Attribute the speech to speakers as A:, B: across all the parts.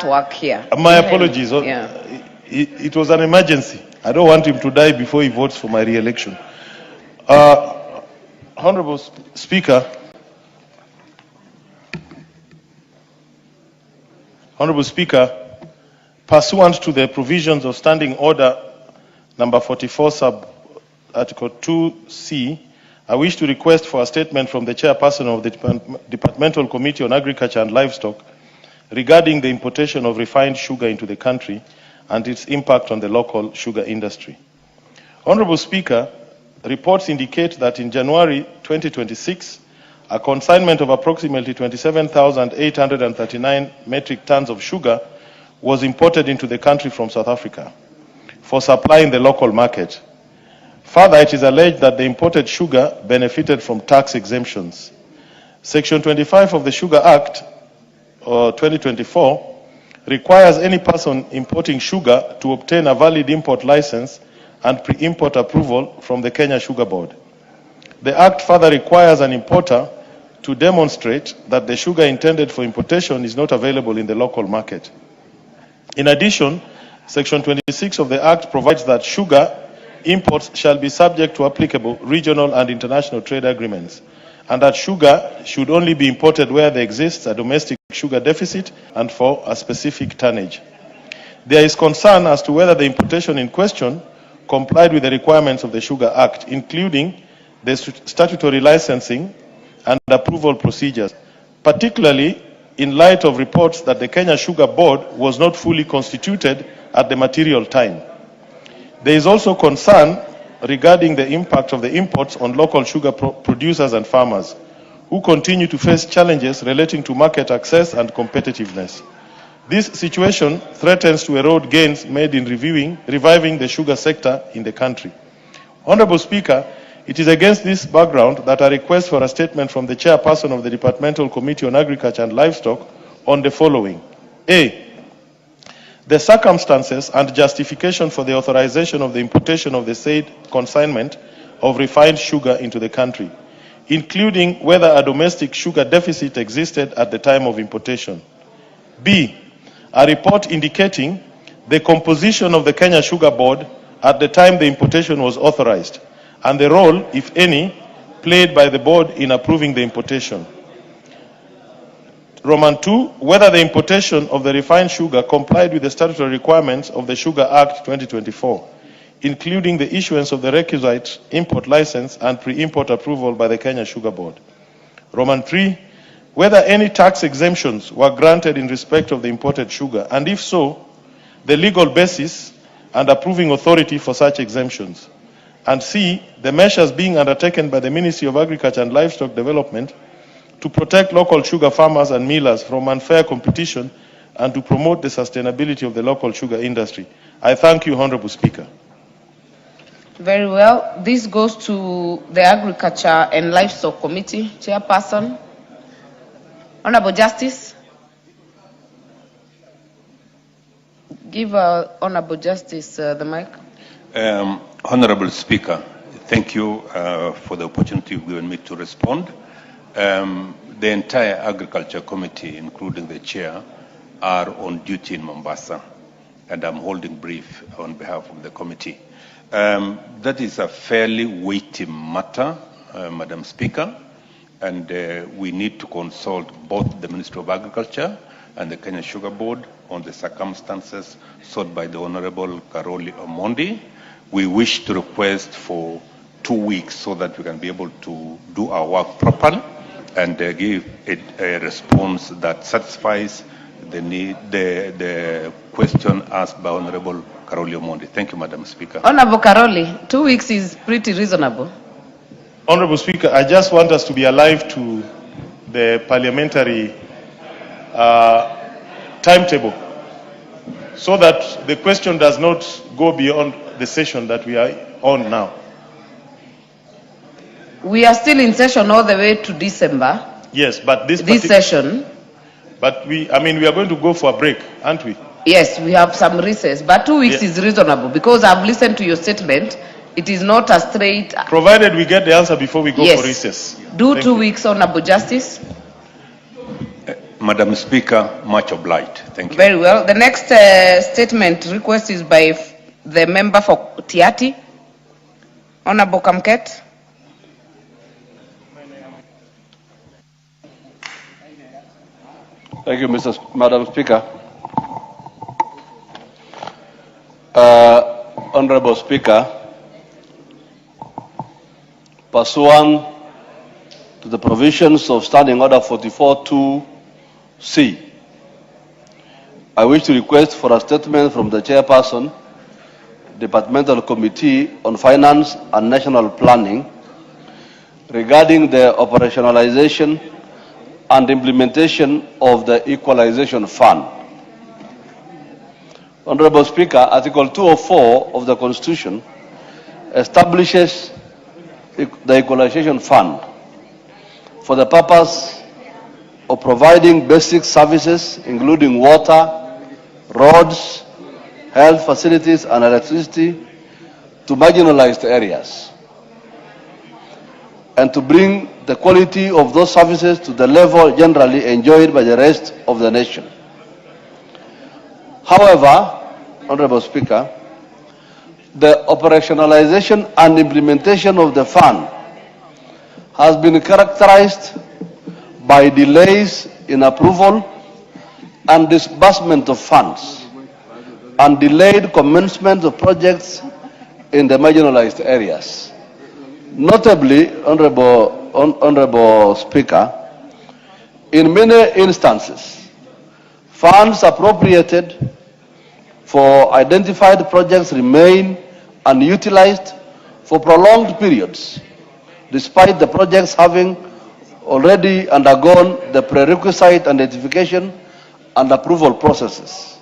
A: start work here.
B: My apologies.
A: Yeah.
B: It was an emergency. I don't want him to die before he votes for my re-election. Honorable Speaker, pursuant to the provisions of Standing Order number 44 sub Article 2C, I wish to request for a statement from the chairperson of the Departmental Committee on Agriculture and Livestock regarding the importation of refined sugar into the country and its impact on the local sugar industry. Honorable Speaker, reports indicate that in January 2026, a consignment of approximately 27,839 metric tons of sugar was imported into the country from South Africa for supply in the local market. Further, it is alleged that the imported sugar benefited from tax exemptions. Section 25 of the Sugar Act 2024 requires any person importing sugar to obtain a valid import license and pre-import approval from the Kenya Sugar Board. The Act further requires an importer to demonstrate that the sugar intended for importation is not available in the local market. In addition, Section 26 of the Act provides that sugar imports shall be subject to applicable regional and international trade agreements, and that sugar should only be imported where there exists a domestic sugar deficit and for a specific tonnage. There is concern as to whether the importation in question complied with the requirements of the Sugar Act, including the statutory licensing and approval procedures, particularly in light of reports that the Kenya Sugar Board was not fully constituted at the material time. There is also concern regarding the impact of the imports on local sugar producers and farmers, who continue to face challenges relating to market access and competitiveness. This situation threatens to erode gains made in reviving the sugar sector in the country. Honorable Speaker, it is against this background that I request for a statement from the chairperson of the Departmental Committee on Agriculture and Livestock on the following. A, the circumstances and justification for the authorization of the importation of the said consignment of refined sugar into the country, including whether a domestic sugar deficit existed at the time of importation. B, a report indicating the composition of the Kenya Sugar Board at the time the importation was authorized, and the role, if any, played by the board in approving the importation. Roman 2, whether the importation of the refined sugar complied with the statutory requirements of the Sugar Act 2024, including the issuance of the requisite import license and pre-import approval by the Kenya Sugar Board. Roman 3, whether any tax exemptions were granted in respect of the imported sugar, and if so, the legal basis and approving authority for such exemptions. And C, the measures being undertaken by the Ministry of Agriculture and Livestock Development to protect local sugar farmers and millers from unfair competition and to promote the sustainability of the local sugar industry. I thank you, Honorable Speaker.
A: Very well. This goes to the Agriculture and Livestock Committee. Chairperson. Honorable Justice. Give Honorable Justice the mic.
C: Honorable Speaker, thank you for the opportunity you've given me to respond. The entire Agriculture Committee, including the chair, are on duty in Mombasa, and I'm holding brief on behalf of the committee. That is a fairly weighty matter, Madam Speaker, and we need to consult both the Ministry of Agriculture and the Kenya Sugar Board on the circumstances sought by the Honorable Karoli Omondi. We wish to request for 2 weeks so that we can be able to do our work properly and give a response that satisfies the need, the question asked by Honorable Karoli Omondi. Thank you, Madam Speaker.
A: Honorable Karoli, 2 weeks is pretty reasonable.
B: Honorable Speaker, I just want us to be alive to the parliamentary timetable so that the question does not go beyond the session that we are on now.
A: We are still in session all the way to December.
B: Yes, but this
A: session.
B: But we are going to go for a break, aren't we?
A: Yes, we have some recess, but 2 weeks is reasonable because I've listened to your statement. It is not a straight.
B: Provided we get the answer before we go for recess.
A: Do Thank 2 weeks, Honorable Justice.
C: Madam Speaker, much obliged. Thank you.
A: Very well. The next statement request is by the member for Tiati, Honorable Kamket.
D: Thank you, Madam Speaker. Honorable Speaker, pursuant to the provisions of Standing Order 44-2C, I wish to request for a statement from the Chairperson, Departmental Committee on Finance and National Planning regarding the operationalization and implementation of the Equalization Fund. Honorable Speaker, Article 204 of the Constitution establishes the Equalization Fund for the purpose of providing basic services including water, roads, health facilities and electricity to marginalized areas, and to bring the quality of those services to the level generally enjoyed by the rest of the nation. However, Honorable Speaker, the operationalization and implementation of the fund has been characterized by delays in approval and disbursement of funds and delayed commencement of projects in the marginalized areas. Notably, Honorable Speaker, in many instances, funds appropriated for identified projects remain unutilized for prolonged periods, despite the projects having already undergone the prerequisite identification and approval processes.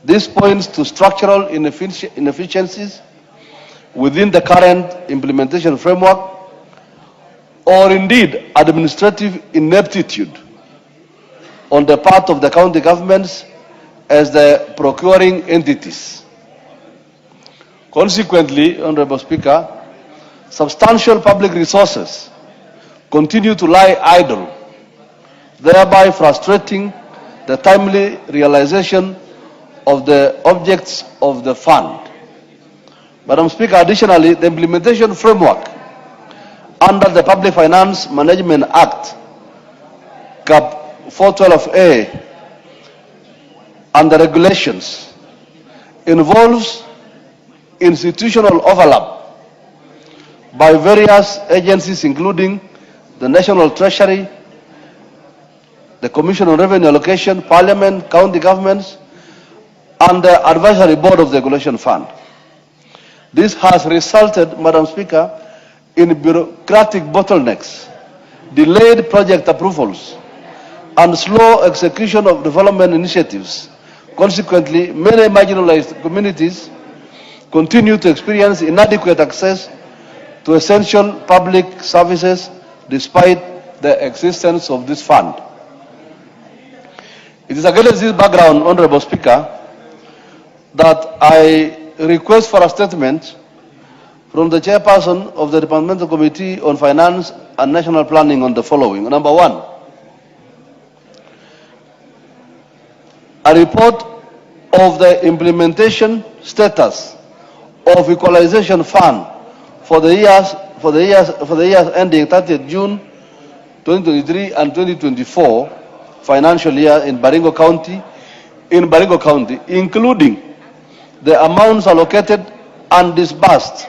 D: This points to structural inefficiencies within the current implementation framework, or indeed administrative ineptitude on the part of the county governments as the procuring entities. Consequently, Honorable Speaker, substantial public resources continue to lie idle, thereby frustrating the timely realization of the objects of the fund. Madam Speaker, additionally, the implementation framework under the Public Finance Management Act, CAP 412A, and the regulations involves institutional overlap by various agencies including the National Treasury, the Commission on Revenue Allocation, Parliament, county governments, and the Advisory Board of the Regulation Fund. This has resulted, Madam Speaker, in bureaucratic bottlenecks, delayed project approvals, and slow execution of development initiatives. Consequently, many marginalized communities continue to experience inadequate access to essential public services despite the existence of this fund. It is against this background, Honorable Speaker, that I request for a statement from the Chairperson of the Departmental Committee on Finance and National Planning on the following. Number one, a report of the implementation status of Equalization Fund for the years ending 30th June 2023 and 2024 financial year in Baringo County, including the amounts allocated and disbursed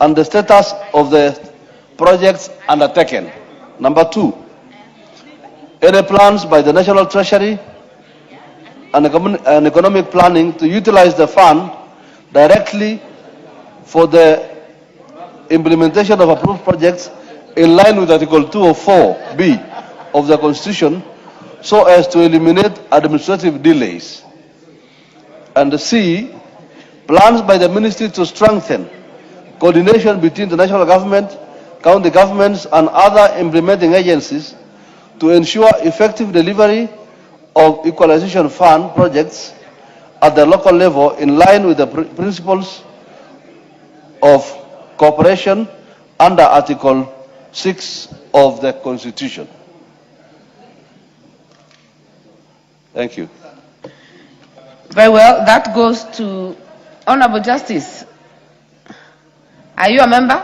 D: and the status of the projects undertaken. Number two, any plans by the National Treasury and economic planning to utilize the fund directly for the implementation of approved projects in line with Article 204B of the Constitution so as to eliminate administrative delays. And C, plans by the Ministry to strengthen coordination between the national government, county governments, and other implementing agencies to ensure effective delivery of Equalization Fund projects at the local level in line with the principles of cooperation under Article 6 of the Constitution. Thank you.
A: Very well. That goes to Honorable Justice. Are you a member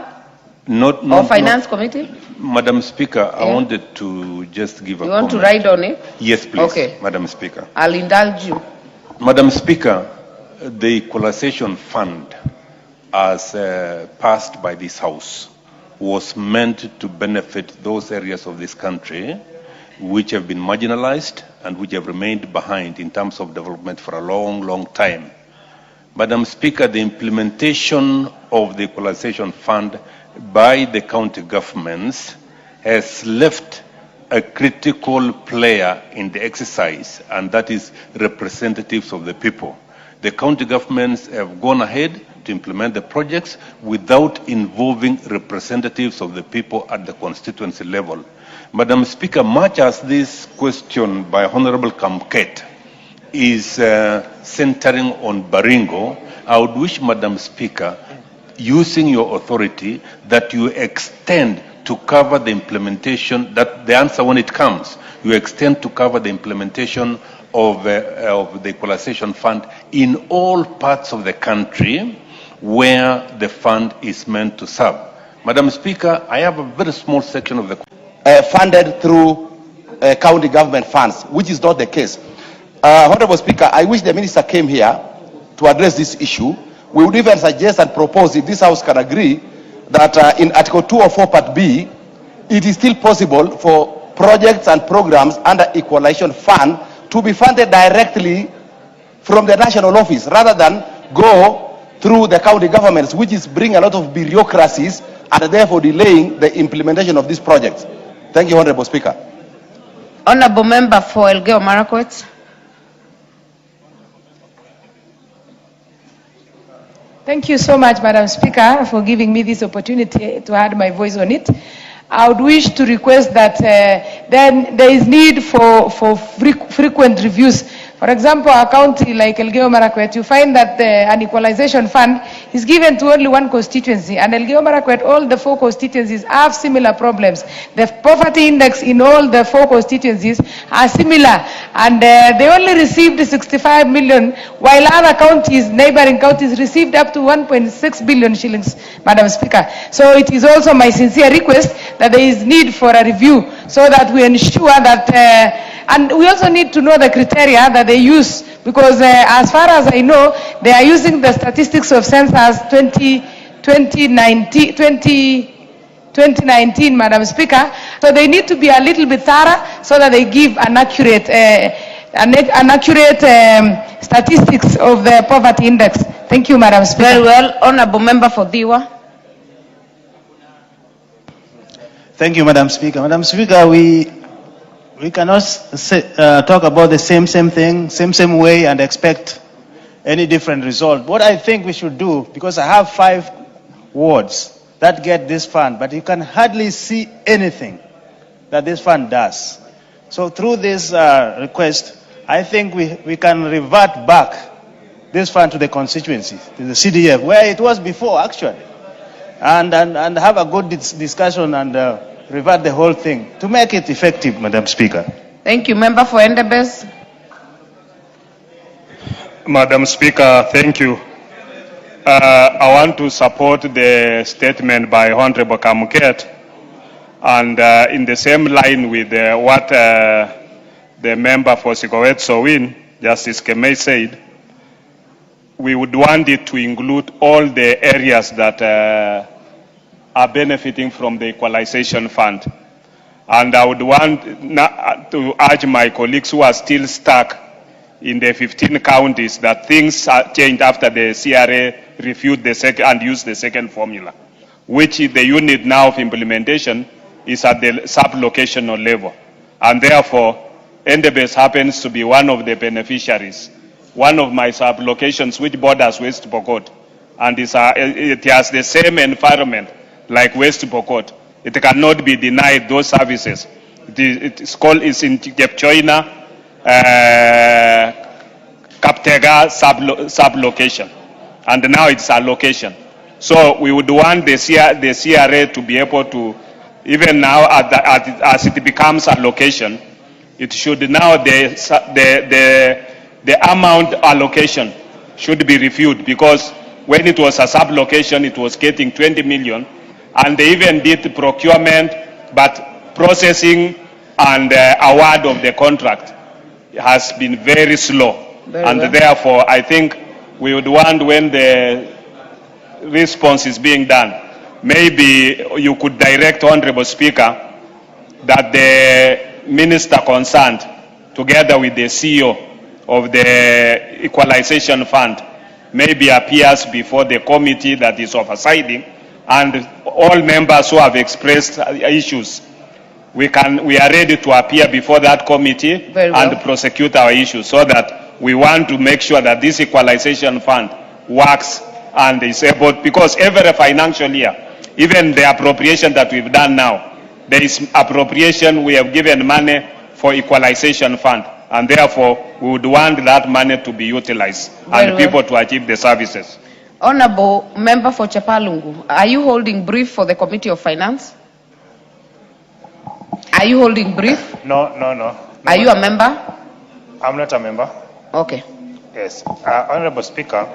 A: of Finance Committee?
C: Madam Speaker, I
A: Yeah.
C: wanted to just give a
A: You want to
C: comment.
A: ride on it?
C: Yes, please,
A: Okay.
C: Madam Speaker.
A: I'll indulge you.
C: Madam Speaker, the Equalization Fund, as passed by this House, was meant to benefit those areas of this country which have been marginalized and which have remained behind in terms of development for a long, long time. Madam Speaker, the implementation of the Equalization Fund by the county governments has left a critical player in the exercise, and that is representatives of the people. The county governments have gone ahead to implement the projects without involving representatives of the people at the constituency level. Madam Speaker, much as this question by Honorable Kamket is centering on Baringo, I would wish, Madam Speaker, using your authority, that you extend to cover the implementation, that the answer when it comes, you extend to cover the implementation of the Equalization Fund in all parts of the country where the fund is meant to serve. Madam Speaker, I have a very small section of the
E: funded through county government funds, which is not the case. Honorable Speaker, I wish the minister came here to address this issue. We would even suggest and propose, if this House can agree, that in Article 204 Part B, it is still possible for projects and programs under Equalization Fund to be funded directly from the national office rather than go through the county governments, which is bringing a lot of bureaucracies and therefore delaying the implementation of these projects. Thank you, Honorable Speaker.
A: Honorable Member for Elgeyo Marakwet.
F: Thank you so much, Madam Speaker, for giving me this opportunity to add my voice on it. I would wish to request that then there is need for frequent reviews. For example, a county like Elgeyo Marakwet, you find that an equalization fund is given to only one constituency, and Elgeyo Marakwet, all the 4 constituencies have similar problems. The poverty index in all the 4 constituencies are similar, and they only received 65 million, while other counties, neighboring counties, received up to 1.6 billion shillings, Madam Speaker. So it is also my sincere request that there is need for a review so that we ensure that and we also need to know the criteria that they use, because as far as I know, they are using the statistics of census 2019, Madam Speaker. So they need to be a little bit thorough so that they give an accurate, statistics of the poverty index. Thank you, Madam Speaker.
A: Very well. Honorable Member for Diwa.
G: Thank you, Madam Speaker. Madam Speaker, we cannot talk about the same thing, same way and expect any different result. What I think we should do, because I have 5 wards that get this fund, but you can hardly see anything that this fund does. So through this request, I think we can revert back this fund to the constituency, to the CDF, where it was before actually, and have a good discussion and revert the whole thing to make it effective, Madam Speaker.
A: Thank you. Member for Endebess.
H: Madam Speaker, thank you. I want to support the statement by Honorable Kamket, and in the same line with what the member for Sigowet Sowin, Justice Kemei, said, we would want it to include all the areas that are benefiting from the Equalization Fund. And I would want to urge my colleagues who are still stuck in the 15 counties that things are changed after the CRA reviewed the second and used the second formula, which is the unit now of implementation is at the sub-locational level. And therefore, Endebess happens to be one of the beneficiaries. One of my sub-locations which borders West Pokot, and it has the same environment like West Pokot. It cannot be denied those services. It's in Jepchoina, Kaptega sub-location, and now it's a location. So we would want the CRA to be able to, even now as it becomes a location, it should now the amount allocation should be reviewed, because when it was a sub-location, it was getting 20 million, and they even did procurement, but processing and award of the contract has been very slow. Therefore, I think we would want, when the response is being done, maybe you could direct Honorable Speaker that the minister concerned, together with the CEO of the Equalization Fund, maybe appears before the committee that is oversighting, and all members who have expressed issues, we are ready to appear before that committee and prosecute our issues, so that we want to make sure that this Equalization Fund works and is able, because every financial year, even the appropriation that we've done now, there is appropriation, we have given money for Equalization Fund, and therefore we would want that money to be utilized and people to achieve the services.
A: Honorable Member for Chepalungu, are you holding brief for the Committee of Finance? Are you holding brief?
I: No.
A: Are you a member?
I: I'm not a member.
A: Okay.
I: Yes. Honorable Speaker,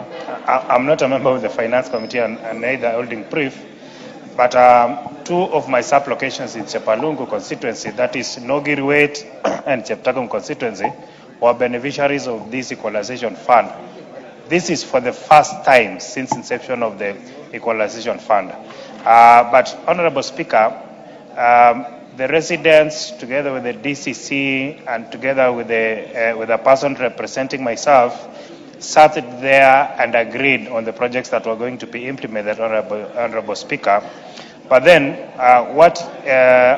I: I'm not a member of the Finance Committee and neither holding brief, but two of my sub-locations in Chepalungu constituency, that is Nogiriwet and Cheptagum constituency, were beneficiaries of this Equalization Fund. This is for the first time since inception of the Equalization Fund. But Honorable Speaker, the residents, together with the DCC and together with a person representing myself, sat there and agreed on the projects that were going to be implemented, Honorable Speaker. But then what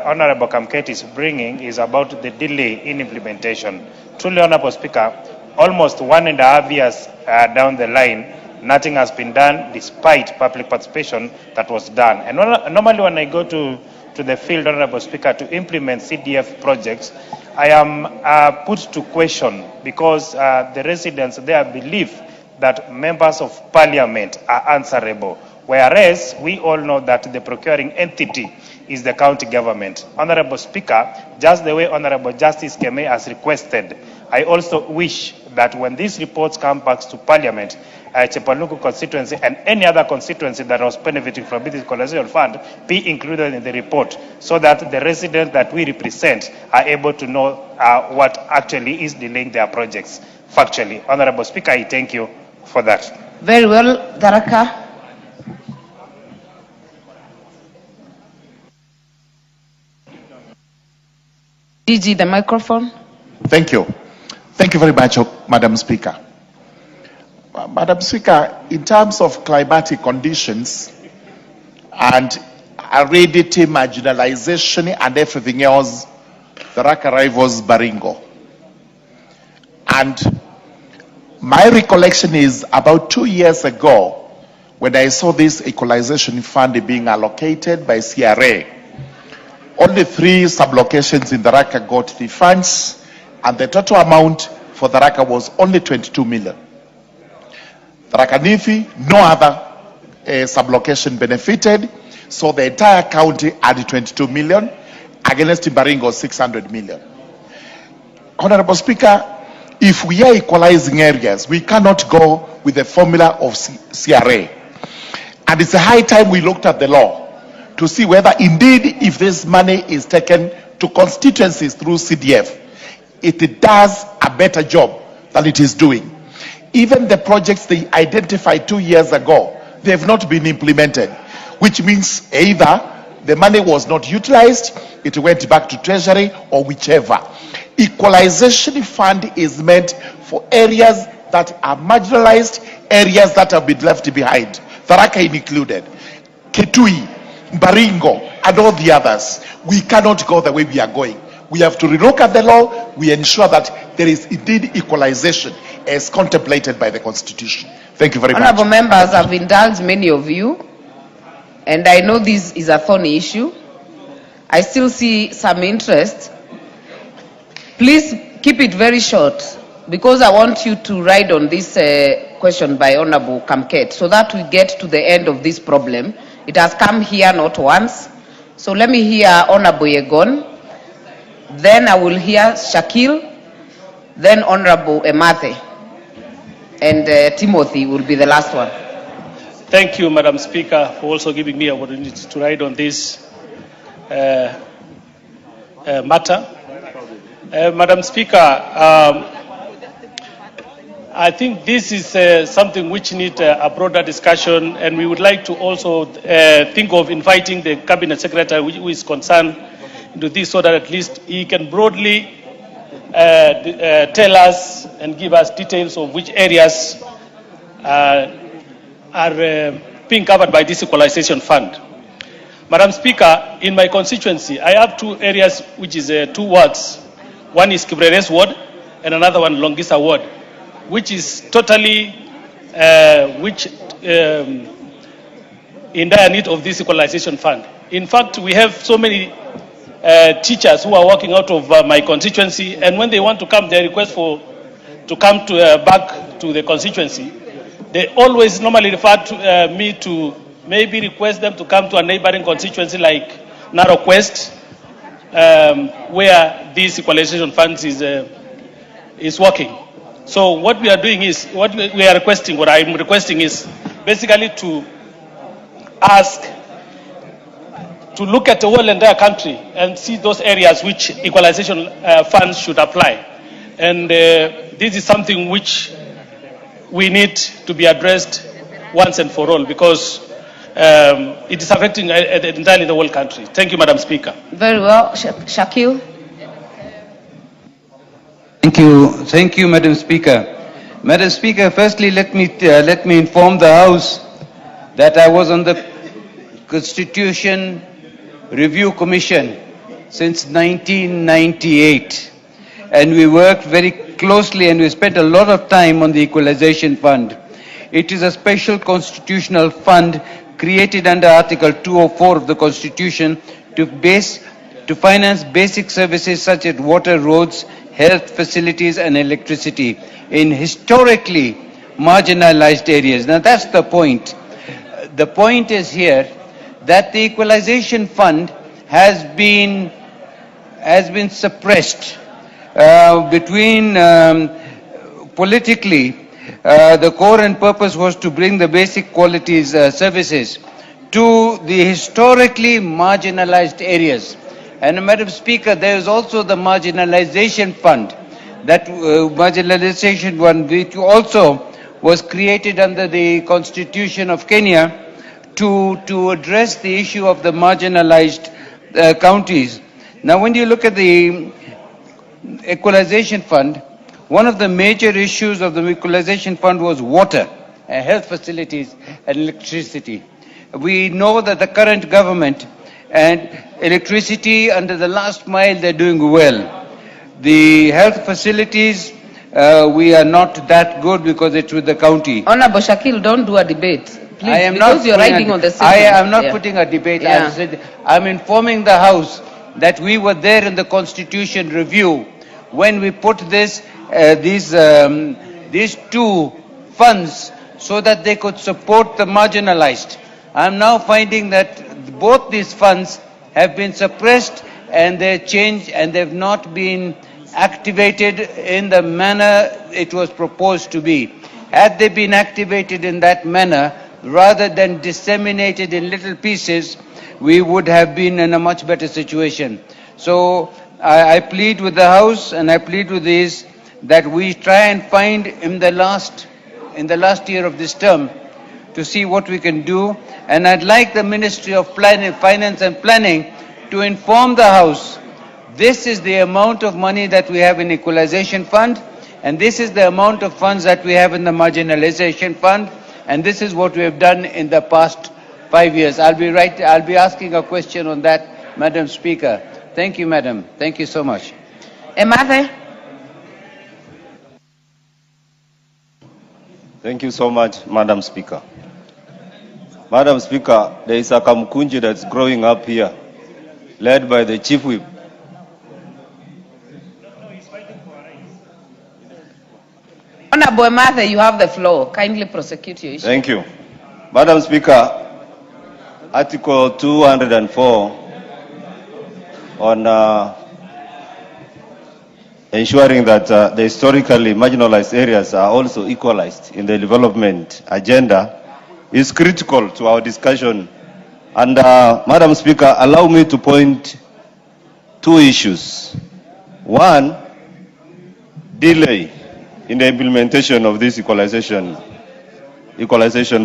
I: Honorable Kamket is bringing is about the delay in implementation. Truly, Honorable Speaker, almost 1.5 years down the line, nothing has been done despite public participation that was done. And normally when I go to the field, Honorable Speaker, to implement CDF projects, I am put to question because the residents there believe that members of parliament are answerable, whereas we all know that the procuring entity is the county government. Honorable Speaker, just the way Honorable Justice Keme has requested, I also wish that when these reports come back to Parliament, Chepalungu constituency and any other constituency that was benefiting from this Equalization Fund be included in the report, so that the residents that we represent are able to know what actually is delaying their projects factually. Honorable Speaker, I thank you for that.
A: Very well, Daraka. DG, the microphone.
E: Thank you. Thank you very much, Madam Speaker. Madam Speaker, in terms of climatic conditions and aridity, marginalization, and everything else, the Raka rivals Baringo. And my recollection is about 2 years ago, when I saw this Equalization Fund being allocated by CRA, only 3 sublocations in the Raka got the funds, and the total amount for the Raka was only 22 million. The Raka Nithi, no other sublocation benefited, so the entire county had 22 million against Baringo 600 million. Honorable Speaker, if we are equalizing areas, we cannot go with the formula of CRA. And it's a high time we looked at the law to see whether indeed, if this money is taken to constituencies through CDF, it does a better job than it is doing. Even the projects they identified 2 years ago, they have not been implemented, which means either the money was not utilized, it went back to Treasury, or whichever. Equalization Fund is meant for areas that are marginalized, areas that have been left behind, Tharaka included, Kitui, Baringo, and all the others. We cannot go the way we are going. We have to relook at the law. We ensure that there is indeed equalization as contemplated by the Constitution. Thank you very much.
A: Honorable members, I've indulged many of you, and I know this is a thorny issue. I still see some interest. Please keep it very short, because I want you to ride on this question by Honorable Kamket, so that we get to the end of this problem. It has come here not once. So let me hear Honorable Yegon. then I will hear Shakil, then Honorable Emathe, and Timothy will be the last one.
J: Thank you, Madam Speaker, for also giving me an opportunity to ride on this matter. Madam Speaker, I think this is something which needs a broader discussion, and we would like to also think of inviting the Cabinet Secretary who is concerned into this, so that at least he can broadly tell us and give us details of which areas are being covered by this equalization fund. Madam Speaker, in my constituency, I have two areas, which is 2 wards. One is Kibreres ward and another one Longisa ward, which is totally in dire need of this equalization fund. In fact, we have so many teachers who are working out of my constituency, and when they want to come, they request to come back to the constituency. They always normally refer to me to maybe request them to come to a neighboring constituency like Narok West, where this equalization funds is working. So what we are doing is, what I'm requesting is basically to ask to look at the whole entire country and see those areas which equalization funds should apply. And this is something which we need to be addressed once and for all, because it is affecting entirely the whole country. Thank you, Madam Speaker.
A: Very well. Shakil.
K: Thank you, Madam Speaker. Madam Speaker, firstly, let me inform the House that I was on the Constitution Review Commission since 1998, and we worked very closely and we spent a lot of time on the Equalization Fund. It is a special constitutional fund created under Article 204 of the Constitution to finance basic services such as water, roads, health facilities and electricity in historically marginalized areas. Now that's the point. The point is here that the Equalization Fund has been suppressed politically. The core and purpose was to bring the basic qualities services to the historically marginalized areas. And Madam Speaker, there is also the marginalization fund, which also was created under the Constitution of Kenya to address the issue of the marginalized counties. Now, when you look at the Equalization Fund, one of the major issues of the Equalization Fund was water, health facilities and electricity. We know that the current government and electricity under the last mile, they're doing well. The health facilities, we are not that good because it's with the county.
A: Honorable Shakil, don't do a debate, please,
K: I am
A: because
K: not
A: you're riding on the same.
K: I am not putting a debate.
A: Yeah.
K: I'm informing the House that we were there in the Constitution Review when we put these two funds so that they could support the marginalized. I'm now finding that both these funds have been suppressed and they're changed and they've not been activated in the manner it was proposed to be. Had they been activated in that manner, rather than disseminated in little pieces, we would have been in a much better situation. So I plead with the House and I plead with these that we try and find in the last year of this term to see what we can do. And I'd like the Ministry of Finance and Planning to inform the House, this is the amount of money that we have in Equalization Fund, and this is the amount of funds that we have in the Marginalization Fund, and this is what we have done in the past 5 years. I'll be asking a question on that, Madam Speaker. Thank you, Madam. Thank you so much.
A: Emathe.
L: Thank you so much, Madam Speaker. Madam Speaker, there is a Kamkunji that's growing up here, led by the Chief Whip.
A: Honorable Emathe, you have the floor. Kindly prosecute your issue.
L: Thank you. Madam Speaker, Article 204 on ensuring that the historically marginalized areas are also equalized in the development agenda is critical to our discussion. And Madam Speaker, allow me to point two issues. One, delay in the implementation of these equalization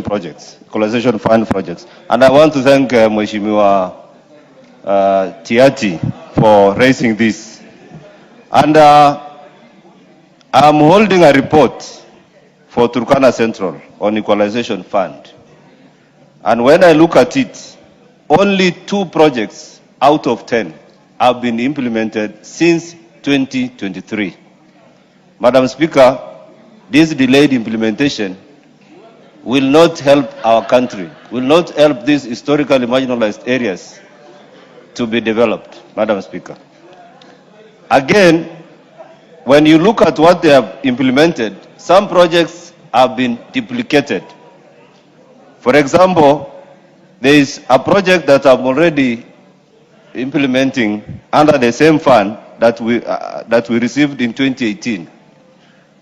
L: projects, equalization fund projects. And I want to thank Mheshimiwa Tiati for raising this. And I'm holding a report for Turkana Central on equalization fund. And when I look at it, only 2 projects out of 10 have been implemented since 2023. Madam Speaker, this delayed implementation will not help our country, will not help these historically marginalized areas to be developed, Madam Speaker. Again, when you look at what they have implemented, some projects have been duplicated. For example, there is a project that I'm already implementing under the same fund that we received in 2018.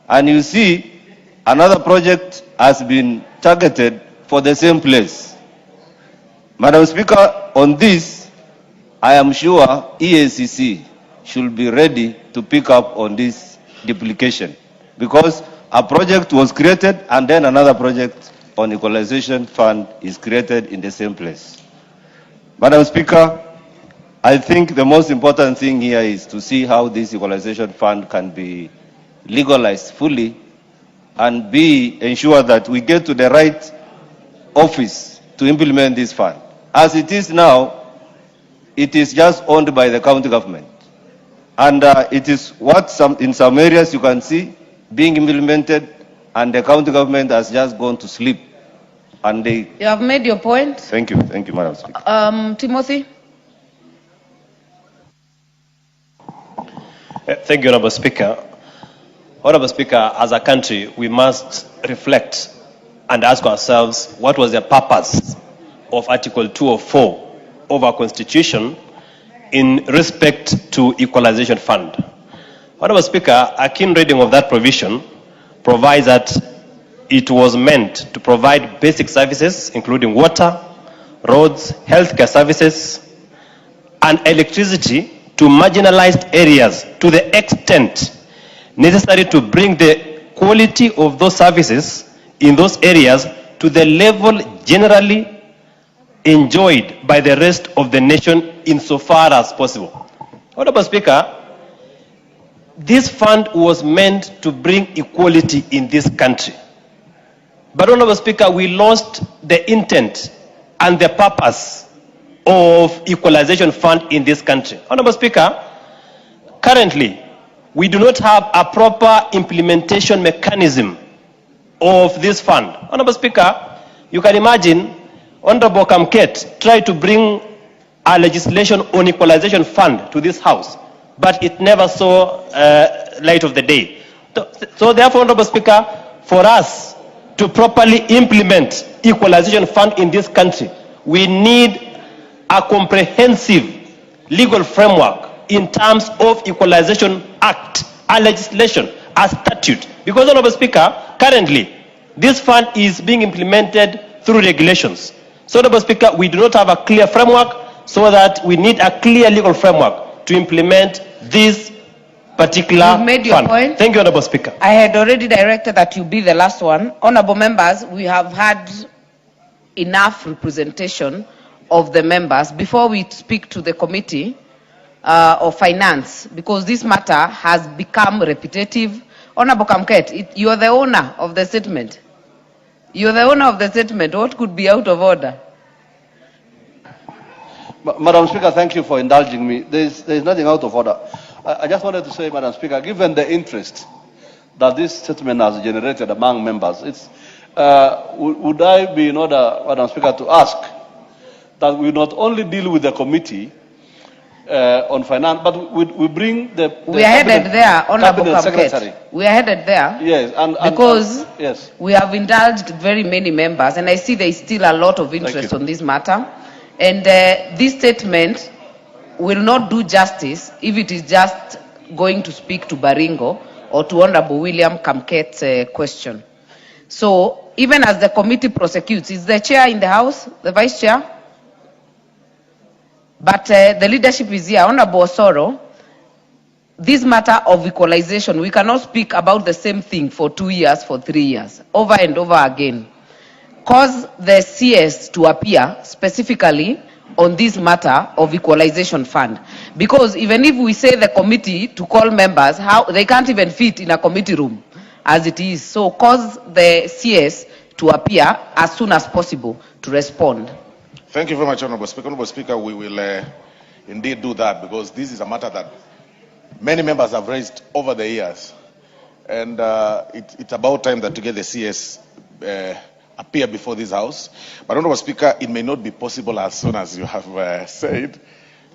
L: And you see, another project has been targeted for the same place. Madam Speaker, on this, I am sure EACC should be ready to pick up on this duplication, because a project was created and then another project on equalization fund is created in the same place. Madam Speaker, I think the most important thing here is to see how this equalization fund can be legalized fully and ensure that we get to the right office to implement this fund. As it is now, it is just owned by the county government. And it is what in some areas you can see being implemented, and the county government has just gone to sleep. And they...
A: You have made your point.
L: Thank you, Madam Speaker.
A: Timothy?
M: Thank you, Honorable Speaker. Honorable Speaker, as a country, we must reflect and ask ourselves what was the purpose of Article 204 of our Constitution in respect to Equalization Fund. Honorable Speaker, a keen reading of that provision provides that it was meant to provide basic services, including water, roads, healthcare services, and electricity to marginalized areas to the extent necessary to bring the quality of those services in those areas to the level generally enjoyed by the rest of the nation insofar as possible. Honorable Speaker, this fund was meant to bring equality in this country. But Honorable Speaker, we lost the intent and the purpose of equalization fund in this country. Honorable Speaker, currently, we do not have a proper implementation mechanism of this fund. Honorable Speaker, you can imagine Honorable Kamket tried to bring a legislation on equalization fund to this house, but it never saw light of the day. So therefore, Honorable Speaker, for us to properly implement equalization fund in this country, we need a comprehensive legal framework in terms of Equalization Act, a legislation, a statute. Because, Honorable Speaker, currently, this fund is being implemented through regulations. So, Honorable Speaker, we do not have a clear framework, so that we need a clear legal framework to implement this particular
A: You've made your
M: fund.
A: point.
M: Thank you, Honorable Speaker.
A: I had already directed that you be the last one. Honorable members, we have had enough representation of the members before we speak to the committee of finance, because this matter has become repetitive. Honorable Kamket, you are the owner of the statement. You are the owner of the statement. What could be out of order?
D: Madam Speaker, thank you for indulging me. There is nothing out of order. I just wanted to say, Madam Speaker, given the interest that this statement has generated among members, would I be in order, Madam Speaker, to ask that we not only deal with the committee on finance, but we bring the
A: we are headed there, Honorable
D: Cabinet Secretary.
A: Kamket. We are headed there.
D: Yes,
A: because
D: yes,
A: we have indulged very many members, and I see there is still a lot of interest on this matter. And this statement will not do justice if it is just going to speak to Baringo or to Honorable William Kamket's question. So even as the committee prosecutes, is the chair in the House, the vice chair? But the leadership is here. Honorable Osoro, this matter of equalization, we cannot speak about the same thing for 2 years, for 3 years, over and over again. Cause the CS to appear specifically on this matter of equalization fund. Because even if we say the committee to call members, how they can't even fit in a committee room as it is. So cause the CS to appear as soon as possible to respond.
N: Thank you very much, Honorable Speaker. Honorable Speaker, we will indeed do that, because this is a matter that many members have raised over the years. And it's about time that to get the CS appear before this House. But Honorable Speaker, it may not be possible as soon as you have said,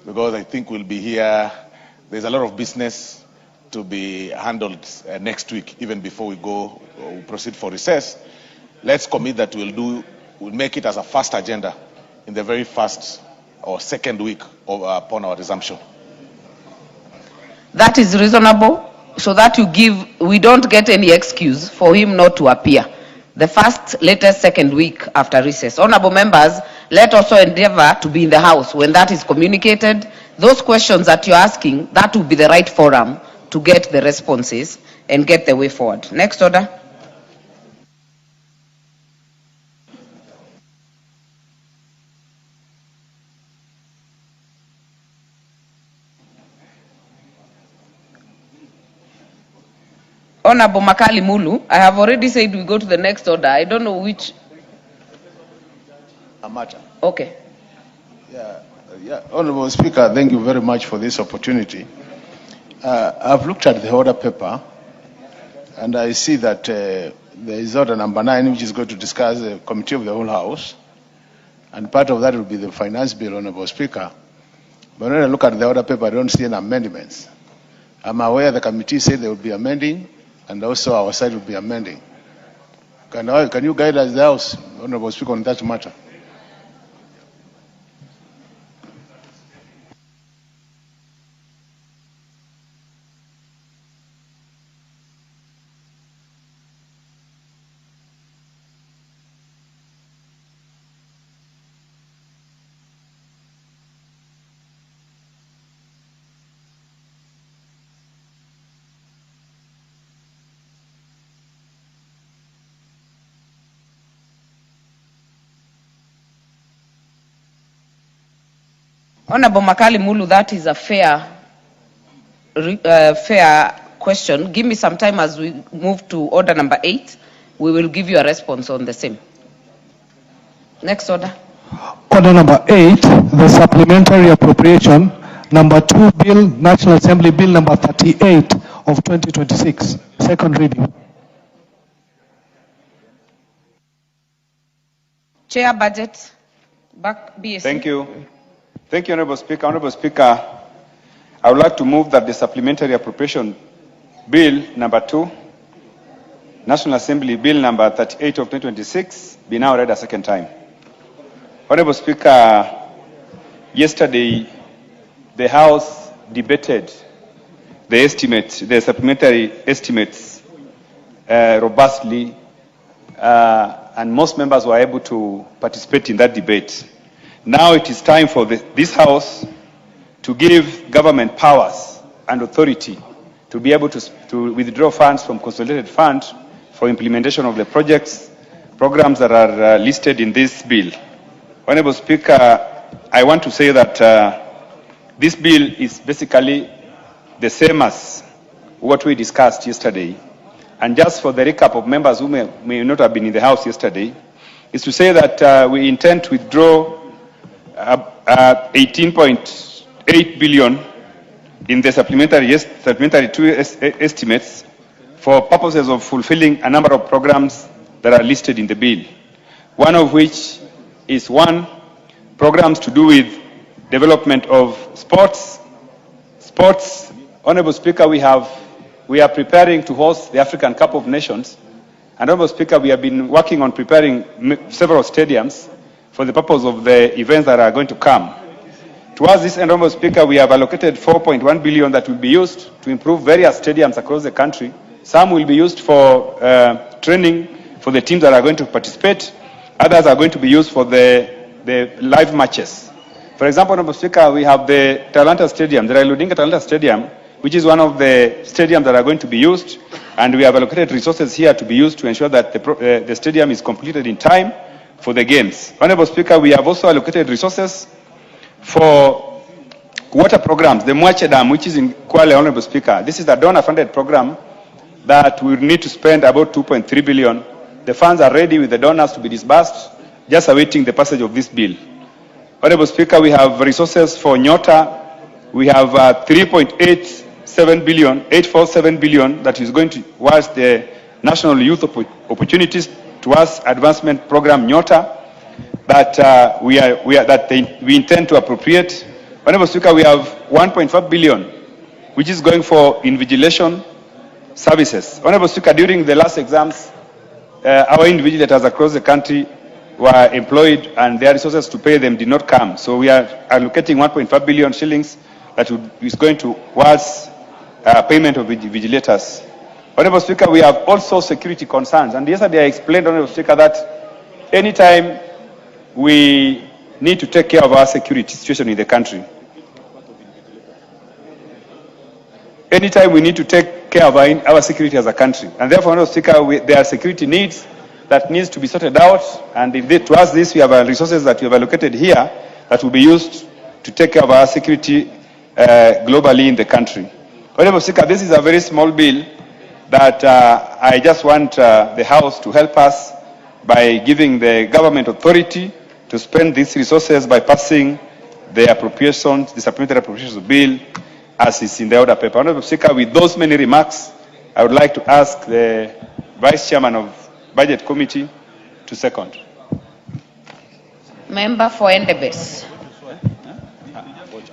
N: because I think we'll be here. There's a lot of business to be handled next week, even before we go proceed for recess. Let's commit that we'll make it as a first agenda in the very first or second week upon our resumption.
A: That is reasonable, so that we don't get any excuse for him not to appear. The first, latest second week after recess. Honorable members, let also endeavor to be in the House when that is communicated. Those questions that you're asking, that will be the right forum to get the responses and get the way forward. Next order. Honorable Makali Mulu, I have already said we go to the next order. I don't know which.
B: Amata.
A: Okay.
B: Honorable Speaker, thank you very much for this opportunity. I've looked at the order paper, and I see that there is order number 9, which is going to discuss the committee of the whole House, and part of that will be the finance bill, Honorable Speaker. But when I look at the order paper, I don't see any amendments. I'm aware the committee said they will be amending, and also our side will be amending. Can you guide us, the House, Honorable Speaker, on that matter?
A: Honorable Makali Mulu, that is a fair question. Give me some time as we move to order number 8. We will give you a response on the same. Next order.
O: Order number 8, the supplementary appropriation, number 2 bill, National Assembly Bill number 38 of 2026. Second reading.
A: Chair, budget. Back BSc.
P: Thank you. Thank you, Honorable Speaker. Honorable Speaker, I would like to move that the supplementary appropriation bill number 2, National Assembly Bill number 38 of 2026, be now read a second time. Honorable Speaker, yesterday the House debated the supplementary estimates robustly, and most members were able to participate in that debate. Now it is time for this House to give government powers and authority to be able to withdraw funds from consolidated fund for implementation of the programs that are listed in this bill. Honorable Speaker, I want to say that this bill is basically the same as what we discussed yesterday. And just for the recap of members who may not have been in the House yesterday, is to say that we intend to withdraw 18.8 billion in the supplementary 2 estimates for purposes of fulfilling a number of programs that are listed in the bill. One of which is programs to do with development of sports. Honorable Speaker, we are preparing to host the African Cup of Nations. And Honorable Speaker, we have been working on preparing several stadiums for the purpose of the events that are going to come. Towards this end, Honorable Speaker, we have allocated 4.1 billion that will be used to improve various stadiums across the country. Some will be used for training for the teams that are going to participate. Others are going to be used for the live matches. For example, Honorable Speaker, we have the Talanta Stadium, the Raila Odinga Talanta Stadium, which is one of the stadiums that are going to be used, and we have allocated resources here to be used to ensure that the stadium is completed in time for the games. Honorable Speaker, we have also allocated resources for water programs, the Mwache Dam, which is in Kwale, Honorable Speaker. This is a donor-funded program that we need to spend about 2.3 billion. The funds are ready with the donors to be disbursed, just awaiting the passage of this bill. Honorable Speaker, we have resources for Nyota. We have 3.847 billion that is going towards the National Youth Opportunities towards Advancement Program Nyota that we intend to appropriate. Honorable Speaker, we have 1.5 billion, which is going for invigilation services. Honorable Speaker, during the last exams, our invigilators across the country were employed and their resources to pay them did not come. So we are allocating 1.5 billion shillings that is going towards payment of vigilators. Honorable Speaker, we have also security concerns. And yesterday I explained, Honorable Speaker, that anytime we need to take care of our security situation in the country, anytime we need to take care of our security as a country. And therefore, Honorable Speaker, there are security needs that needs to be sorted out. And towards this, we have resources that we have allocated here that will be used to take care of our security globally in the country. Honorable Speaker, this is a very small bill that I just want the House to help us by giving the government authority to spend these resources by passing the appropriations, the supplementary appropriations bill as is in the order paper. Honorable Speaker, with those many remarks, I would like to ask the Vice Chairman of Budget Committee to second.
A: Member for Endebess.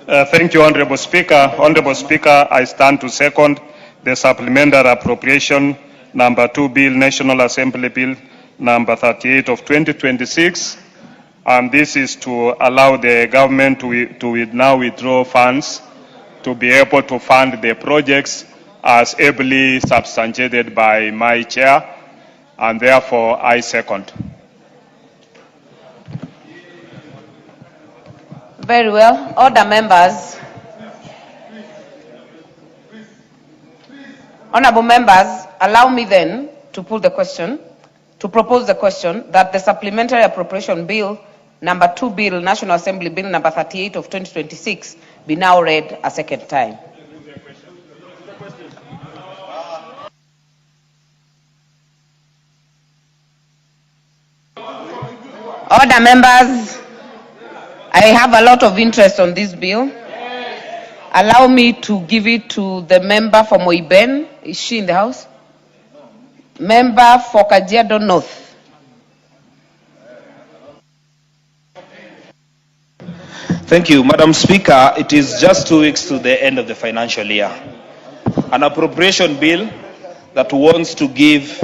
H: Thank you, Honorable Speaker. Honorable Speaker, I stand to second the supplementary appropriation number 2 bill, National Assembly Bill number 38 of 2026. And this is to allow the government to now withdraw funds to be able to fund the projects as ably substantiated by my chair, and therefore I second.
A: Very well. Order, members. Honorable members, allow me then to put the question, to propose the question that the supplementary appropriation bill number 2 bill, National Assembly Bill number 38 of 2026 be now read a second time. Order, members. I have a lot of interest on this bill. Allow me to give it to the member for Moiben. Is she in the house? Member for Kajiado North.
Q: Thank you, Madam Speaker. It is just 2 weeks to the end of the financial year. An appropriation bill that wants to give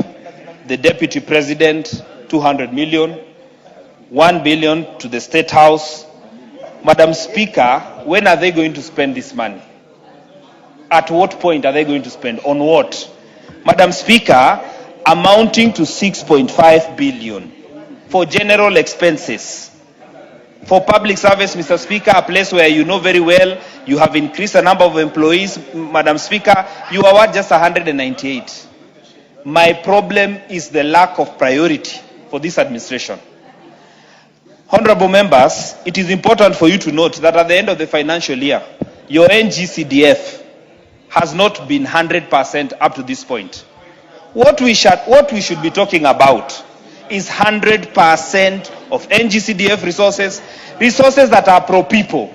Q: the Deputy President 200 million, 1 billion to the State House. Madam Speaker, when are they going to spend this money? At what point are they going to spend? On what? Madam Speaker, amounting to 6.5 billion for general expenses. For public service, Mr. Speaker, a place where you know very well, you have increased the number of employees. Madam Speaker, you are just 198. My problem is the lack of priority for this administration. Honorable members, it is important for you to note that at the end of the financial year, your NGCDF has not been 100% up to this point. What we should be talking about is 100% of NGCDF resources that are pro-people.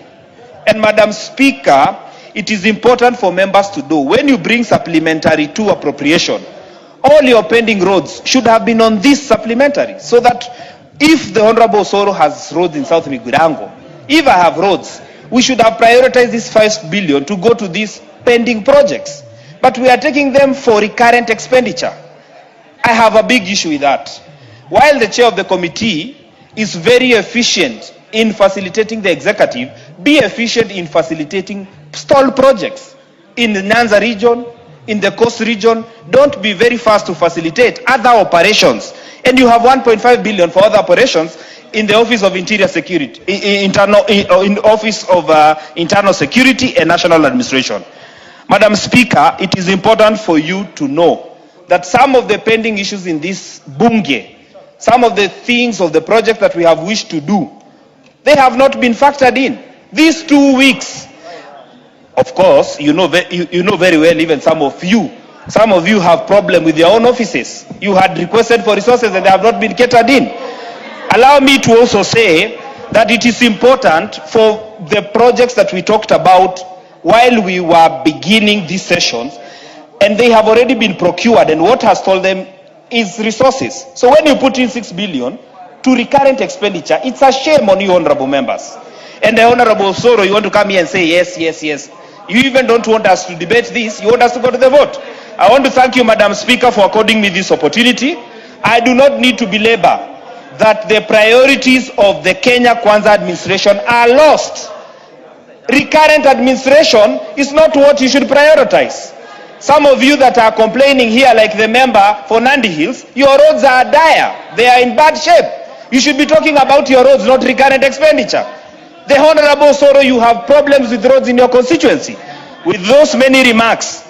Q: And Madam Speaker, it is important for members to know, when you bring supplementary to appropriation, all your pending roads should have been on this supplementary, so that if the Honorable Soro has roads in South Migurango, if I have roads, we should have prioritized this 5 billion to go to these pending projects. But we are taking them for recurrent expenditure. I have a big issue with that. While the chair of the committee is very efficient in facilitating the executive, be efficient in facilitating stalled projects in the Nyanza region, in the Coast region. Don't be very fast to facilitate other operations. And you have 1.5 billion for other operations in the Office of Interior Security, in Office of Internal Security and National Administration. Madam Speaker, it is important for you to know that some of the pending issues in this Bunge, some of the things of the project that we have wished to do, they have not been factored in. These 2 weeks, of course, you know very well, even some of you have problem with your own offices. You had requested for resources and they have not been catered in. Allow me to also say that it is important for the projects that we talked about while we were beginning these sessions, and they have already been procured, and what has told them is resources. So when you put in 6 billion to recurrent expenditure, it's a shame on you, honorable members. And the Honorable Soro, you want to come here and say yes, yes, yes. You even don't want us to debate this, you want us to go to the vote. I want to thank you, Madam Speaker, for according me this opportunity. I do not need to belabor that the priorities of the Kenya Kwanza administration are lost. Recurrent administration is not what you should prioritize. Some of you that are complaining here, like the member for Nandi Hills, your roads are dire. They are in bad shape. You should be talking about your roads, not recurrent expenditure. The Honorable Soro, you have problems with roads in your constituency. With those many remarks,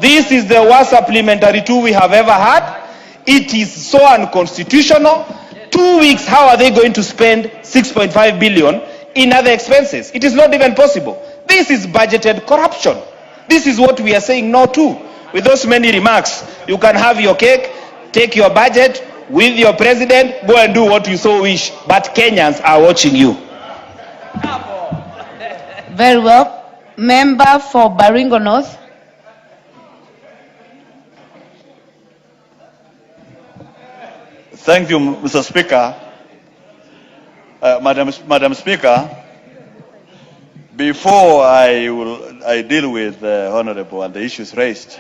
Q: this is the worst supplementary 2 we have ever had. It is so unconstitutional. 2 weeks, how are they going to spend 6.5 billion in other expenses? It is not even possible. This is budgeted corruption. This is what we are saying no to. With those many remarks, you can have your cake, take your budget with your president, go and do what you so wish. But Kenyans are watching you.
A: Very well. Member for Baringo North.
R: Thank you, Mr. Speaker. Madam Speaker, before I deal with the Honorable and the issues raised,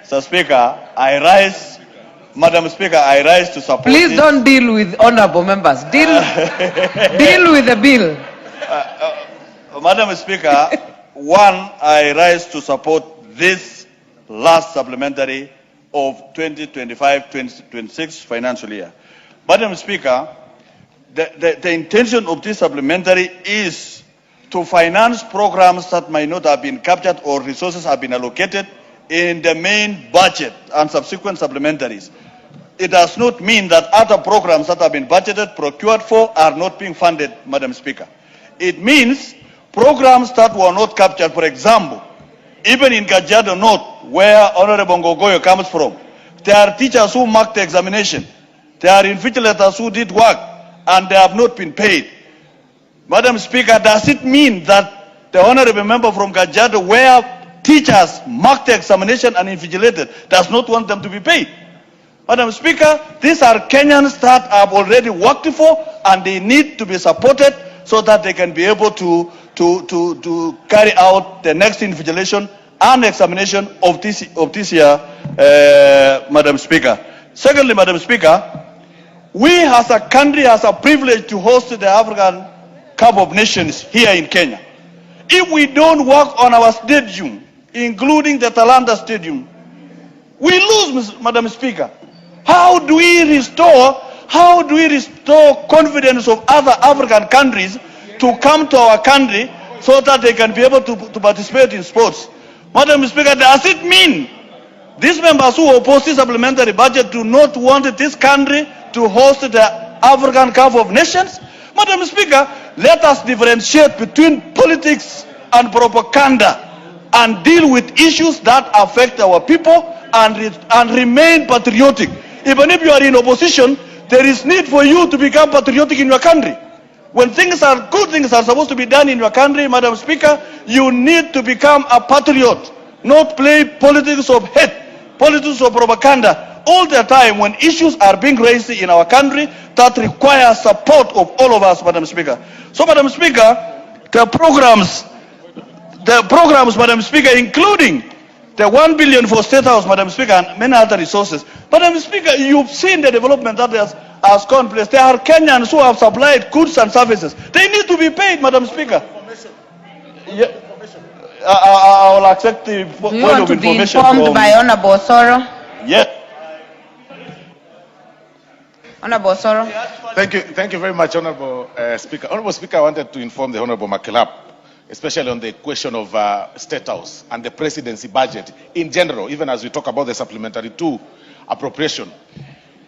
R: Mr. Speaker, Madam Speaker, I rise to support
A: Please
R: this.
A: don't deal with honorable members. Deal with the bill.
R: Madam Speaker, one, I rise to support this last supplementary of 2025-2026 financial year. Madam Speaker, the intention of this supplementary is to finance programs that might not have been captured or resources have been allocated in the main budget and subsequent supplementaries. It does not mean that other programs that have been budgeted, procured for, are not being funded, Madam Speaker. It means programs that were not captured, for example, even in Kajiado North, where Honorable Ngogoyo comes from, there are teachers who marked the examination. There are invigilators who did work, and they have not been paid. Madam Speaker, does it mean that the Honorable member from Kajiado, where teachers marked the examination and invigilated, does not want them to be paid? Madam Speaker, these are Kenyans that have already worked for, and they need to be supported so that they can be able to carry out the next invigilation and examination of this year, Madam Speaker. Secondly, Madam Speaker, we as a country has a privilege to host the African Cup of Nations here in Kenya. If we don't work on our stadium, including the Talanta Stadium, we lose, Madam Speaker. How do we restore confidence of other African countries to come to our country so that they can be able to participate in sports? Madam Speaker, does it mean these members who oppose this supplementary budget do not want this country to host the African Cup of Nations? Madam Speaker, let us differentiate between politics and propaganda and deal with issues that affect our people and remain patriotic. Even if you are in opposition, there is need for you to become patriotic in your country. When good things are supposed to be done in your country, Madam Speaker, you need to become a patriot, not play politics of hate, politics of propaganda all the time when issues are being raised in our country that require support of all of us, Madam Speaker. So, Madam Speaker, the programs, Madam Speaker, including the 1 billion for State House, Madam Speaker, and many other resources. Madam Speaker, you've seen the development that has gone place. There are Kenyans who have supplied goods and services. They need to be paid, Madam Speaker. Yeah. I will accept the
A: Do
R: point
A: you want
R: of
A: to be
R: information
A: informed
R: from...
A: by Honorable Osoro?
R: Yes.
A: Honorable Osoro.
N: Thank you very much, Honorable Speaker. Honorable Speaker, I wanted to inform the Honorable Makilap, especially on the question of State House and the presidency budget in general, even as we talk about the supplementary 2 appropriation.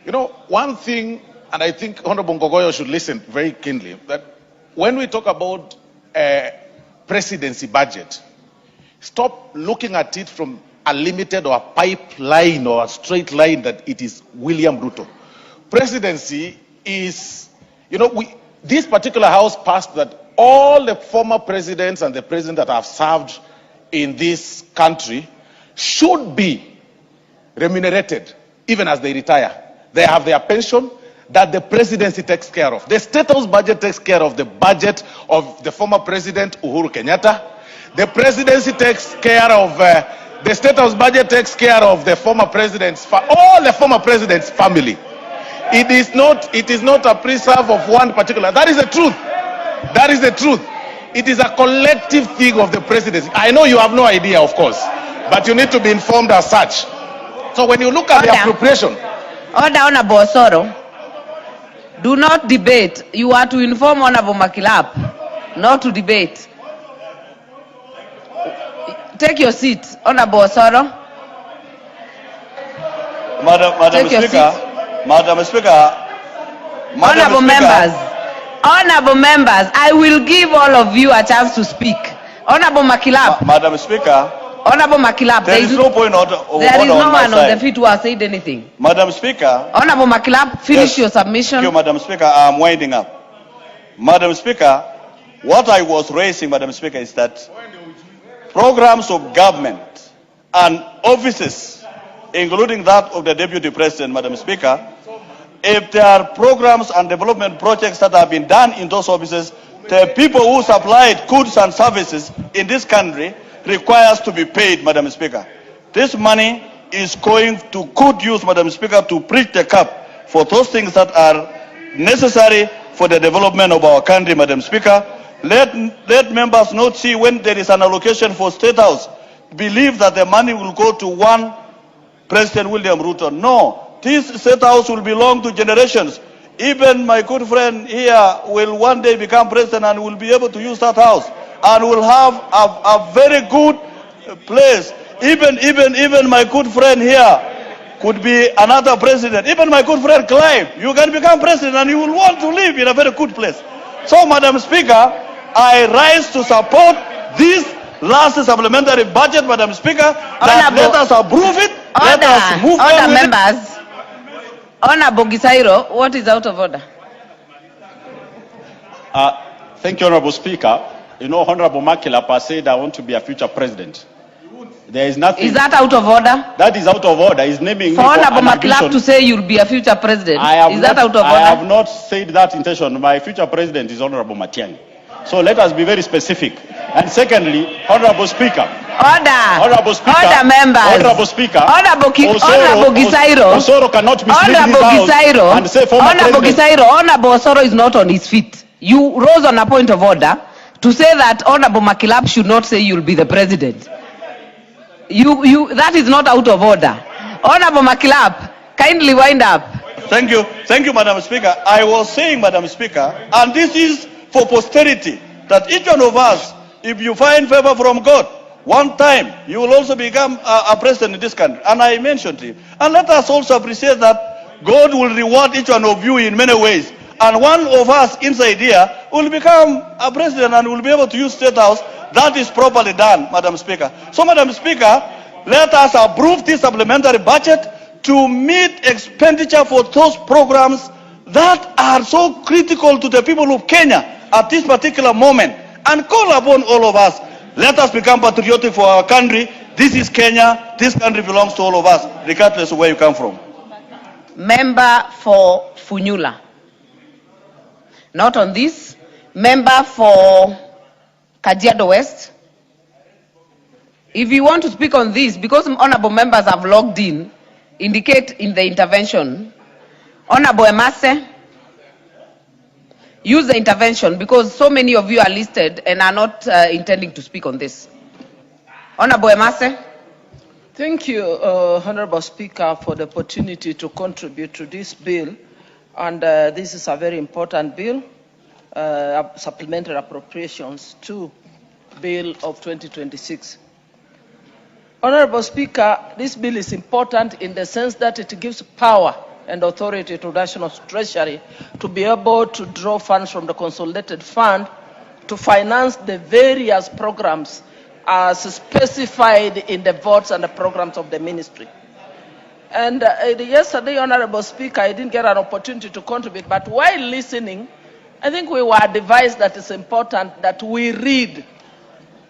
N: You know, one thing, and I think Honorable Ngogoyo should listen very keenly, that when we talk about presidency budget, stop looking at it from a limited or a pipeline or a straight line that it is William Ruto. Presidency is, you know, this particular house passed that all the former presidents and the president that have served in this country should be remunerated even as they retire. They have their pension that the presidency takes care of. The State House budget takes care of the budget of the former president Uhuru Kenyatta. The presidency takes care of, the State House budget takes care of the former president's, all the former president's family. It is not a preserve of one particular. That is the truth. That is the truth. It is a collective thing of the presidency. I know you have no idea, of course, but you need to be informed as such. So when you look at the appropriation.
A: Order, Honorable Osoro. Do not debate. You are to inform Honorable Makilap, not to debate. Take your seat, Honorable Osoro.
R: Madam Speaker,
A: Honorable members, I will give all of you a chance to speak. Honorable Makilap.
R: Madam Speaker,
A: Honorable Makilap,
R: there is no point of
A: there is
R: order
A: no
R: on my
A: one on
R: side.
A: the feet who has said anything.
R: Madam Speaker.
A: Honorable Makilap, finish your submission.
R: Thank you, Madam Speaker. I am winding up. Madam Speaker, what I was raising, Madam Speaker, is that programs of government and offices, including that of the Deputy President, Madam Speaker, if there are programs and development projects that have been done in those offices, the people who supplied goods and services in this country requires to be paid, Madam Speaker. This money is going to good use, Madam Speaker, to bridge the gap for those things that are necessary for the development of our country, Madam Speaker. Let members not see when there is an allocation for State House, believe that the money will go to one President William Ruto. No, this State House will belong to generations. Even my good friend here will one day become president and will be able to use that house and will have a very good place. Even my good friend here could be another president. Even my good friend Clive, you can become president and you will want to live in a very good place. So, Madam Speaker, I rise to support this last supplementary budget, Madam Speaker, that let us approve it. Let us move on with
A: members. Honorable Gisairo, what is out of order?
S: Thank you, Honorable Speaker. You know, Honorable Makilap said, I want to be a future president. There is nothing.
A: Is that out of order?
S: That is out of order. He's naming
A: For
S: me
A: Honorable
S: an
A: Makilap
S: ambition.
A: to say you'll be a future president, is that out of order?
S: I have not said that intention. My future president is Honorable Matiang'i. So let us be very specific. And secondly, Honorable Speaker.
A: Order.
S: Honorable Speaker.
A: Order, members.
S: Honorable Speaker.
A: Honorable Gisairo.
S: Osoro cannot mislead
A: Honorable
S: this House
A: Gisairo.
S: and say former
A: Honorable
S: president.
A: Gisairo, Honorable Osoro is not on his feet. You rose on a point of order to say that Honorable Makilap should not say you'll be the president. That is not out of order. Honorable Makilap, kindly wind up.
R: Thank you, Madam Speaker. I was saying, Madam Speaker, and this is for posterity, that each one of us, if you find favor from God, one time you will also become a president in this country. And I mentioned it. And let us also appreciate that God will reward each one of you in many ways. And one of us inside here will become a president and will be able to use State House. That is properly done, Madam Speaker. So, Madam Speaker, let us approve this supplementary budget to meet expenditure for those programs that are so critical to the people of Kenya at this particular moment, and call upon all of us. Let us become patriotic for our country. This is Kenya. This country belongs to all of us, regardless of where you come from.
A: Member for Funyula. Not on this. Member for Kajiado West. If you want to speak on this, because honorable members have logged in, indicate in the intervention Honorable Emase, use the intervention because so many of you are listed and are not intending to speak on this. Honorable Emase.
T: Thank you, Honorable Speaker, for the opportunity to contribute to this bill. And this is a very important bill, Supplementary Appropriations 2 Bill of 2026. Honorable Speaker, this bill is important in the sense that it gives power and authority to National Treasury to be able to draw funds from the Consolidated Fund to finance the various programs as specified in the votes and the programs of the ministry. And yesterday, Honorable Speaker, I didn't get an opportunity to contribute, but while listening, I think we were advised that it's important that we read.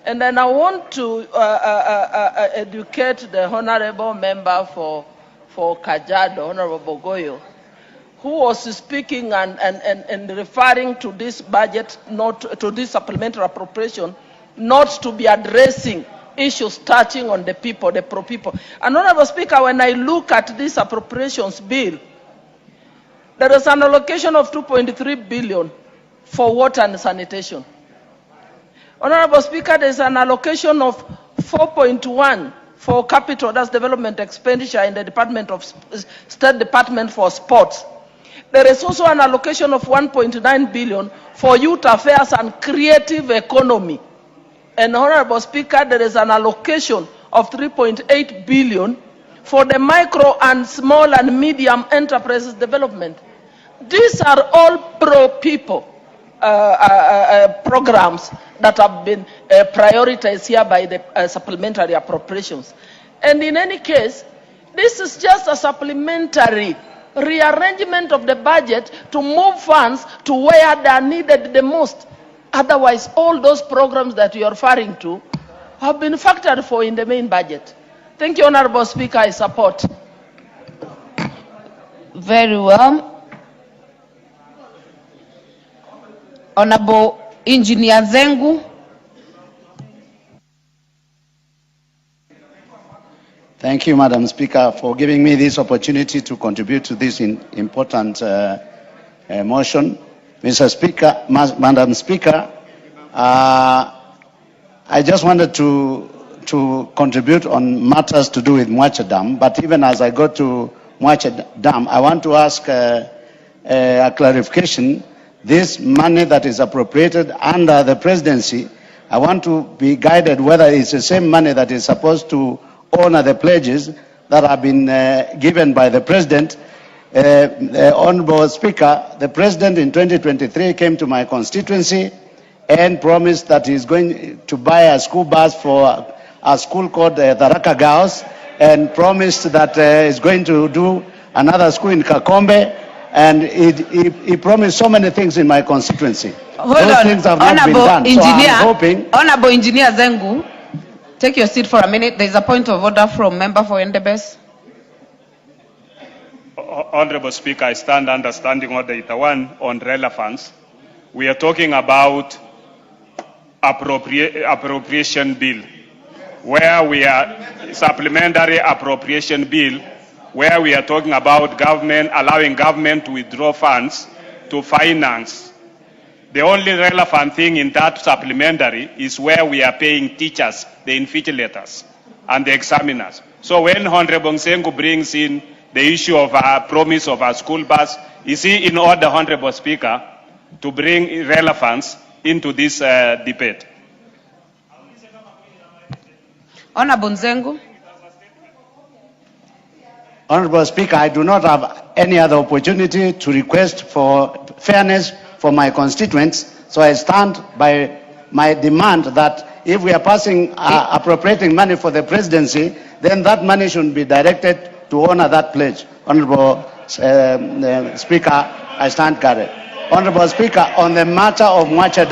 T: And then I want to educate the Honorable Member for Kajiado, Honorable Bogoyo, who was speaking and referring to this budget, not to this supplementary appropriation, not to be addressing issues touching on the people, the pro people. And Honorable Speaker, when I look at this appropriations bill, there is an allocation of 2.3 billion for water and sanitation. Honorable Speaker, there is an allocation of 4.1 for capital, that's development expenditure in the Department of State Department for Sports. There is also an allocation of 1.9 billion for youth affairs and creative economy. And Honorable Speaker, there is an allocation of 3.8 billion for the micro and small and medium enterprises development. These are all pro-people programs that have been prioritized here by the supplementary appropriations. And in any case, this is just a supplementary rearrangement of the budget to move funds to where they are needed the most. Otherwise, all those programs that you are referring to have been factored for in the main budget. Thank you, Honorable Speaker. I support.
A: Very well. Honorable Engineer Zengu.
G: Thank you, Madam Speaker, for giving me this opportunity to contribute to this important motion. Mr. Speaker, Madam Speaker, I just wanted to contribute on matters to do with Mwache Dam, but even as I go to Mwache Dam, I want to ask a clarification. This money that is appropriated under the presidency, I want to be guided whether it's the same money that is supposed to honor the pledges that have been given by the president. Honorable Speaker, the president in 2023 came to my constituency and promised that he's going to buy a school bus for a school called Tharaka Girls, and promised that he's going to do another school in Kakombe, and he promised so many things in my constituency. Those things have not been done. So I'm hoping.
A: Honorable Engineer Zengu, take your seat for a minute. There is a point of order from member for Endebess.
H: Honorable Speaker, I stand under Standing Order 81 on relevance. We are talking about appropriation bill, where we are supplementary appropriation bill, where we are talking about government, allowing government to withdraw funds to finance. The only relevant thing in that supplementary is where we are paying teachers, the invigilators, and the examiners. So when Honorable Nsengu brings in the issue of a promise of a school bus, is he in order, Honorable Speaker, to bring relevance into this debate?
A: Honorable Nsengu.
G: Honorable Speaker, I do not have any other opportunity to request for fairness for my constituents, so I stand by my demand that if we are passing, appropriating money for the presidency, then that money should be directed to honor that pledge. Honorable Speaker, I stand carried. Honorable Speaker, on the matter of Mwache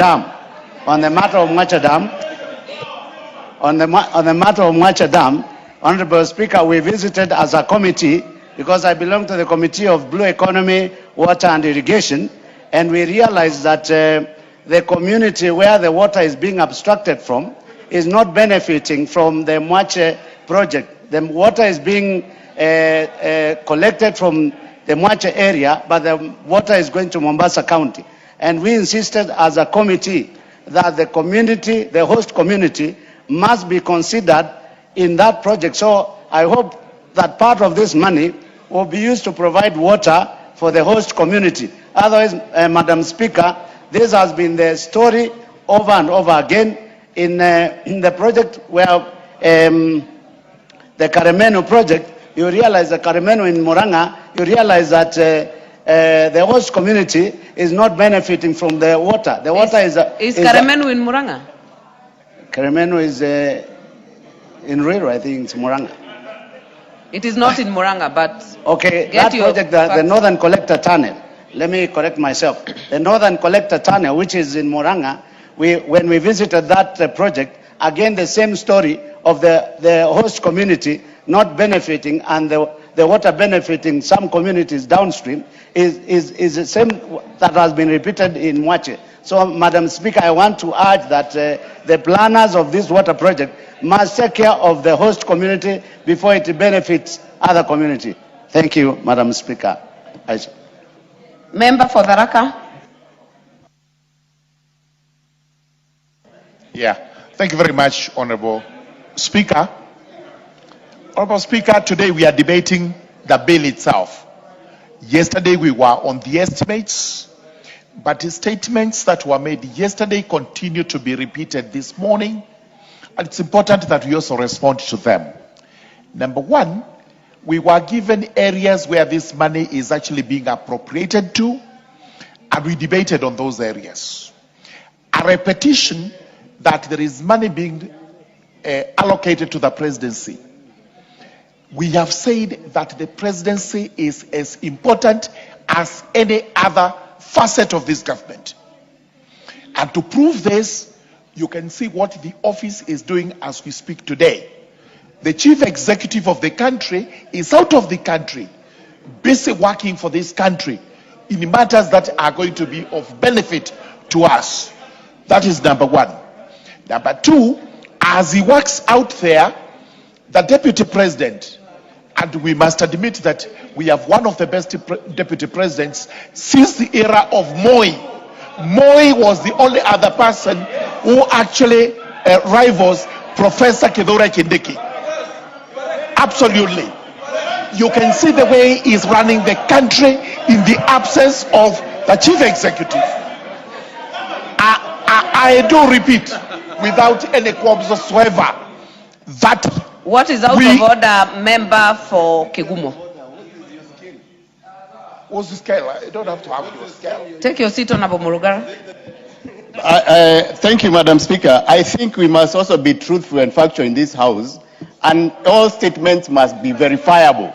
G: Dam, Honorable Speaker, we visited as a committee, because I belong to the Committee of Blue Economy, Water and Irrigation, and we realized that the community where the water is being abstracted from is not benefiting from the Mwache project. The water is being collected from
U: the Mwache area, but the water is going to Mombasa County. And we insisted as a committee that the community, the host community, must be considered in that project. So I hope that part of this money will be used to provide water for the host community. Otherwise, Madam Speaker, this has been the story over and over again in the project where the Karemenu project, you realize the Karemenu in Muranga, you realize that the host community is not benefiting from the water. The water is
A: Karemenu in Muranga?
U: Karemenu is in Ruiru, I think it's Muranga.
A: It is not in Muranga, but
U: okay, that project, the Northern Collector Tunnel, let me correct myself. The Northern Collector Tunnel, which is in Muranga, when we visited that project, again the same story of the host community not benefiting and the water benefiting some communities downstream is the same that has been repeated in Mwache. So, Madam Speaker, I want to urge that the planners of this water project must take care of the host community before it benefits other community. Thank you, Madam Speaker.
A: Member for Tharaka.
V: Yeah, thank you very much, Honorable Speaker. Honorable Speaker, today we are debating the bill itself. Yesterday we were on the estimates, but the statements that were made yesterday continue to be repeated this morning, and it's important that we also respond to them. Number one, we were given areas where this money is actually being appropriated to, and we debated on those areas. A repetition that there is money being allocated to the presidency. We have said that the presidency is as important as any other facet of this government. And to prove this, you can see what the office is doing as we speak today. The chief executive of the country is out of the country, busy working for this country in matters that are going to be of benefit to us. That is number one. Number two, as he works out there, the deputy president, and we must admit that we have one of the best deputy presidents since the era of Moi. Moi was the only other person who actually rivals Professor Kithure Kindiki. Absolutely. You can see the way he is running the country in the absence of the chief executive. I do repeat, without any qualms whatsoever, that
A: what is out of order, member for Kegumo?
V: What's the scale? I don't have to have your scale.
A: Take your seat, Honorable Murugara.
S: Thank you, Madam Speaker. I think we must also be truthful and factual in this House, and all statements must be verifiable.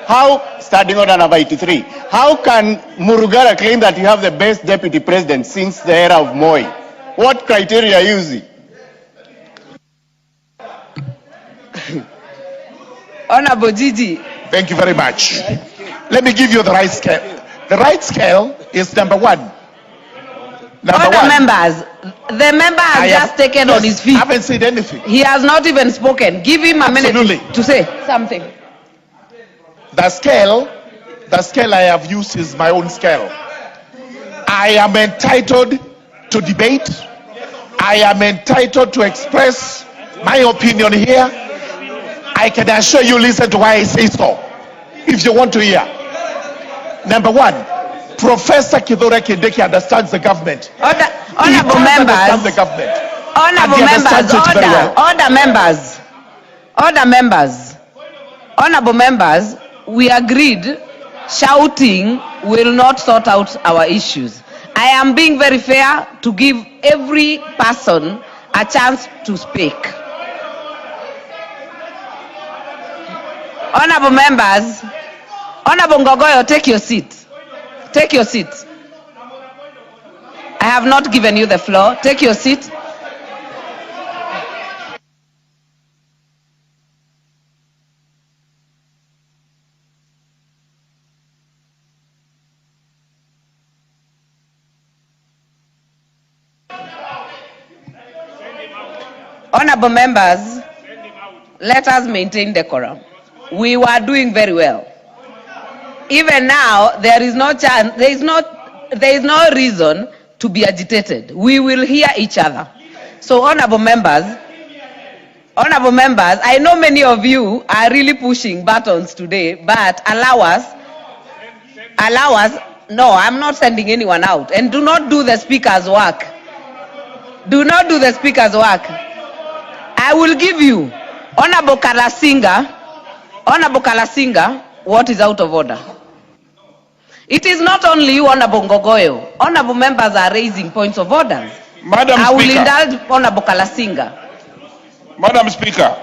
S: How, starting order number 83, how can Murugara claim that you have the best deputy president since the era of Moi? What criteria are you using?
A: Honorable Gigi.
V: Thank you very much. Let me give you the right scale. The right scale is number one.
A: Members, the member has just taken on his feet.
V: I haven't said anything.
A: He has not even spoken. Give him a minute to say something.
V: The scale I have used is my own scale. I am entitled to debate. I am entitled to express my opinion here. I can assure you, listen to why I say so, if you want to hear. Number one, Professor Kithure Kindiki understands the government.
A: Honorable members,
V: the government.
A: Honorable members, we agreed shouting will not sort out our issues. I am being very fair to give every person a chance to speak. Honorable members, Honorable Ngogoyo, take your seat. Take your seat. I have not given you the floor. Take your seat. Honorable members, let us maintain decorum. We were doing very well. even now, there is no chance, there is no reason to be agitated. We will hear each other. So, honorable members, I know many of you are really pushing buttons today, but allow us, no, I'm not sending anyone out. And do not do the speaker's work. Do not do the speaker's work. I will give you, Honorable Kalasinga, what is out of order. It is not only you, Honorable Ngogoyo. Honorable members are raising points of order.
C: Madam
A: I will
C: Speaker.
A: indulge Honorable Kalasinga.
C: Madam Speaker,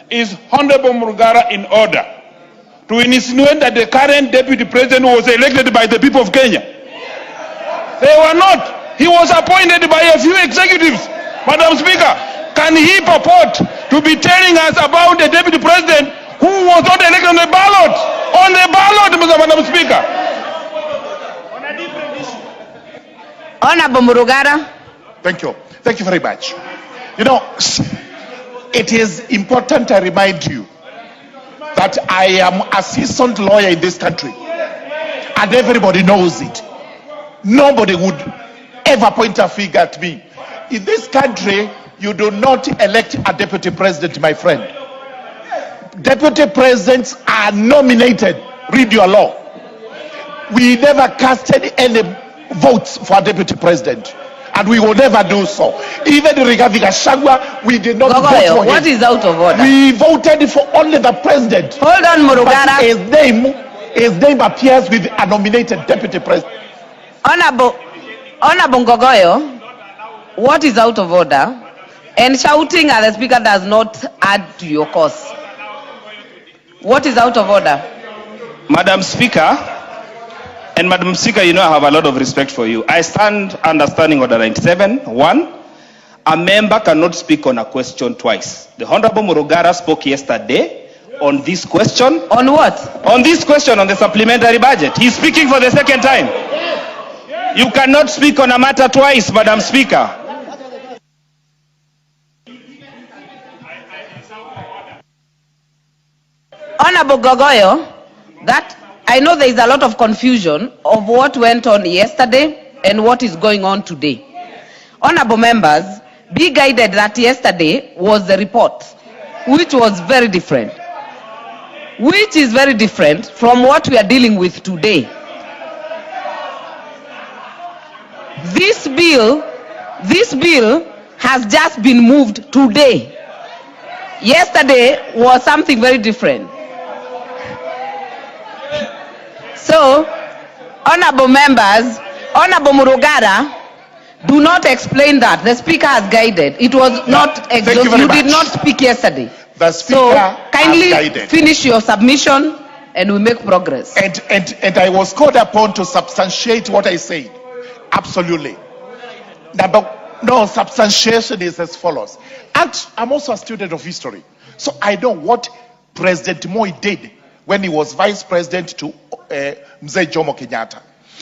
C: is Honorable Murugara in order to insinuate that the current deputy president was elected by the people of Kenya? They were not. He was appointed by a few executives. Madam Speaker, can he purport to be telling us about the deputy president who was not elected on the ballot? On the ballot, Madam Speaker.
A: Honorable Murugara.
V: Thank you. Thank you very much. You know, it is important I remind you that I am a seasoned lawyer in this country, and everybody knows it. Nobody would ever point a finger at me. In this country, you do not elect a deputy president, my friend. Deputy presidents are nominated. Read your law. We never casted any votes for a deputy president, and we will never do so. Even Rigathi Gachagua, we did not vote for him.
A: What is out of order?
V: We voted for only the president.
A: Hold on, Murugara.
V: But his name appears with a nominated deputy president.
A: Honorable Ngogoyo, what is out of order? And shouting at the speaker does not add to your cause. What is out of order?
Q: Madam Speaker, and Madam Speaker, you know I have a lot of respect for you. I stand under Standing Order 97. 1, a member cannot speak on a question twice. The Honorable Murugara spoke yesterday on this question.
A: On what?
Q: On this question on the supplementary budget. He's speaking for the second time. You cannot speak on a matter twice, Madam Speaker.
A: Honorable Ngogoyo, that I know there is a lot of confusion of what went on yesterday and what is going on today. Honorable members, be guided that yesterday was the report, which was very different, which is very different from what we are dealing with today. This bill has just been moved today. Yesterday was something very different. So, honorable members, Honorable Murugara, do not explain that. The speaker has guided. It was not exhaustive. You did not speak yesterday.
V: The speaker
A: so, kindly
V: has guided.
A: finish your submission and we make progress.
V: And I was called upon to substantiate what I said. Absolutely. No, substantiation is as follows. And I'm also a student of history. So I know what President Moi did when he was vice president to Mzee Jomo Kenyatta.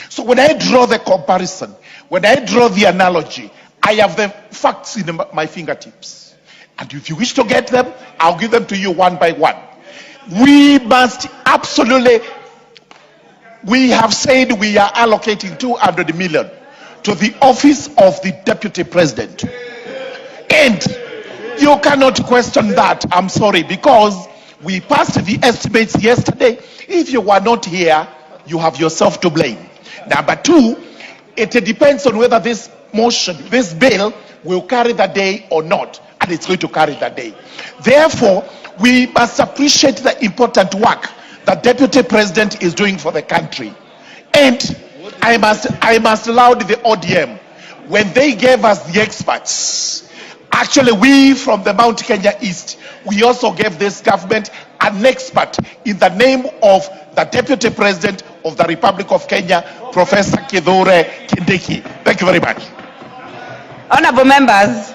V: So when I draw the comparison, when I draw the analogy, I have the facts in my fingertips. And if you wish to get them, I'll give them to you one by one. We must absolutely, we have said we are allocating 200 million to the office of the deputy president. And you cannot question that, I'm sorry, because we passed the estimates yesterday. If you were not here, you have yourself to blame. Number two, it depends on whether this motion, this bill, will carry the day or not. And it's going to carry the day. Therefore, we must appreciate the important work that Deputy President is doing for the country. And I must laud the ODM. When they gave us the experts, actually we from the Mount Kenya East, we also gave this government an expert in the name of the Deputy President of the Republic of Kenya, Professor Kithure Kindiki. Thank you very much.
A: Honorable members,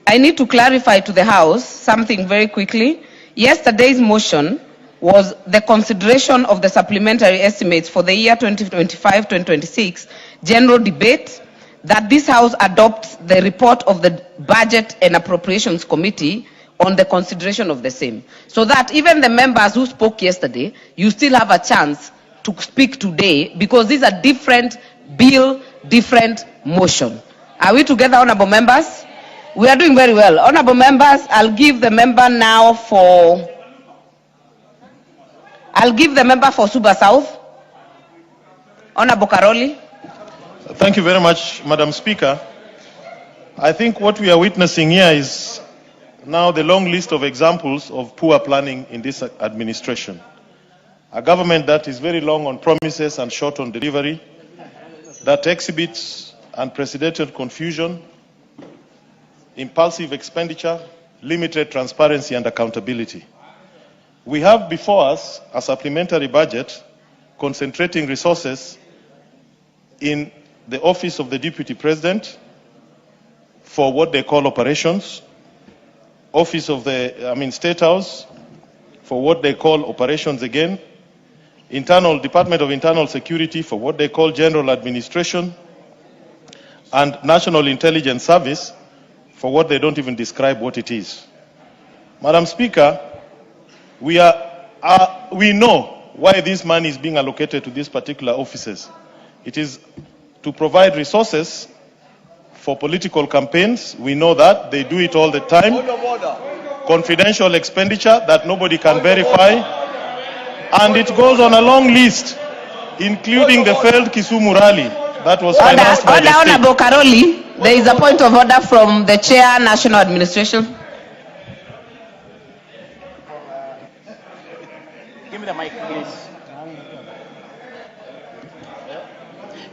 A: I need to clarify to the House something very quickly. Yesterday's motion was the consideration of the supplementary estimates for the year 2025-2026 general debate, that this House adopts the report of the Budget and Appropriations Committee on the consideration of the same, so that even the members who spoke yesterday, you still have a chance to speak today, because these are different bill, different motion. Are we together, honorable members? We are doing very well. Honorable members, I'll give the member for Suba South, Honorable Karoli.
B: Thank you very much, Madam Speaker. I think what we are witnessing here is now the long list of examples of poor planning in this administration. A government that is very long on promises and short on delivery, that exhibits unprecedented confusion, impulsive expenditure, limited transparency and accountability. We have before us a supplementary budget concentrating resources in the office of the Deputy President for what they call operations, office of the State House for what they call operations again, Department of Internal Security for what they call general administration, and National Intelligence Service for what they don't even describe what it is. Madam Speaker, we know why this money is being allocated to these particular offices. It is to provide resources for political campaigns. We know that. They do it all the time. Confidential expenditure that nobody can verify. And it goes on a long list, including the failed Kisumu rally that was financed by the state.
A: Honorable Karoli, there is a point of order from the Chair, National Administration.
F: Give me the mic, please.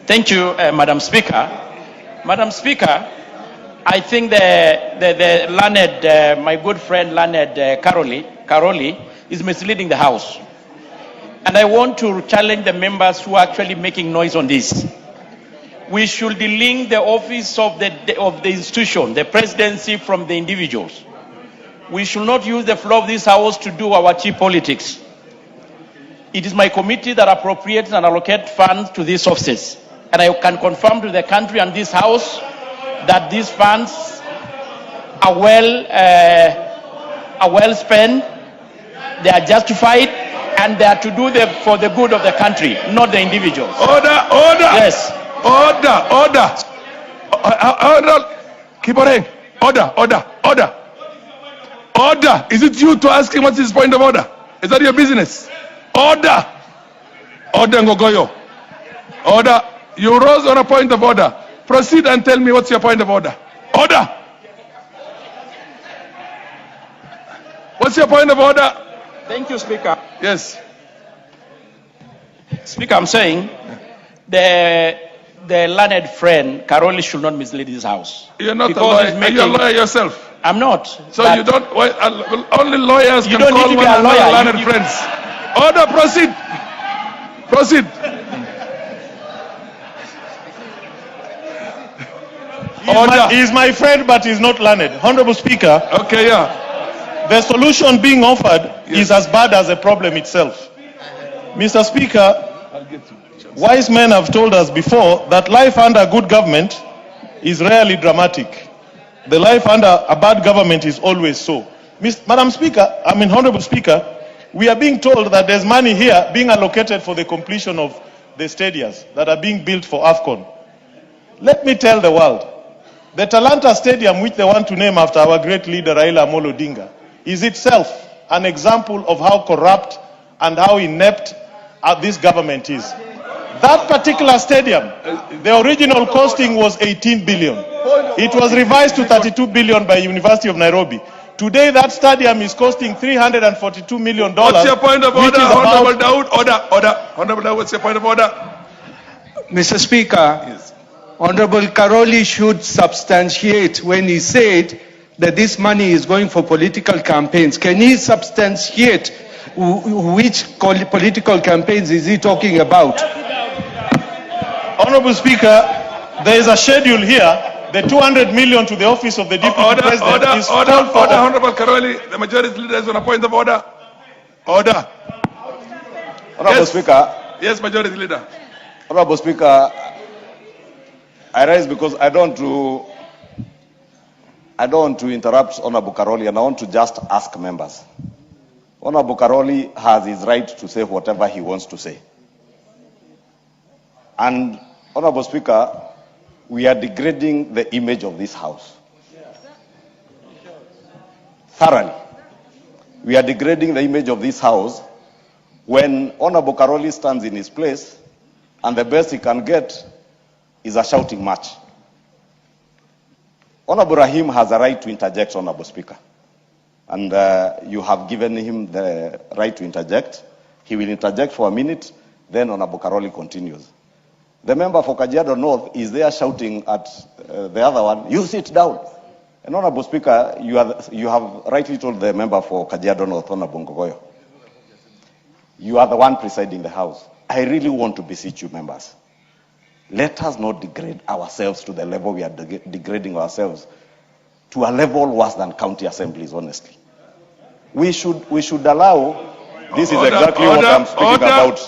F: Thank you, Madam Speaker. Madam Speaker, I think the learned, my good friend learned Karoli is misleading the House. And I want to challenge the members who are actually making noise on this. We should delink the office of the institution, the presidency, from the individuals. We should not use the floor of this House to do our cheap politics. It is my committee that appropriates and allocates funds to these offices. And I can confirm to the country and this House that these funds are well spent, they are justified, and they are to do for the good of the country, not the individuals.
C: Order!
F: Yes.
C: Order! Keep on. Order! Is it you to ask him what's his point of order? Is that your business? Order! Ngogoyo. Order! You rose on a point of order. Proceed and tell me what's your point of order. Order! What's your point of order?
F: Thank you, Speaker.
C: Yes.
F: Speaker, I'm saying the learned friend, Karoli, should not mislead this House.
C: You're not a lawyer. Are you a lawyer yourself?
F: I'm not.
C: So you don't, only lawyers can call one another learned friends. Order, proceed. Proceed.
B: He's my friend, but he's not learned. Honorable Speaker.
C: Okay, yeah.
B: The solution being offered is as bad as the problem itself. Mr. Speaker, wise men have told us before that life under good government is rarely dramatic. The life under a bad government is always so. Honorable Speaker, we are being told that there's money here being allocated for the completion of the stadiums that are being built for AFCON. Let me tell the world, the Talanta Stadium, which they want to name after our great leader Raila Amolo Odinga, is itself an example of how corrupt and how inept this government is. That particular stadium, the original costing was 18 billion. It was revised to 32 billion by University of Nairobi. Today that stadium is costing $342 million.
C: What's your point of order, Honorable Dawood? Order. Honorable Dawood, what's your point of order?
I: Mr. Speaker, yes. Honorable Karoli should substantiate when he said that this money is going for political campaigns. Can he substantiate which political campaigns is he talking about?
B: Honorable Speaker, there is a schedule here. The 200 million to the office of the Deputy President is called for.
C: Order, Honorable Karoli. The majority leader is on a point of order. Order.
E: Honorable Speaker.
C: Yes, majority leader.
E: Honorable Speaker, I rise because I don't I don't want to interrupt Honorable Karoli, and I want to just ask members. Honorable Karoli has his right to say whatever he wants to say. And, Honorable Speaker, we are degrading the image of this House. Thoroughly. We are degrading the image of this House when Honorable Karoli stands in his place and the best he can get is a shouting match. Honorable Rahim has a right to interject, Honorable Speaker. And you have given him the right to interject. He will interject for a minute, then Honorable Karoli continues. The member for Kajiado North is there shouting at the other one, you sit down. And Honorable Speaker, you have rightly told the member for Kajiado North, Honorable Ngogoyo, you are the one presiding the House. I really want to beseech you, members. Let us not degrade ourselves to the level we are degrading ourselves, to a level worse than county assemblies, honestly. We should allow, this is exactly what I'm speaking about.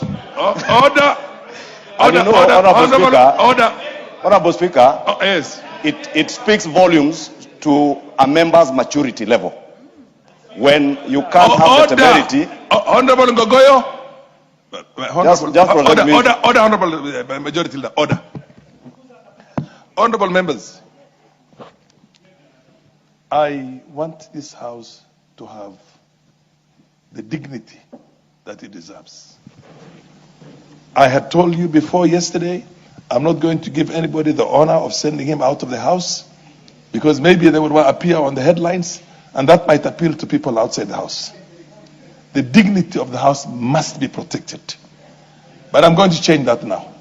E: Honorable Speaker,
C: yes.
E: It speaks volumes to a member's maturity level. When you can't have the temerity.
C: Honorable Ngogoyo. Order, Honorable Majority Leader, order. Honorable members, I want this House to have the dignity that it deserves. I had told you before yesterday, I'm not going to give anybody the honor of sending him out of the House because maybe they would appear on the headlines and that might appeal to people outside the House. The dignity of the House must be protected. But I'm going to change that now.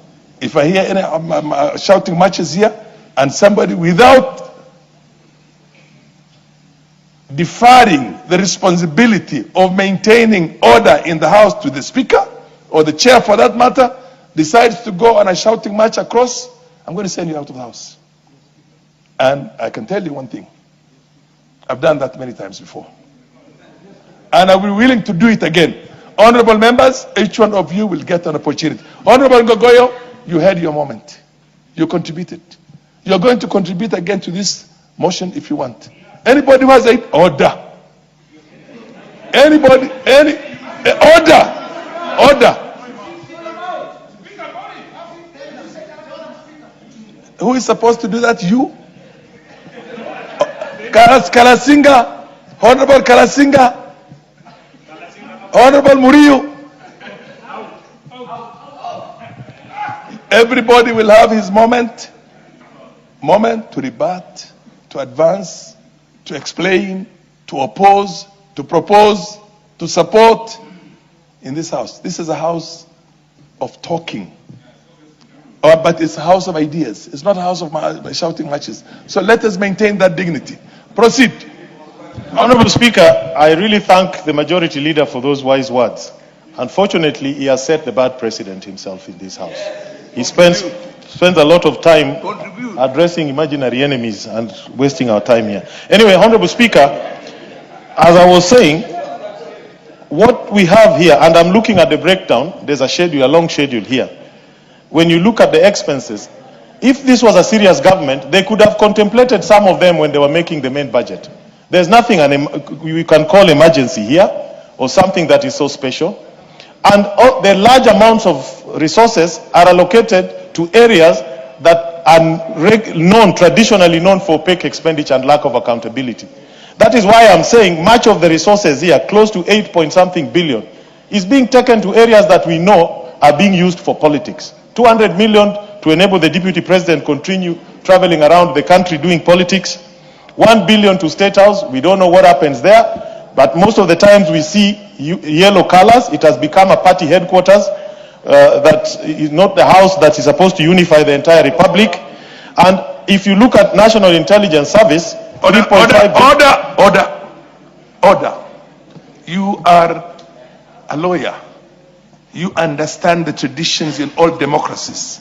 C: If I hear any shouting matches here and somebody without deferring the responsibility of maintaining order in the House to the Speaker or the Chair for that matter decides to go on a shouting match across, I'm going to send you out of the House. And I can tell you one thing. I've done that many times before. And I will be willing to do it again. Honorable members, each one of you will get an opportunity. Honorable Ngogoyo, you had your moment. You contributed. You're going to contribute again to this motion if you want. Anybody who has an order. Anybody, order. Who is supposed to do that? You? Kalasinga, Honorable Kalasinga, Honorable Murillo. Everybody will have his moment to rebut, to advance, to explain, to oppose, to propose, to support in this House. This is a house of talking. But it's a house of ideas. It's not a house of shouting matches. So let us maintain that dignity. Proceed.
B: Honorable Speaker, I really thank the Majority Leader for those wise words. Unfortunately, he has set the bad precedent himself in this House. He spends a lot of time addressing imaginary enemies and wasting our time here. Anyway, Honorable Speaker, as I was saying, what we have here, and I'm looking at the breakdown, there's a long schedule here. When you look at the expenses, if this was a serious government, they could have contemplated some of them when they were making the main budget. There's nothing we can call emergency here or something that is so special. And the large amounts of resources are allocated to areas that are traditionally known for opaque expenditure and lack of accountability. That is why I'm saying much of the resources here, close to 8-point-something billion, is being taken to areas that we know are being used for politics. 200 million to enable the Deputy President continue traveling around the country doing politics. 1 billion to State House. We don't know what happens there, but most of the times we see yellow colors. It has become a party headquarters that is not the house that is supposed to unify the entire republic. And if you look at National Intelligence Service,
C: Order. You are a lawyer. You understand the traditions in all democracies.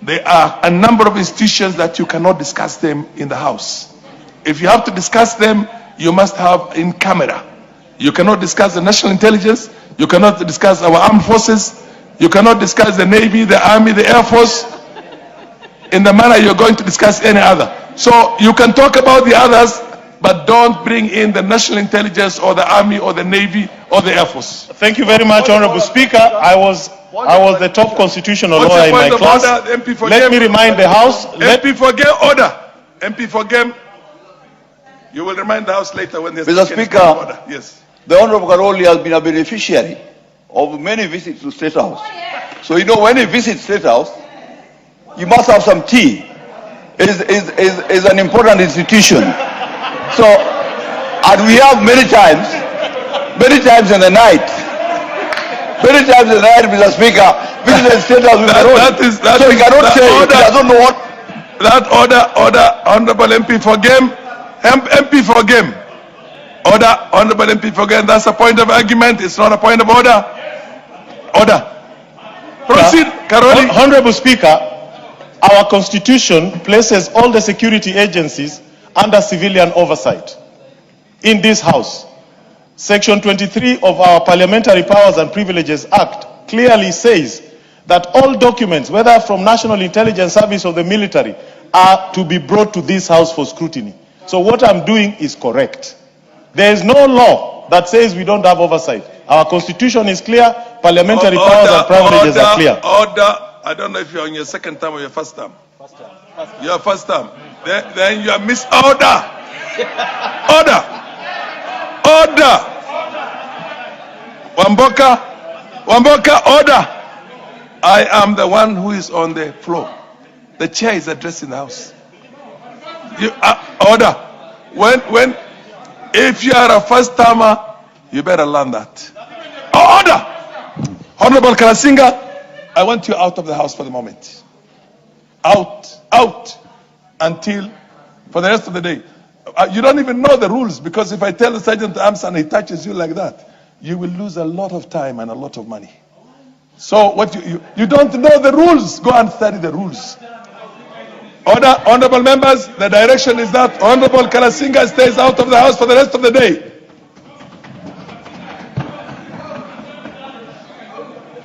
C: There are a number of institutions that you cannot discuss them in the House. If you have to discuss them, you must have in camera. You cannot discuss the national intelligence. You cannot discuss our armed forces. You cannot discuss the Navy, the Army, the Air Force in the manner you're going to discuss any other. So you can talk about the others, but don't bring in the national intelligence or the army or the navy or the air force.
B: Thank you very much, Honorable Speaker. I was the top constitutional lawyer in my class. Let me remind the House.
C: MP for game, order. MP for game. You will remind the House later when there's
R: Mr. Speaker,
C: order. Yes.
R: the Honorable Karoli has been a beneficiary of many visits to State House. So you know when he visits State House, you must have some tea. It is an important institution. So, and we have many times in the night, Mr. Speaker, visited State House with Karoli. So he cannot say he doesn't know what.
C: That order, Honorable MP for game. MP for game. Order, Honorable MP for game. That's a point of argument. It's not a point of order. Order. Proceed, Karoli.
B: Honorable Speaker, our Constitution places all the security agencies under civilian oversight in this House. Section 23 of our Parliamentary Powers and Privileges Act clearly says that all documents, whether from National Intelligence Service or the military, are to be brought to this House for scrutiny. So what I'm doing is correct. There is no law that says we don't have oversight. Our Constitution is clear, parliamentary powers and privileges are clear.
C: Order. I don't know if you're on your second term or your first term. Your first term. Then you are misorder. Order. Wamboka, order. I am the one who is on the floor. The chair is addressing the House. Order. If you are a first termer, you better learn that. Order. Honorable Kalasinga, I want you out of the House for the moment. Out until for the rest of the day. You don't even know the rules, because if I tell the Sergeant Arms and he touches you like that, you will lose a lot of time and a lot of money. So what you don't know the rules, go and study the rules. Order, honorable members, the direction is that Honorable Kalasinga stays out of the House for the rest of the day.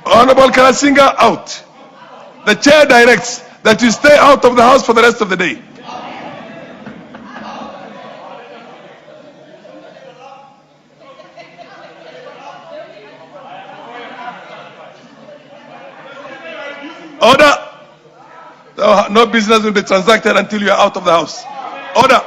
C: Honorable Kalasinga, out. The chair directs that you stay out of the House for the rest of the day. Order. No business will be transacted until you are out of the House. Order.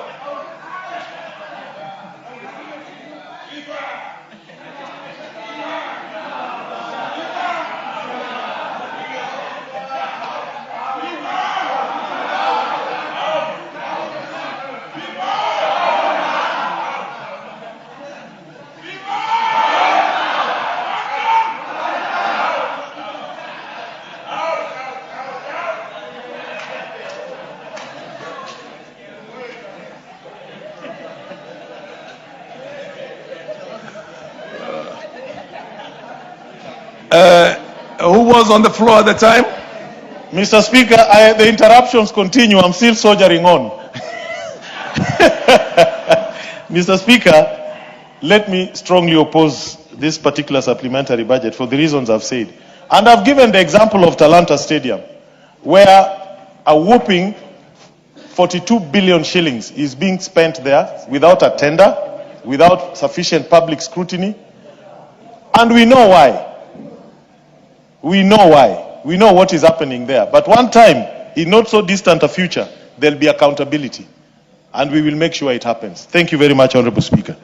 C: Who was on the floor at the time?
B: Mr. Speaker, the interruptions continue. I'm still soldiering on. Mr. Speaker, let me strongly oppose this particular supplementary budget for the reasons I've said. And I've given the example of Talanta Stadium, where a whopping 42 billion shillings is being spent there without a tender, without sufficient public scrutiny. And we know why. We know why. We know what is happening there. But one time, in not so distant a future, there'll be accountability. And we will make sure it happens. Thank you very much, Honorable Speaker.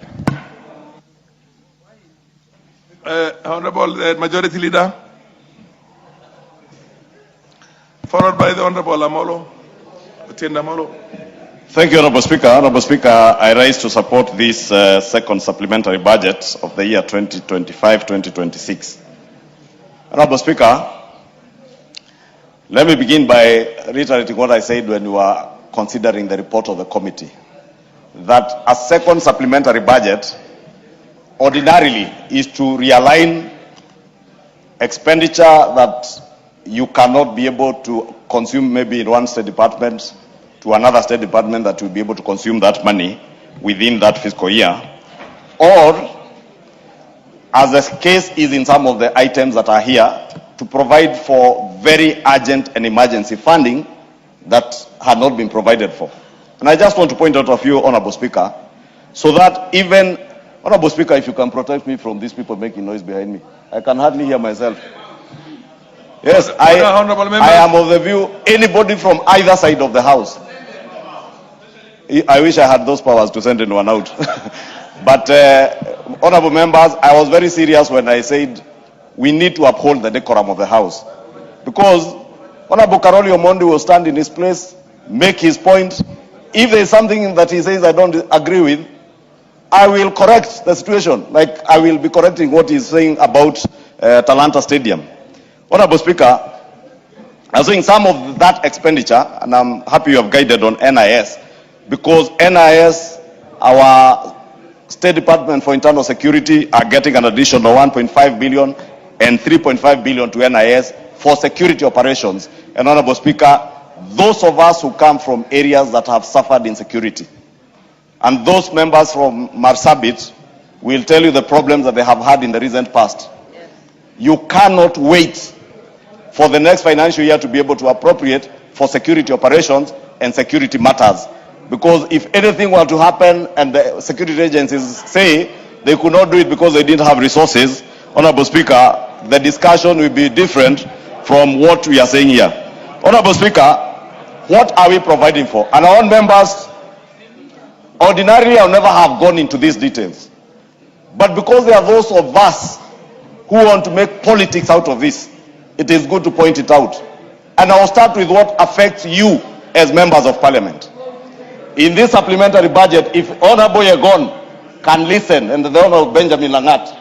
C: Honorable Majority Leader, followed by the Honorable Amolo, Otiende Amolo.
J: Thank you, Honorable Speaker. Honorable Speaker, I rise to support this second supplementary budget of the year 2025-2026. Honorable Speaker, let me begin by reiterating what I said when we were considering the report of the committee, that a second supplementary budget ordinarily is to realign expenditure that you cannot be able to consume maybe in one state department to another state department that will be able to consume that money within that fiscal year, or as the case is in some of the items that are here, to provide for very urgent and emergency funding that had not been provided for. And I just want to point out a few, Honorable Speaker, so that even, Honorable Speaker, if you can protect me from these people making noise behind me. I can hardly hear myself. Yes, I am of the view, anybody from either side of the house. I wish I had those powers to send anyone out. But, honorable members, I was very serious when I said we need to uphold the decorum of the house. Because Honorable Karoli Omondi will stand in his place, make his point. If there is something that he says I don't agree with, I will correct the situation, like I will be correcting what he's saying about Talanta Stadium. Honorable Speaker, I was saying some of that expenditure, and I'm happy you have guided on NIS, because NIS, our State Department for Internal Security, are getting an additional 1.5 billion and 3.5 billion to NIS for security operations. And Honorable Speaker, those of us who come from areas that have suffered insecurity, and those members from Marsabit will tell you the problems that they have had in the recent past. You cannot wait for the next financial year to be able to appropriate for security operations and security matters. Because if anything were to happen and the security agencies say they could not do it because they didn't have resources, Honorable Speaker, the discussion will be different from what we are saying here. Honorable Speaker, what are we providing for? And our own members, ordinarily I would never have gone into these details. But because there are those of us who want to make politics out of this, it is good to point it out. And I will start with what affects you as members of parliament. In this supplementary budget, if Honorable Yegon can listen, and the Honorable Benjamin Langat,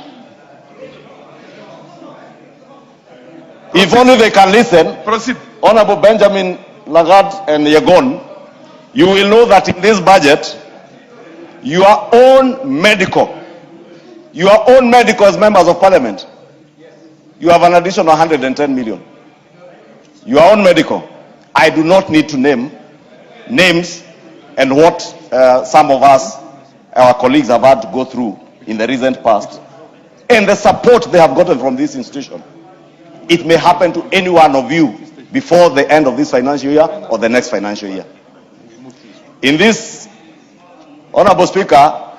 J: if only they can listen, proceed. Honorable Benjamin Langat and Yegon, you will know that in this budget, your own medical as members of parliament, you have an additional 110 million. Your own medical. I do not need to name names and what some of us, our colleagues, have had to go through in the recent past, and the support they have gotten from this institution. It may happen to any one of you before the end of this financial year or the next financial year. In this, Honorable Speaker,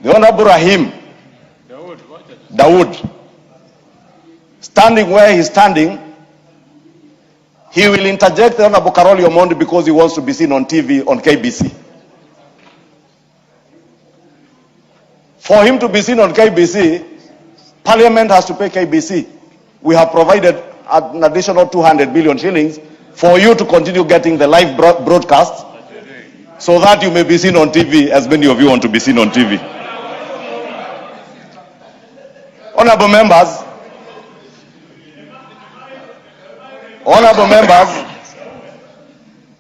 J: the Honorable Rahim Dawood, standing where he's standing, he will interject the Honorable Karoli Omondi because he wants to be seen on TV on KBC. For him to be seen on KBC, Parliament has to pay KBC. We have provided an additional 200 billion shillings for you to continue getting the live broadcast so that you may be seen on TV, as many of you want to be seen on TV. Honorable members,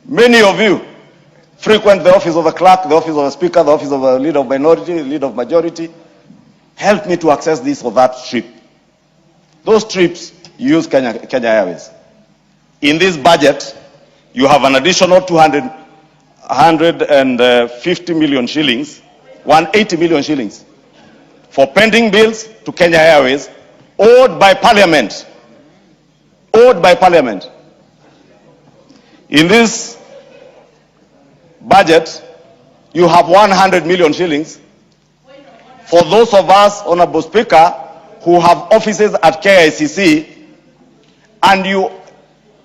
J: many of you frequent the office of the clerk, the office of the speaker, the office of the leader of minority, leader of majority. Help me to access this or that trip. Those trips, you use Kenya Airways. In this budget, you have an additional 150 million shillings, 180 million shillings for pending bills to Kenya Airways, owed by Parliament. Owed by Parliament. In this budget, you have 100 million shillings for those of us, Honorable Speaker, who have offices at KICC, and you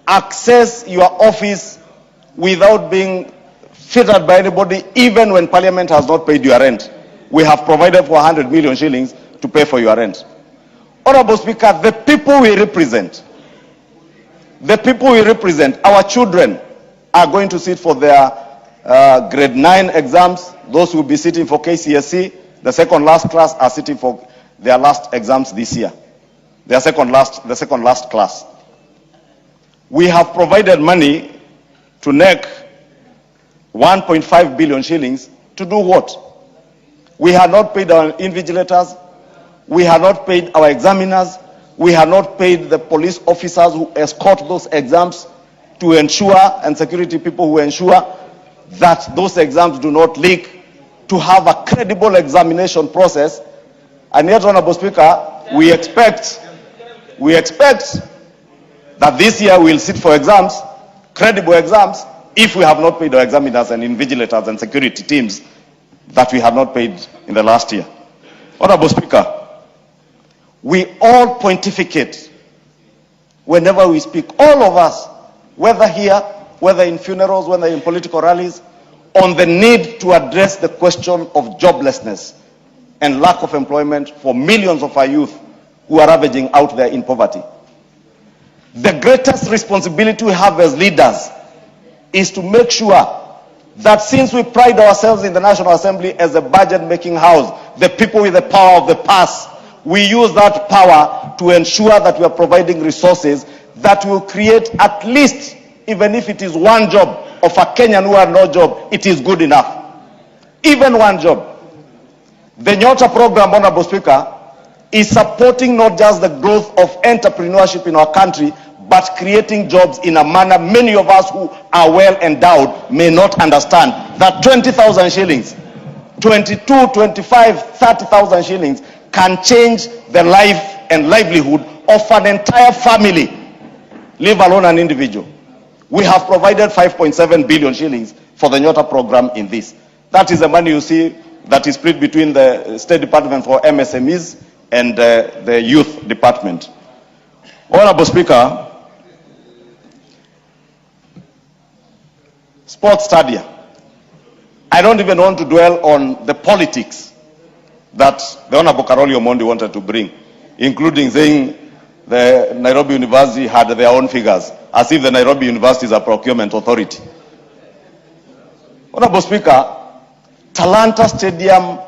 J: access your office without being fitted by anybody, even when Parliament has not paid your rent. We have provided for 100 million shillings to pay for your rent. Honorable Speaker, the people we represent, our children are going to sit for their grade 9 exams. Those who will be sitting for KCSE, the second last class, are sitting for their last exams this year. The second last class. We have provided money to NEC, 1.5 billion shillings, to do what? We have not paid our invigilators, we have not paid our examiners, we have not paid the police officers who escort those exams to ensure, and security people who ensure that those exams do not leak, to have a credible examination process. And yet, Honorable Speaker, we expect that this year we'll sit for exams, credible exams,
E: if we have not paid our examiners and invigilators and security teams that we have not paid in the last year. Honorable Speaker, we all pontificate whenever we speak, all of us, whether here, whether in funerals, whether in political rallies, on the need to address the question of joblessness and lack of employment for millions of our youth who are ravaging out there in poverty. The greatest responsibility we have as leaders is to make sure that since we pride ourselves in the National Assembly as a budget-making house, the people with the power of the purse, we use that power to ensure that we are providing resources that will create at least, even if it is one job of a Kenyan who had no job, it is good enough. Even one job. The Nyota program, Honorable Speaker, is supporting not just the growth of entrepreneurship in our country, but creating jobs in a manner many of us who are well endowed may not understand. That 20,000 shillings, 22, 25, 30,000 shillings can change the life and livelihood of an entire family, leave alone an individual. We have provided 5.7 billion shillings for the Nyota program in this. That is the money you see that is split between the State Department for MSMEs and the Youth Department. Honorable Speaker, sports stadia. I don't even want to dwell on the politics that the Honorable Karoli Omondi wanted to bring, including saying the Nairobi University had their own figures, as if the Nairobi University is a procurement authority. Honorable Speaker, Talanta Stadium,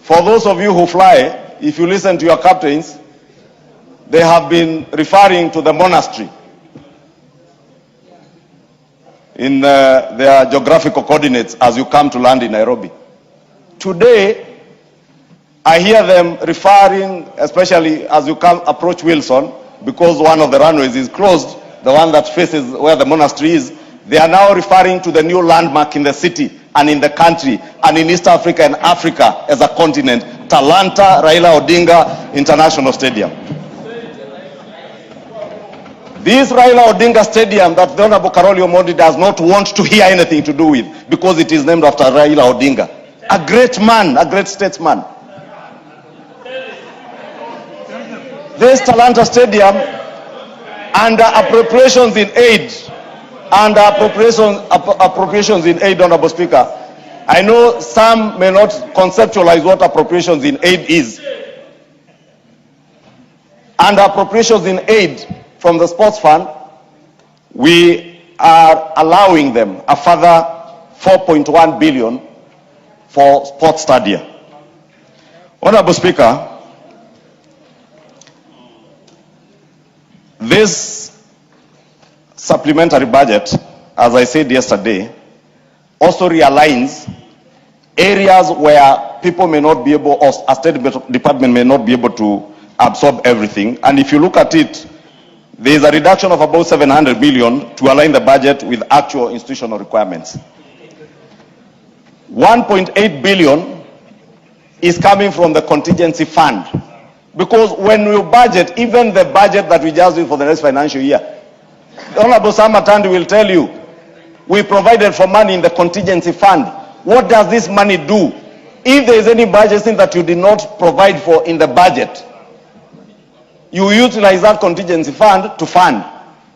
E: for those of you who fly, if you listen to your captains, they have been referring to the monastery in their geographical coordinates as you come to land in Nairobi. Today, I hear them referring, especially as you approach Wilson, because one of the runways is closed, the one that faces where the monastery is, they are now referring to the new landmark in the city and in the country and in East Africa and Africa as a continent, Talanta Raila Odinga International Stadium. This Raila Odinga Stadium that the Honorable Karoli Omondi does not want to hear anything to do with because it is named after Raila Odinga. A great man, a great statesman. This Talanta Stadium, under appropriations in aid, appropriations in aid, Honorable Speaker, I know some may not conceptualize what appropriations in aid is. Under appropriations in aid from the sports fund, we are allowing them a further 4.1 billion for sports stadia. Honorable Speaker, this supplementary budget, as I said yesterday, also realigns areas where people may not be able, or a State Department may not be able to absorb everything. And if you look at it, there is a reduction of about 700 million to align the budget with actual institutional requirements. 1.8 billion is coming from the contingency fund. Because when we budget, even the budget that we just did for the next financial year, the Honorable Sam Matandi will tell you, we provided for money in the contingency fund. What does this money do? If there is any budgeting that you did not provide for in the budget, you utilize that contingency fund to fund.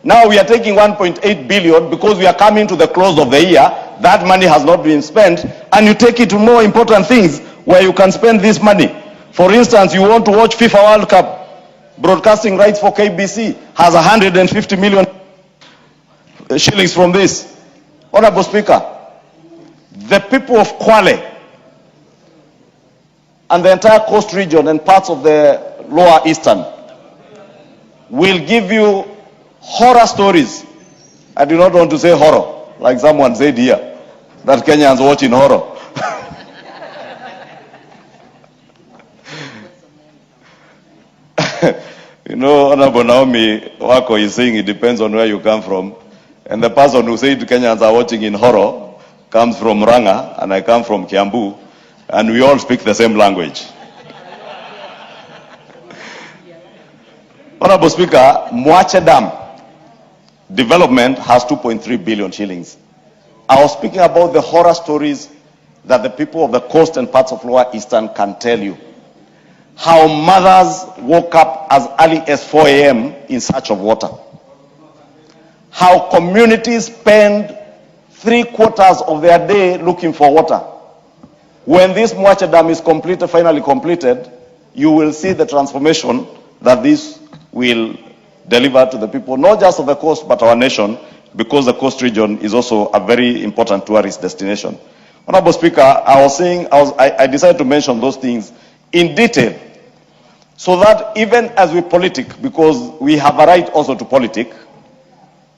E: Now we are taking 1.8 billion because we are coming to the close of the year. That money has not been spent, and you take it to more important things where you can spend this money. For instance, you want to watch FIFA World Cup, broadcasting rights for KBC has 150 million shillings from this. Honorable Speaker, the people of Kwale and the entire coast region and parts of the lower eastern will give you horror stories. I do not want to say horror, like someone said here, that Kenyans watching horror. You know, Honorable Naomi Wako is saying it depends on where you come from. And the person who said Kenyans are watching in horror comes from Ranga, and I come from Kiambu, and we all speak the same language. Honorable Speaker, Mwache Dam
J: development has 2.3 billion shillings. I was speaking about the horror stories that the people of the coast and parts of Lower Eastern can tell you. How mothers woke up as early as 4 a.m. in search of water. How communities spend 3/4 of their day looking for water. When this Mwache Dam is completed, finally completed, you will see the transformation that this will deliver to the people, not just of the coast, but our nation, because the coast region is also a very important tourist destination. Honorable Speaker, I decided to mention those things in detail, so that even as we politic, because we have a right also to politic,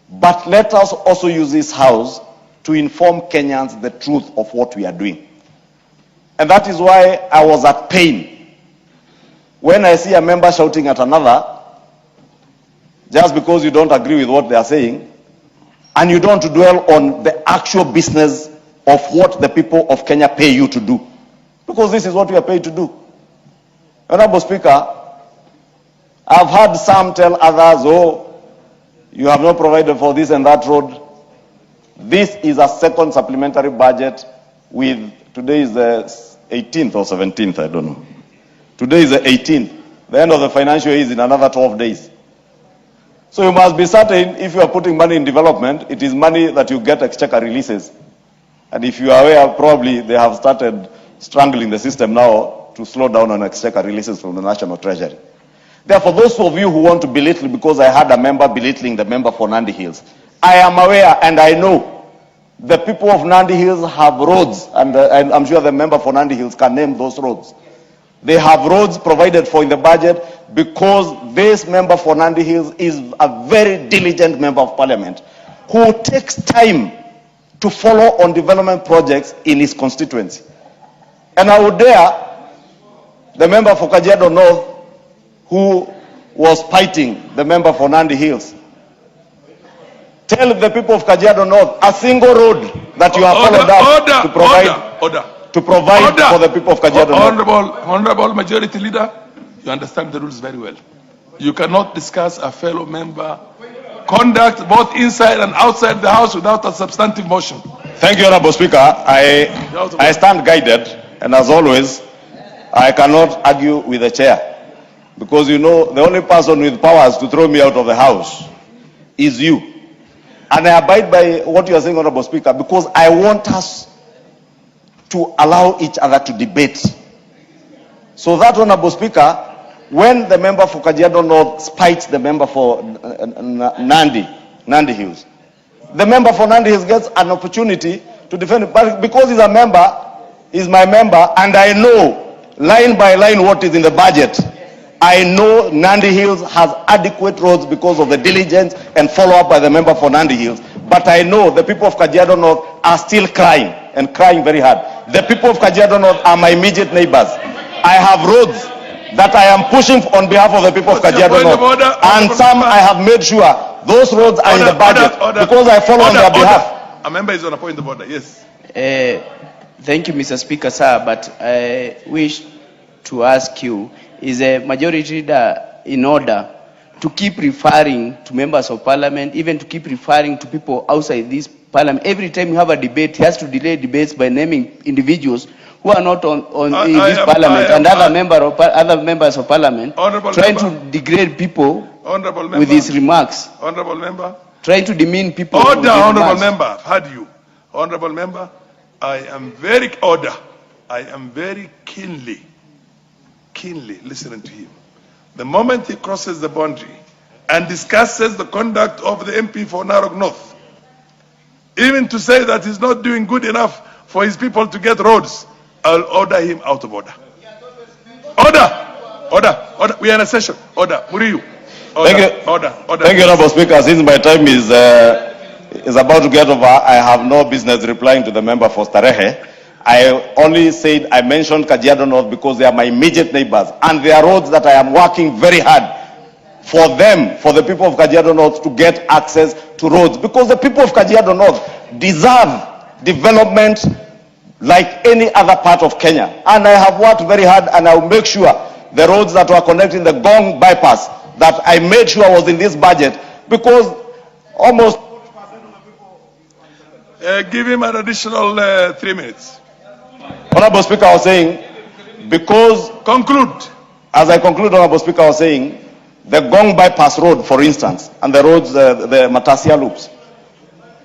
J: but let us also use this house to inform Kenyans the truth of what we are doing. And that is why I was at pain when I see a member shouting at another, just because you don't agree with what they are saying, and you don't dwell on the actual business of what the people of Kenya pay you to do. Because this is what we are paid to do. Honorable Speaker, I've heard some tell others, oh, you have not provided for this and that road. This is a second supplementary budget with, today is the 18th or 17th, I don't know. Today is the 18th. The end of the financial year is in another 12 days. So you must be certain, if you are putting money in development, it is money that you get exchequer releases. And if you are aware, probably they have started strangling the system now to slow down on exchequer releases from the National Treasury. Therefore, those of you who want to belittle, because I had a member belittling the member for Nandi Hills, I am aware and I know the people of Nandi Hills have roads, and I'm sure the member for Nandi Hills can name those roads. They have roads provided for in the budget because this member for Nandi Hills is a very diligent member of parliament who takes time to follow on development projects in his constituency. And I would dare the member for Kajiado North, who was fighting the member for Nandi Hills, tell the people of Kajiado North a single road that you have followed up to provide for the people of Kajiado North.
C: Honorable Majority Leader, you understand the rules very well. You cannot discuss a fellow member conduct both inside and outside the house without a substantive motion.
J: Thank you, Honorable Speaker. I stand guided, and as always, I cannot argue with the chair. Because you know, the only person with powers to throw me out of the house is you. And I abide by what you are saying, Honorable Speaker, because I want us to allow each other to debate. So that, Honorable Speaker, when the member for Kajiado North spites the member for Nandi Hills, the member for Nandi Hills gets an opportunity to defend it. But because he's a member, he's my member, and I know line by line what is in the budget. I know Nandi Hills has adequate roads because of the diligence and follow-up by the member for Nandi Hills. But I know the people of Kajiado North are still crying, and crying very hard. The people of Kajiado North are my immediate neighbors. I have roads that I am pushing on behalf of the people of Kajiado North. And some I have made sure those roads are in the budget because I follow on their behalf.
C: A member is on a point of order, yes.
K: Thank you, Mr. Speaker, sir, but I wish to ask you, is a majority leader in order to keep referring to members of parliament, even to keep referring to people outside this parliament? Every time you have a debate, he has to delay debates by naming individuals who are not in this parliament and other members of parliament, trying to degrade people with his remarks.
C: Honorable member.
K: Trying to demean people.
C: Order, honorable member. I've heard you. Honorable member, I am very keenly listening to him. The moment he crosses the boundary and discusses the conduct of the MP for Narok North, even to say that he's not doing good enough for his people to get roads, I'll order him out of order. Order. We are in a session. Order. Muriu. Order.
J: Thank you, Honorable Speaker. Since my time is about to get over, I have no business replying to the member for Starehe. I only said, I mentioned Kajiado North because they are my immediate neighbors, and they are roads that I am working very hard for them, for the people of Kajiado North to get access to roads, because the people of Kajiado North deserve development like any other part of Kenya. And I have worked very hard, and I will make sure the roads that were connecting the Gong bypass that I made sure was in this budget, because
E: Almost.
C: Give him an additional 3 minutes.
E: Honorable Speaker, I was saying, because...
C: Conclude.
E: As I conclude, Honorable Speaker, I was saying, the Gong Bypass Road, for instance, and the roads, the Matasia loops,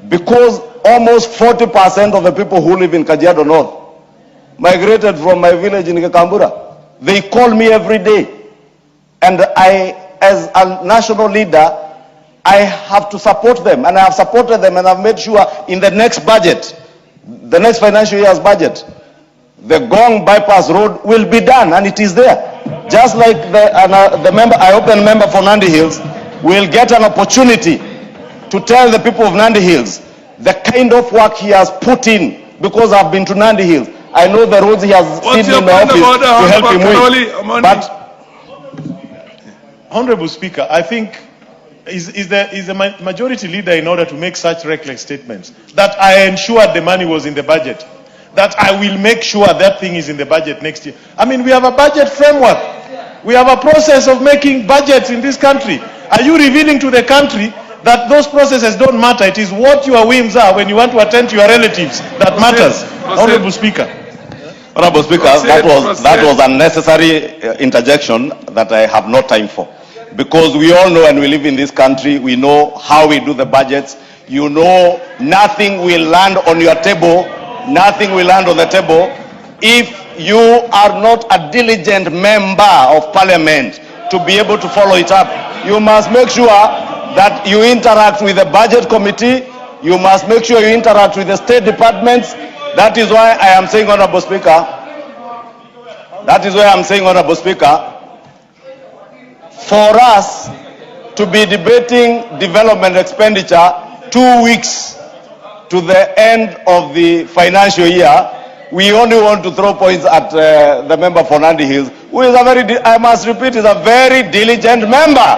E: because almost 40% of the people who live in Kajiado North migrated from my village in Kekambura. They call me every day. And I, as a national leader, I have to support them. And I have supported them, and I've made sure in the next budget, the next financial year's budget, the Gong Bypass Road will be done, and it is there. Just like the member, I hope the member for Nandi Hills will get an opportunity to tell the people of Nandi Hills the kind of work he has put in, because I've been to Nandi Hills. I know the roads he has seen in the office to help him with. But,
B: Honorable Speaker, I think is the majority leader in order to make such reckless statements that I ensured the money was in the budget, that I will make sure that thing is in the budget next year. I mean, we have a budget framework. We have a process of making budgets in this country. Are you revealing to the country that those processes don't matter? It is what your whims are when you want to attend to your relatives that matters. Honorable Speaker.
E: Honorable Speaker, that was unnecessary interjection that I have no time for. Because we all know, and we live in this country, we know how we do the budgets. You know, nothing will land on your table, nothing will land on the table if you are not a diligent member of parliament to be able to follow it up. You must make sure that you interact with the budget committee. You must make sure you interact with the state departments. That is why I am saying, Honorable Speaker, for us to be debating development expenditure 2 weeks to the end of the financial year, we only want to throw points at the member for Nandi Hills, who is a very, I must repeat, is a very diligent member.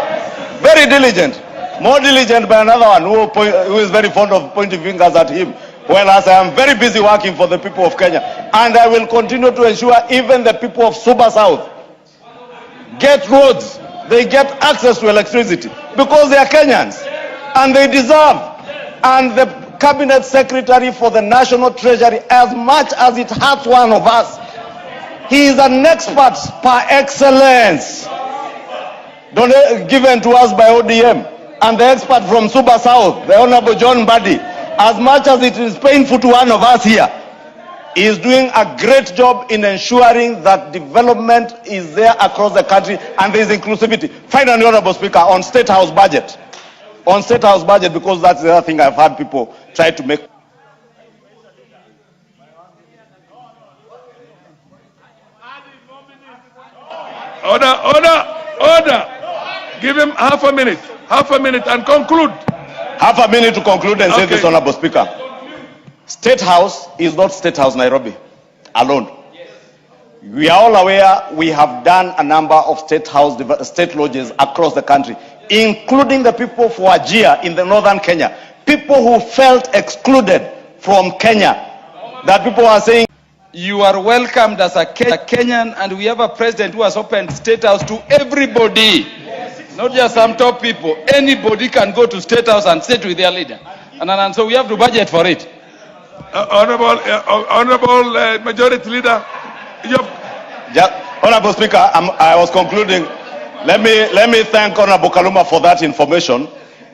E: Very diligent. More diligent by another one who is very fond of pointing fingers at him. Whereas I am very busy working for the people of Kenya. And I will continue to ensure even the people of Suba South get roads, they get access to electricity, because they are Kenyans and they deserve. And the Cabinet Secretary for the National Treasury, as much as it hurts one of us, he is an expert par excellence, given to us by ODM. And the expert from Suba South, the Honorable John Buddy, as much as it is painful to one of us here, he is doing a great job in ensuring that development is there across the country and there is inclusivity. Finally, Honorable Speaker, on State House budget. On State House budget, because that's the other thing I've had people try to make.
C: Order. Give him half a minute and conclude.
E: Half a minute to conclude and say this, Honorable Speaker. State House is not State House Nairobi alone. We are all aware we have done a number of state lodges across the country, including the people for Wajir in the northern Kenya. People who felt excluded from Kenya. That people are saying,
P: you are welcomed as a Kenyan, and we have a president who has opened State House to everybody. Not just some top people. Anybody can go to State House and sit with their leader. And so we have to budget for it.
C: Honorable Majority Leader.
E: Honorable Speaker, I was concluding. Let me thank Honorable Kaluma for that information,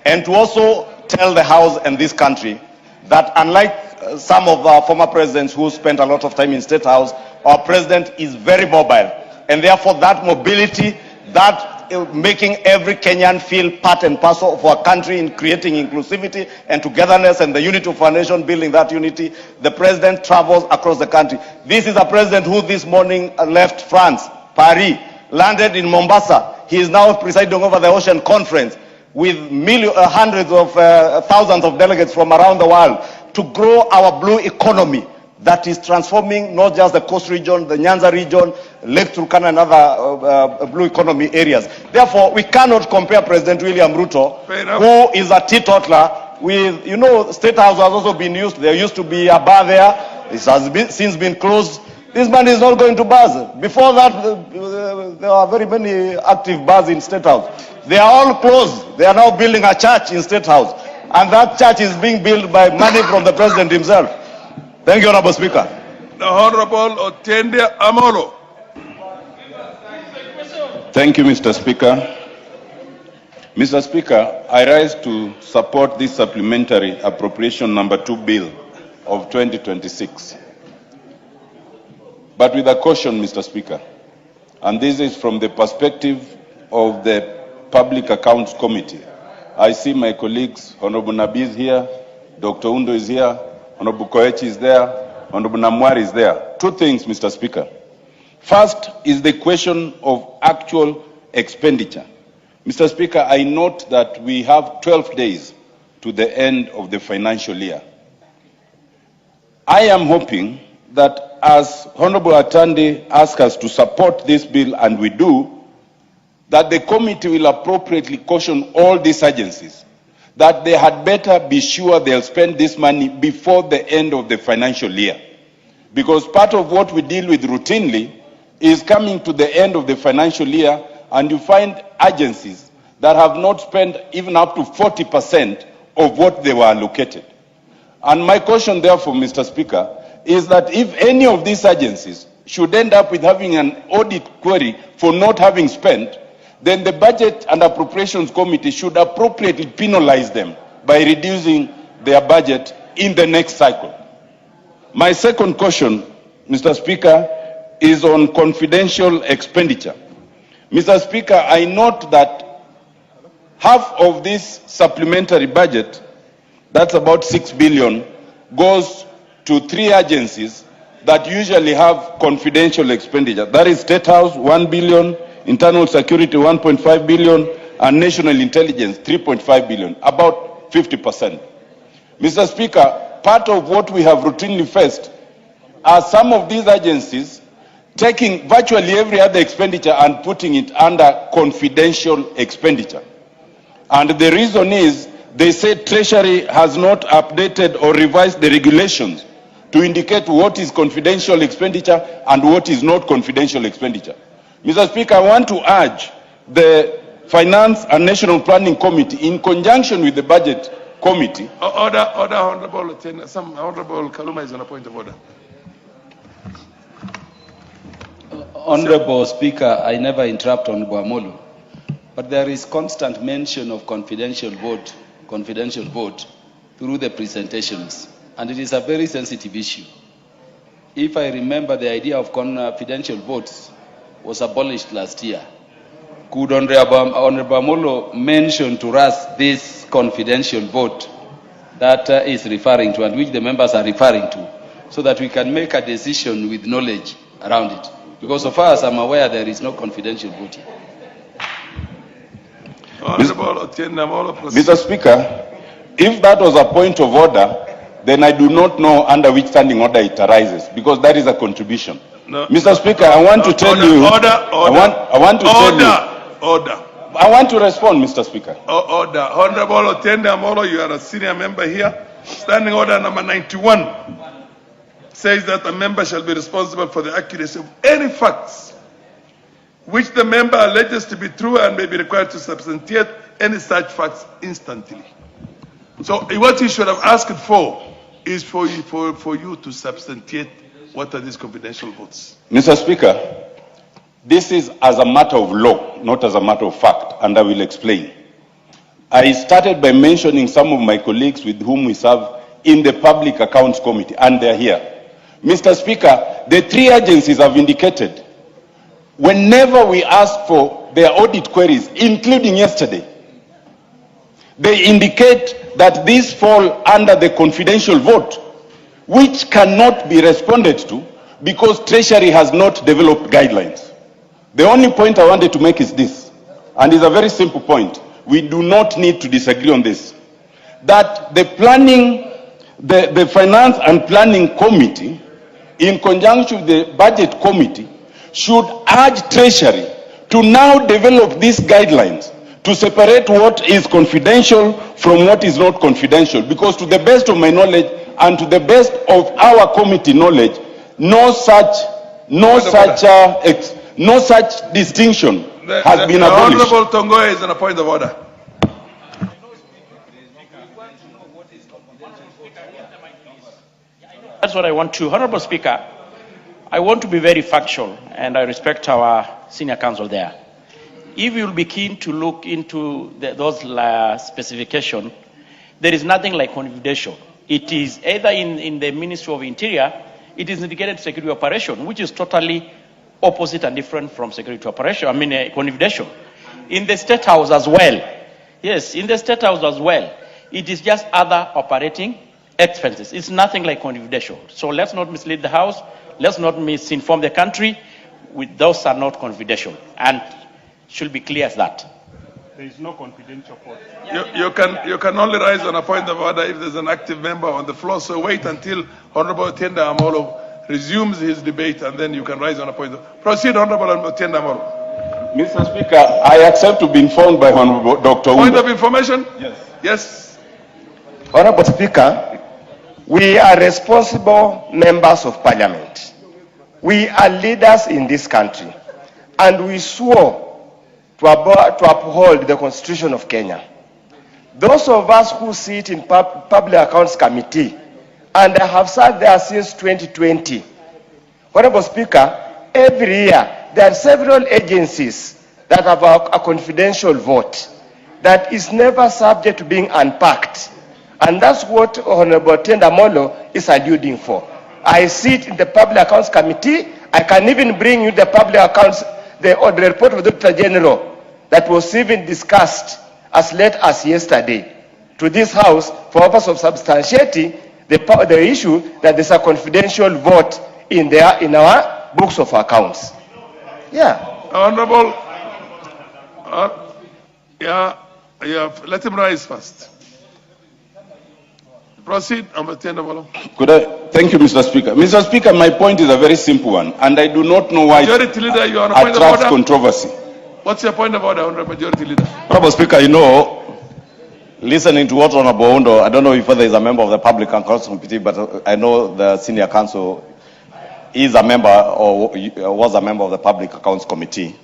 E: and to also tell the House and this country that unlike some of our former presidents who spent a lot of time in State House, our president is very mobile. And therefore that mobility, that making every Kenyan feel part and parcel of our country in creating inclusivity and togetherness and the unity of our nation, building that unity, the president travels across the country. This is a president who this morning left France, Paris, landed in Mombasa. He is now presiding over the Ocean Conference with hundreds of thousands of delegates from around the world to grow our blue economy that is transforming not just the coast region, the Nyanza region, Lake Turkana and other blue economy areas. Therefore, we cannot compare President William Ruto, who is a teetotaler, with, State House has also been used. There used to be a bar there. It has since been closed. This man is not going to bars. Before that, there are very many active bars in State House. They are all closed. They are now building a church in State House. and that church is being built by money from the president himself. Thank you, Honorable Speaker.
C: The Honorable Otende Amolo.
J: Thank you, Mr. Speaker. Mr. Speaker, I rise to support this supplementary appropriation number 2 bill of 2026. But with a caution, Mr. Speaker, and this is from the perspective of the Public Accounts Committee. I see my colleagues, Honorable Nabi is here, Dr. Undo is here, Honorable Koechi is there, Honorable Namwari is there. Two things, Mr. Speaker. First is the question of actual expenditure. Mr. Speaker, I note that we have 12 days to the end of the financial year. I am hoping that as Honorable Atandi asks us to support this bill, and we do, that the committee will appropriately caution all these agencies that they had better be sure they'll spend this money before the end of the financial year. Because part of what we deal with routinely is coming to the end of the financial year, and you find agencies that have not spent even up to 40% of what they were allocated. And my caution, therefore, Mr. Speaker, is that if any of these agencies should end up with having an audit query for not having spent, then the Budget and Appropriations Committee should appropriately penalize them by reducing their budget in the next cycle. My second caution, Mr. Speaker, is on confidential expenditure. Mr. Speaker, I note that half of this supplementary budget, that's about 6 billion, goes to 3 agencies that usually have confidential expenditure. That is State House, 1 billion, Internal Security, 1.5 billion, and National Intelligence, 3.5 billion, about 50%. Mr. Speaker, part of what we have routinely faced are some of these agencies taking virtually every other expenditure and putting it under confidential expenditure. And the reason is, they say Treasury has not updated or revised the regulations to indicate what is confidential expenditure and what is not confidential expenditure. Mr. Speaker, I want to urge the Finance and National Planning Committee, in conjunction with the Budget Committee.
C: Order, Honorable Lieutenant. Some Honorable Kaluma is on a point of order.
L: Honorable Speaker, I never interrupt on Guamolo, but there is constant mention of confidential vote through the presentations, and it is a very sensitive issue. If I remember, the idea of confidential votes was abolished last year. Could Honorable Amolo mention to us this confidential vote that is referring to, and which the members are referring to, so that we can make a decision with knowledge around it? Because so far as I'm aware, there is no confidential vote here.
J: Mr. Speaker, if that was a point of order, then I do not know under which standing order it arises, because that is a contribution.
C: No.
J: Mr. Speaker, I want to tell you. I want to tell you.
C: Order.
J: I want to respond, Mr. Speaker.
C: Order. Honorable Otende Amolo, you are a senior member here. Standing order number 91 says that a member shall be responsible for the accuracy of any facts which the member alleges to be true and may be required to substantiate any such facts instantly. So what you should have asked for is for you to substantiate what are these confidential votes.
J: Mr. Speaker, this is as a matter of law, not as a matter of fact, and I will explain. I started by mentioning some of my colleagues with whom we serve in the Public Accounts Committee, and they're here. Mr. Speaker, the 3 agencies have indicated, whenever we ask for their audit queries, including yesterday, they indicate that these fall under the confidential vote, which cannot be responded to because Treasury has not developed guidelines. The only point I wanted to make is this, and it's a very simple point. We do not need to disagree on this. That the Finance and Planning Committee, in conjunction with the Budget Committee, should urge Treasury to now develop these guidelines to separate what is confidential from what is not confidential. Because to the best of my knowledge and to the best of our committee knowledge, no such distinction has been abolished.
C: Honorable Tongoe is on a point of order.
F: That's what I want to. Honorable Speaker, I want to be very factual, and I respect our senior counsel there. If you'll be keen to look into those specifications, there is nothing like confidential. It is either in the Ministry of Interior, it is indicated security operation, which is totally opposite and different from security operation, confidential. In the State House as well, yes, in the State House as well, it is just other operating expenses. It's nothing like confidential. So let's not mislead the House, let's not misinform the country. Those are not confidential, and should be clear as that.
C: There is no confidential point. You can only rise on a point of order if there's an active member on the floor. So wait until Honorable Otiende Amolo resumes his debate, and then you can rise on a point. Proceed, Honorable Otiende Amolo.
D: Mr. Speaker, I accept to be informed by Honorable Dr.
C: Point of information?
D: Yes.
C: Yes.
M: Honorable Speaker, we are responsible members of Parliament. We are leaders in this country, and we swore to uphold the Constitution of Kenya. Those of us who sit in Public Accounts Committee, and I have sat there since 2020, Honorable Speaker, every year there are several agencies that have a confidential vote that is never subject to being unpacked. And that's what Honorable Otiende Amolo is alluding for. I sit in the Public Accounts Committee. I can even bring you the public accounts, the report of the Director General that was even discussed as late as yesterday to this House for purpose of substantiating the issue that there's a confidential vote in our books of accounts. Yeah.
C: Honorable, let him rise first. Proceed, Otiende Amolo.
D: Thank you, Mr. Speaker. Mr. Speaker, my point is a very simple one, and I do not know why
C: Majority Leader, you are on a
D: it
C: point of
D: attracts
C: order.
D: controversy.
C: What's your point of order, Honorable Majority Leader?
J: Honorable Speaker, listening to what Honorable Oundo, I don't know if whether he's a member of the Public Accounts Committee, but I know the senior counsel is a member or was a member of the Public Accounts Committee,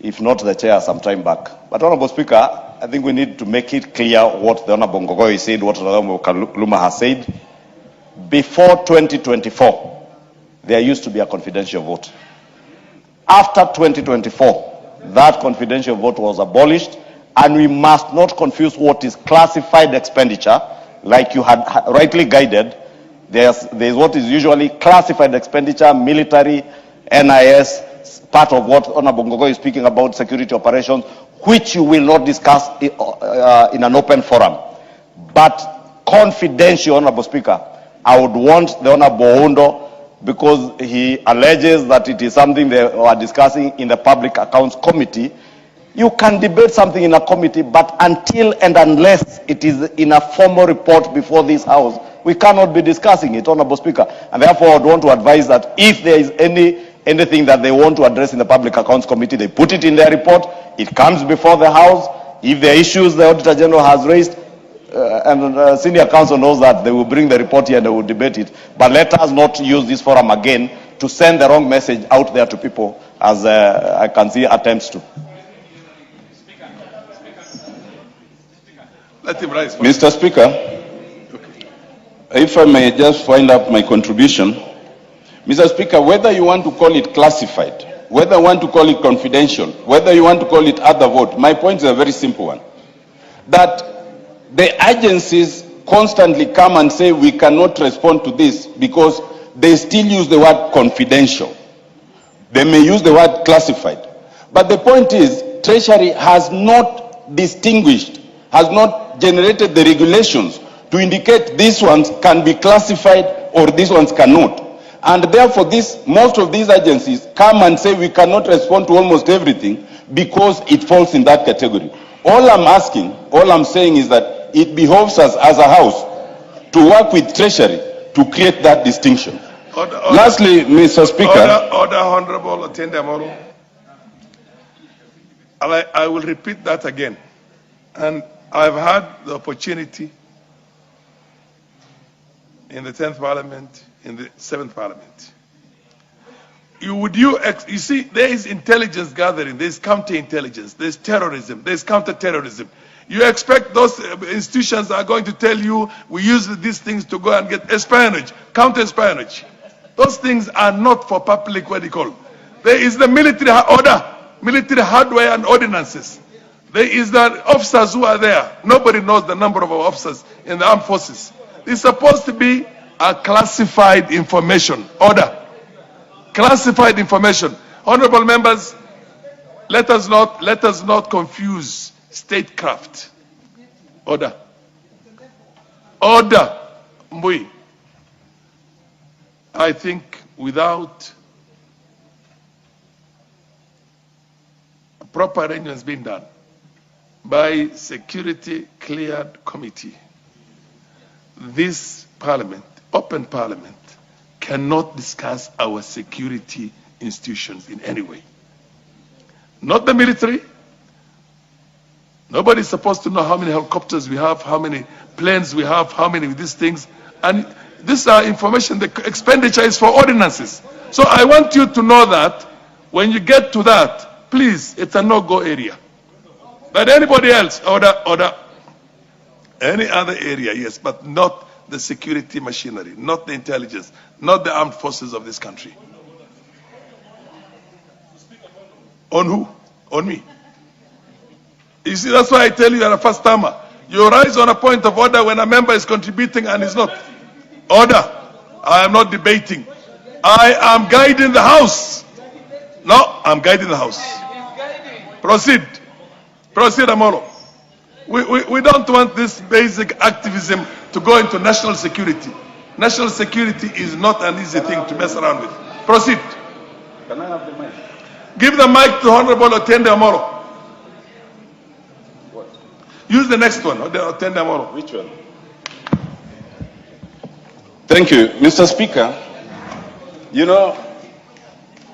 J: if not the chair some time back. But Honorable Speaker, I think we need to make it clear what the Honorable Ngogoi said, what Honorable Kaluma has said. Before 2024, there used to be a confidential vote. After 2024, that confidential vote was abolished, and we must not confuse what is classified expenditure, like you had rightly guided. There's what is usually classified expenditure, military, NIS, part of what Honorable Ngogoi is speaking about, security operations, which you will not discuss in an open forum. But confidential, Honorable Speaker, I would want the Honorable Oundo, because he alleges that it is something they are discussing in the Public Accounts Committee. You can debate something in a committee, but until and unless it is in a formal report before this House, we cannot be discussing it, Honorable Speaker. And therefore, I would want to advise that if there is anything that they want to address in the Public Accounts Committee, they put it in their report, it comes before the House. If there are issues the Auditor General has raised, and senior counsel knows that, they will bring the report here and they will debate it. But let us not use this forum again to send the wrong message out there to people, as I can see attempts to.
C: Let him rise.
D: Mr. Speaker, if I may just wind up my contribution. Mr. Speaker, whether you want to call it classified, whether you want to call it confidential, whether you want to call it other vote, my point is a very simple one. That the agencies constantly come and say we cannot respond to this because they still use the word confidential. They may use the word classified. But the point is, Treasury has not distinguished, has not generated the regulations to indicate these ones can be classified or these ones cannot. And therefore, most of these agencies come and say we cannot respond to almost everything because it falls in that category. All I'm saying is that it behoves us as a House to work with Treasury to create that distinction. Lastly, Mr. Speaker.
C: Order, Honorable Otiende Amolo. I will repeat that again. And I've had the opportunity in the 10th Parliament, in the 7th Parliament. You see, there is intelligence gathering, there's counterintelligence, there's terrorism, there's counterterrorism.
N: You expect those institutions are going to tell you we use these things to go and get espionage, counter-espionage. Those things are not for public, what do you call? There is the military order, military hardware and ordinances. There is the officers who are there. Nobody knows the number of our officers in the armed forces. It's supposed to be a classified information order. Classified information. Honorable members, let us not confuse statecraft. Order. Order. Mbui. I think without proper arrangements being done by security cleared committee, this parliament, open parliament, cannot discuss our security institutions in any way. Not the military. Nobody is supposed to know how many helicopters we have, how many planes we have, how many of these things. And these are information, the expenditure is for ordinances. So I want you to know that when you get to that, please, it's a no-go area. But anybody else, order, any other area, yes, but not the security machinery, not the intelligence, not the armed forces of this country. On who? On me. You see, that's why I tell you you're a first timer. You rise on a point of order when a member is contributing and is not. Order. I am not debating. I am guiding the House. No, I'm guiding the House. Proceed. Proceed, Amolo. We don't want this basic activism to go into national security. National security is not an easy thing to mess around with. Proceed.
L: Can I have the mic?
N: Give the mic to Honorable Otende Amolo.
L: What?
N: Use the next one, Otende Amolo.
L: Which one?
D: Thank you, Mr. Speaker. You know,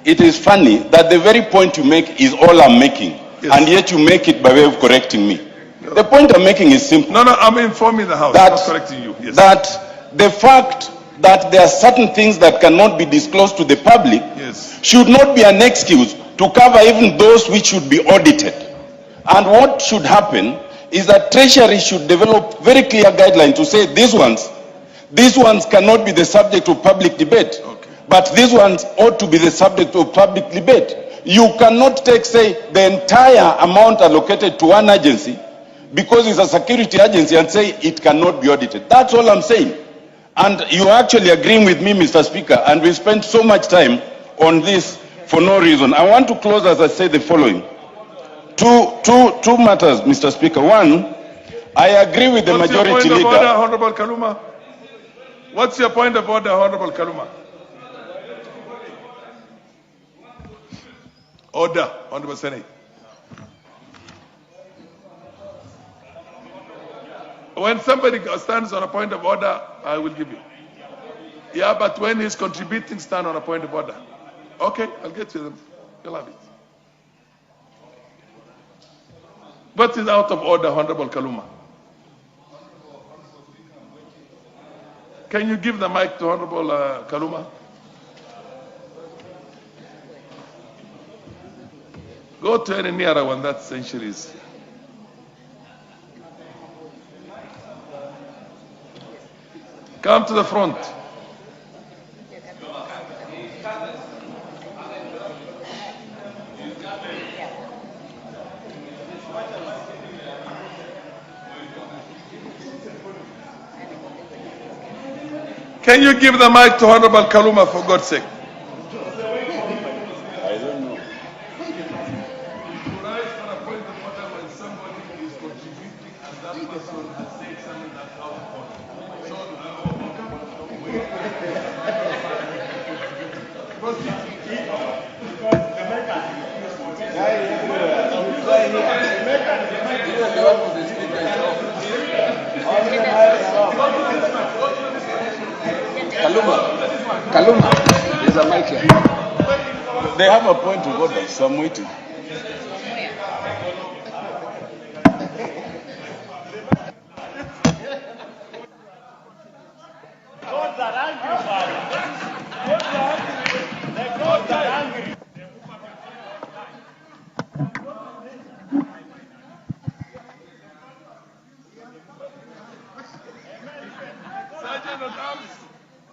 D: it is funny that the very point you make is all I'm making, and yet you make it by way of correcting me. The point I'm making is simple.
N: No, I'm informing the House, not correcting you. Yes.
D: That the fact that there are certain things that cannot be disclosed to the public should not be an excuse to cover even those which should be audited. And what should happen is that Treasury should develop very clear guidelines to say these ones cannot be the subject of public debate, but these ones ought to be the subject of public debate. You cannot take, say, the entire amount allocated to one agency because it's a security agency and say it cannot be audited. That's all I'm saying. And you're actually agreeing with me, Mr. Speaker, and we spent so much time on this for no reason. I want to close as I say the following. Two matters, Mr. Speaker. One, I agree with the majority
N: leader. What's your point of order,
D: leader.
N: Honorable Kaluma? What's your point of order, Honorable Kaluma? Order, Honorable Senate. When somebody stands on a point of order, I will give you. Yeah, but when he's contributing, stand on a point of order. Okay, I'll get to them. You'll have it. What is out of order, Honorable Kaluma? Can you give the mic to Honorable Kaluma? Go to any nearer one, that's centuries. Come to the front. Can you give the mic to Honorable Kaluma for God's sake?
L: I don't know. Kaluma, there's a mic here. They have a point of order, so I'm waiting.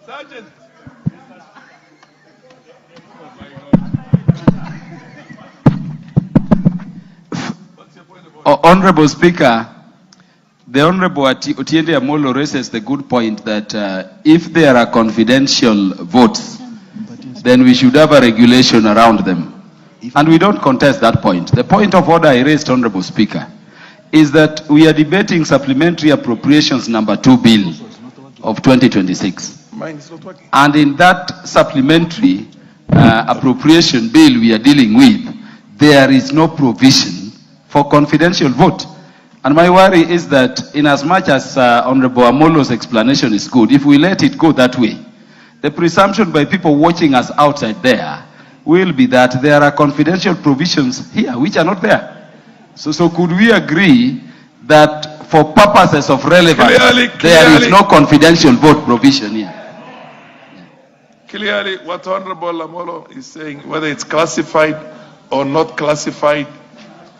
N: Sergeant.
L: Honorable Speaker, the Honorable Otiende Amolo raises the good point that if there are confidential votes, then we should have a regulation around them. And we don't contest that point. The point of order I raised, Honorable Speaker, is that we are debating supplementary appropriations number 2 bill of 2026.
N: Mine is not working.
L: And in that supplementary appropriation bill we are dealing with, there is no provision for confidential vote. And my worry is that in as much as Honorable Amolo's explanation is good, if we let it go that way, the presumption by people watching us outside there will be that there are confidential provisions here which are not there. So could we agree that for purposes of relevance, there is no confidential vote provision here?
N: Clearly, what Honorable Amolo is saying, whether it's classified or not classified,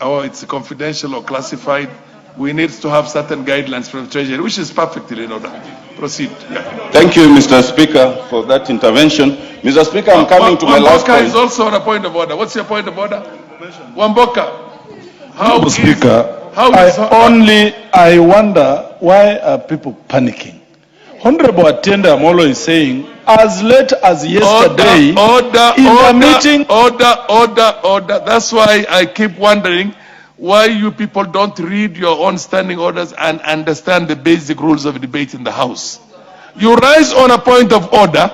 N: or it's confidential or classified, we need to have certain guidelines from the Treasury, which is perfectly in order. Proceed. Yeah.
D: Thank you, Mr. Speaker, for that intervention. Mr. Speaker, I'm coming to my last
N: Wamboka
D: point.
N: is also on a point of order. What's your point of order? Wamboka. How
O: Mr.
N: is,
O: Speaker,
N: how is,
O: I wonder why are people panicking? Honorable Otiende Amolo is saying, as late as yesterday,
N: order. That's why I keep wondering why you people don't read your own standing orders and understand the basic rules of debate in the House. You rise on a point of order.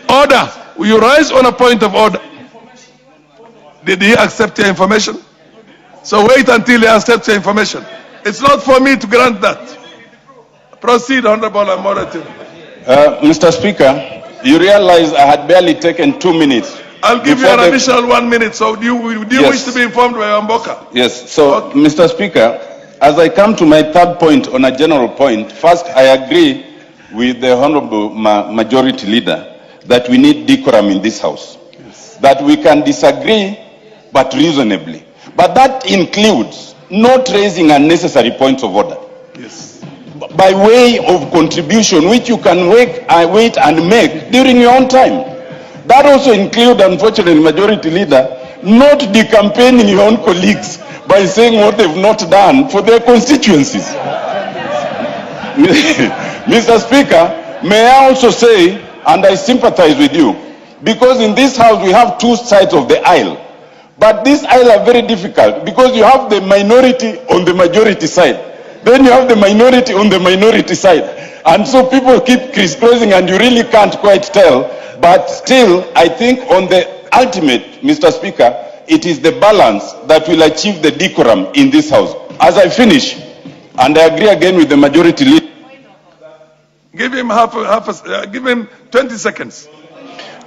N: Order. You rise on a point of order. Did he accept your information? So wait until he accepts your information. It's not for me to grant that. Proceed, Honorable Amorati.
D: Mr. Speaker, you realize I had barely taken 2 minutes.
N: I'll give you an additional 1 minute. So do you wish to be informed by Wamboka?
D: Yes. So, Mr. Speaker, as I come to my third point on a general point, first I agree with the Honorable Majority Leader that we need decorum in this House. Yes. That we can disagree, but reasonably. But that includes not raising unnecessary points of order.
N: Yes.
D: By way of contribution, which you can wait and make during your own time. That also includes, unfortunately, Majority Leader, not decampaigning your own colleagues by saying what they've not done for their constituencies. Mr. Speaker, may I also say, and I sympathize with you, because in this House we have two sides of the aisle. But these aisles are very difficult because you have the minority on the majority side. Then you have the minority on the minority side. And so people keep crisscrossing and you really can't quite tell. But still, I think on the ultimate, Mr. Speaker, it is the balance that will achieve the decorum in this House. As I finish, and I agree again with the majority leader.
N: Give him give him 20 seconds.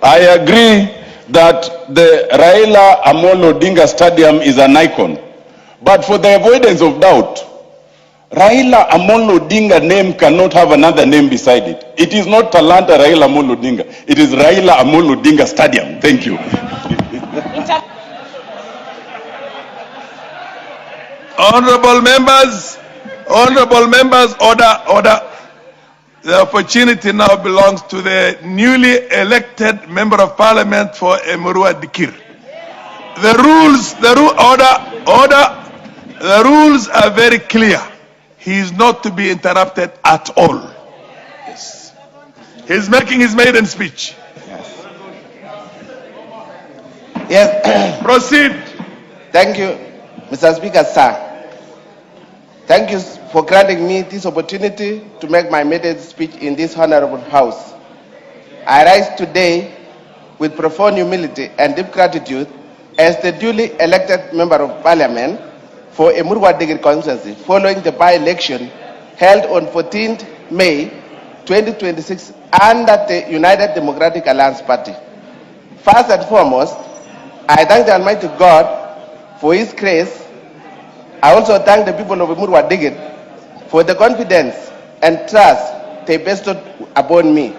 D: I agree that the Raila Amolo Odinga Stadium is an icon. But for the avoidance of doubt, Raila Amolo Odinga name cannot have another name beside it. It is not Talanta Raila Amolo Odinga. It is Raila Amolo Odinga Stadium. Thank you.
N: Honorable members, order. The opportunity now belongs to the newly elected member of parliament for Emurua Dikir. The rules are very clear. He is not to be interrupted at all. Yes. He's making his maiden speech.
T: Yes.
N: Proceed.
T: Thank you, Mr. Speaker, sir. Thank you for granting me this opportunity to make my maiden speech in this honorable House. I rise today with profound humility and deep gratitude as the duly elected member of parliament for Emurua Dikir constituency following the by-election held on 14th May 2026 under the United Democratic Alliance Party. First and foremost, I thank the Almighty God for His grace. I also thank the people of Emurua Dikir for the confidence and trust they bestowed upon me.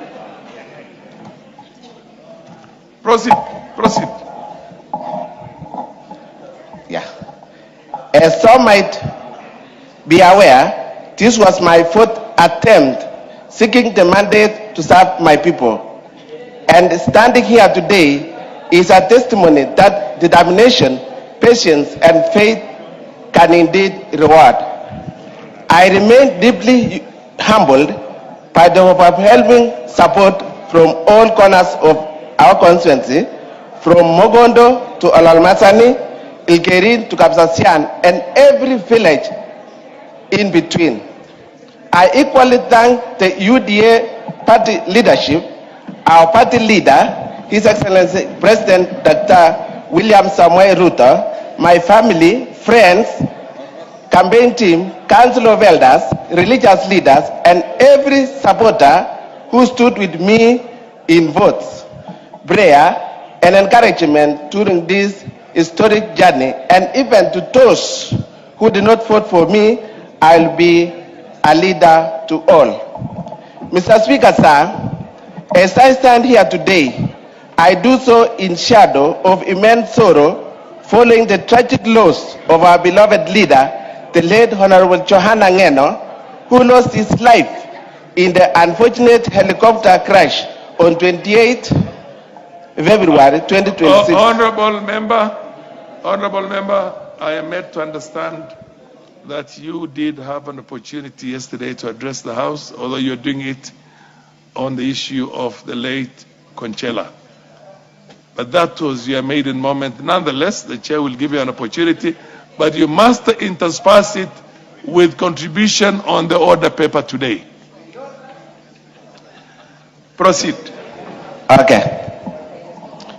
N: Proceed.
T: Yeah. As some might be aware, this was my fourth attempt seeking the mandate to serve my people. And standing here today is a testimony that determination, patience, and faith can indeed reward. I remain deeply humbled by the overwhelming support from all corners of our constituency, from Mogondo to Alalmasani, Ilkerin to Kapsasian, and every village in between. I equally thank the UDA party leadership, our party leader, His Excellency President Dr. William Samoei Ruto, my family, friends, campaign team, council of elders, religious leaders, and every supporter who stood with me in votes, prayer, and encouragement during this historic journey. And even to those who did not vote for me, I'll be a leader to all. Mr. Speaker, sir, as I stand here today, I do so in shadow of immense sorrow following the tragic loss of our beloved leader, the late Honorable Johana Ngeno, who lost his life in the unfortunate helicopter crash on 28 February 2026.
N: Honorable member, I am made to understand that you did have an opportunity yesterday to address the House, although you're doing it on the issue of the late Conchela. But that was your maiden moment. Nonetheless, the chair will give you an opportunity, but you must intersperse it with contribution on the order paper today. Proceed.
T: Okay.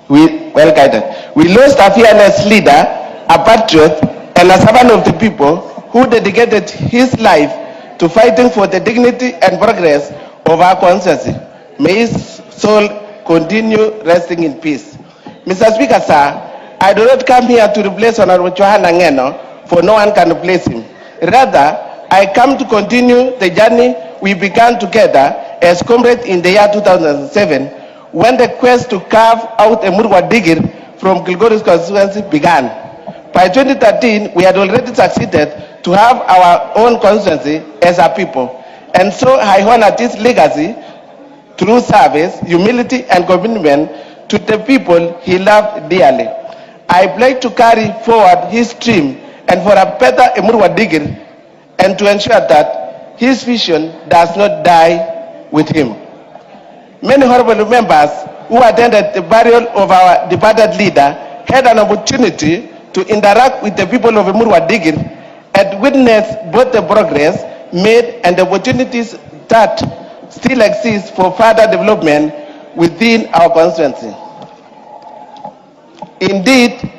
T: Well guided. We lost a fearless leader, a patriot, and a servant of the people who dedicated his life to fighting for the dignity and progress of our constituency. May his soul continue resting in peace. Mr. Speaker, sir, I do not come here to replace Honorable Johana Ngeno, for no one can replace him. Rather, I come to continue the journey we began together as comrades in the year 2007, when the quest to carve out a Murwa Digir from Kilgoris constituency began. By 2013, we had already succeeded to have our own constituency as a people. And so I honor this legacy through service, humility, and commitment to the people he loved dearly. I pledge to carry forward his dream and for a better Emurwa Digir, and to ensure that his vision does not die with him. Many honorable members who attended the burial of our departed leader had an opportunity to interact with the people of Emurwa Digir and witness both the progress made and the opportunities that still exist for further development within our constituency. Indeed,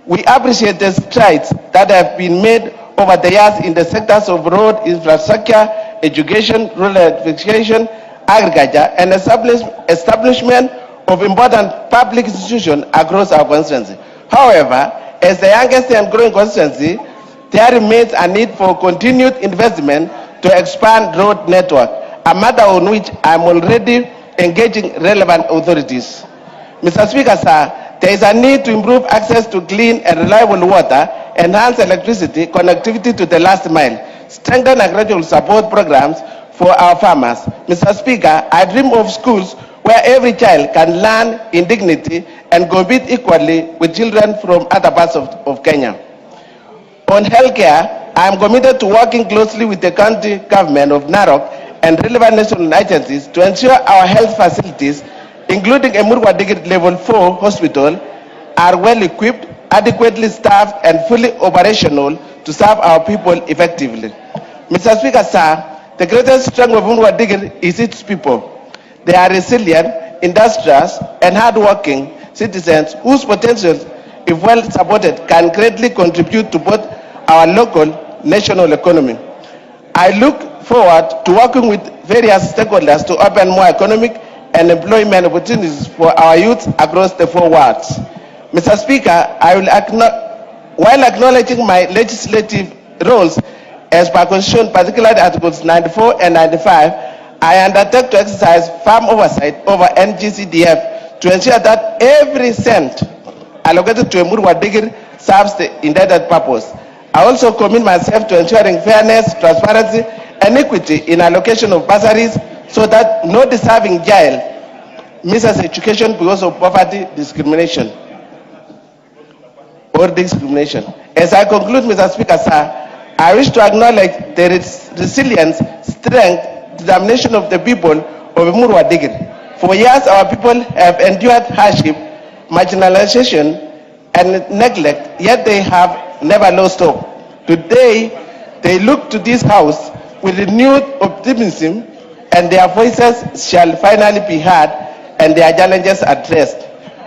T: we appreciate the strides that have been made over the years in the sectors of road infrastructure, education, rural electrification, agriculture, and establishment of important public institutions across our constituency. However, as the youngest and growing constituency, there remains a need for continued investment to expand road network, a matter on which I am already engaging relevant authorities. Mr. Speaker, sir, there is a need to improve access to clean and reliable water, enhance electricity connectivity to the last mile, strengthen agricultural support programs for our farmers. Mr. Speaker, I dream of schools where every child can learn in dignity and compete equally with children from other parts of Kenya. On healthcare, I am committed to working closely with the county government of Narok and relevant national agencies to ensure our health facilities, including Emurwa Digir Level 4 Hospital, are well equipped, adequately staffed, and fully operational to serve our people effectively. Mr. Speaker, sir, the greatest strength of Emurwa Digir is its people. They are resilient, industrious, and hardworking citizens whose potential, if well supported, can greatly contribute to both our local and national economy. I look forward to working with various stakeholders to open more economic and employment opportunities for our youth across the 4 wards. Mr. Speaker, while acknowledging my legislative roles as per Constitution, particularly Articles 94 and 95, I undertake to exercise firm oversight over NGCDF to ensure that every cent allocated to Emurwa Digir serves the intended purpose. I also commit myself to ensuring fairness, transparency, and equity in allocation of bursaries, so that no deserving child misses education because of poverty, discrimination, or discrimination. As I conclude, Mr. Speaker, sir, I wish to acknowledge the resilience, strength, determination of the people of Emurua Dikirr. For years, our people have endured hardship, marginalization, and neglect, yet they have never lost hope. Today, they look to this house with renewed optimism, and their voices shall finally be heard and their challenges addressed.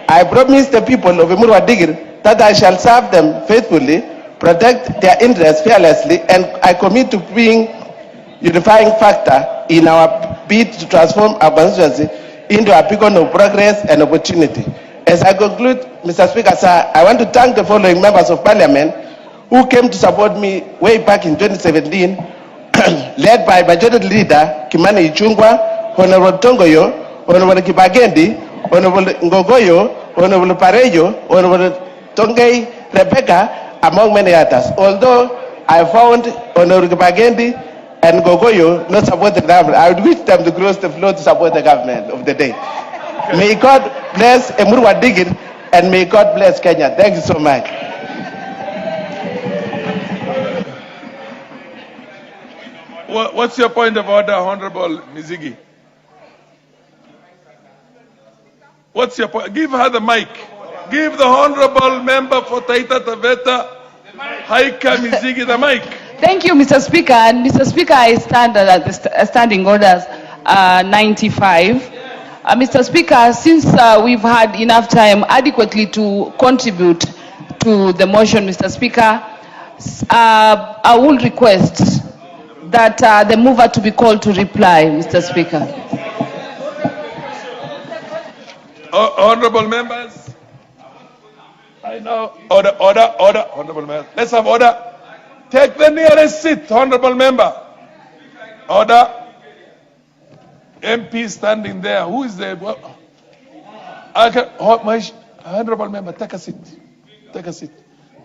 T: I promise the people of Emurua Dikirr that I shall serve them faithfully, protect their interests fearlessly, and I commit to being unifying factor in our bid to transform our constituency into a beacon of progress and opportunity. As I conclude, Mr. Speaker, sir, I want to thank the following members of Parliament who came to support me way back in 2017, led by Majority Leader Kimani Ichung'wah, Honorable Tongoyo, Honorable Kibagendi, Honorable Ngogoyo, Honorable Parejo, Honorable Tongei Rebecca, among many others. Although I found Honorable Kibagendi and Ngogoyo not support the government, I would wish them to cross the floor to support the government of the day. May God bless Emurua Dikirr and may God bless Kenya. Thank you so much.
N: What's your point of order, Honorable Mizigi? What's your point? Give her the mic. Give the Honorable Member for Taita Taveta, Haika Mizigi, the mic.
A: Thank you, Mr. Speaker. And Mr. Speaker, I stand at the standing orders 95. Mr. Speaker, since we've had enough time adequately to contribute to the motion, Mr. Speaker, I will request that the mover to be called to reply, Mr. Speaker.
N: Honorable members, I know. Order. Honorable members, let's have order. Take the nearest seat, honorable member. Order. MP standing there. Who is there? Honorable member, take a seat. Take a seat.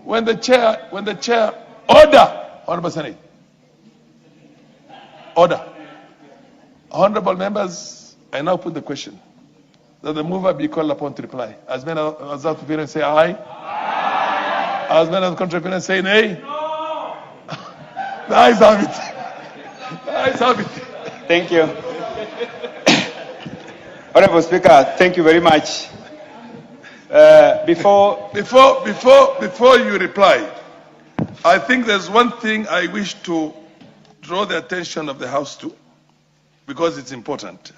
N: When the chair, order. Honorable Senate. Order. Honorable members, I now put the question that the mover be called upon to reply. As many as that appearance say aye. Aye. As many as contrary say nay. No. The ayes have it. The ayes have it.
P: Thank you. Honorable Speaker, thank you very much. Before
N: you reply, I think there's one thing I wish to draw the attention of the House to, because it's important.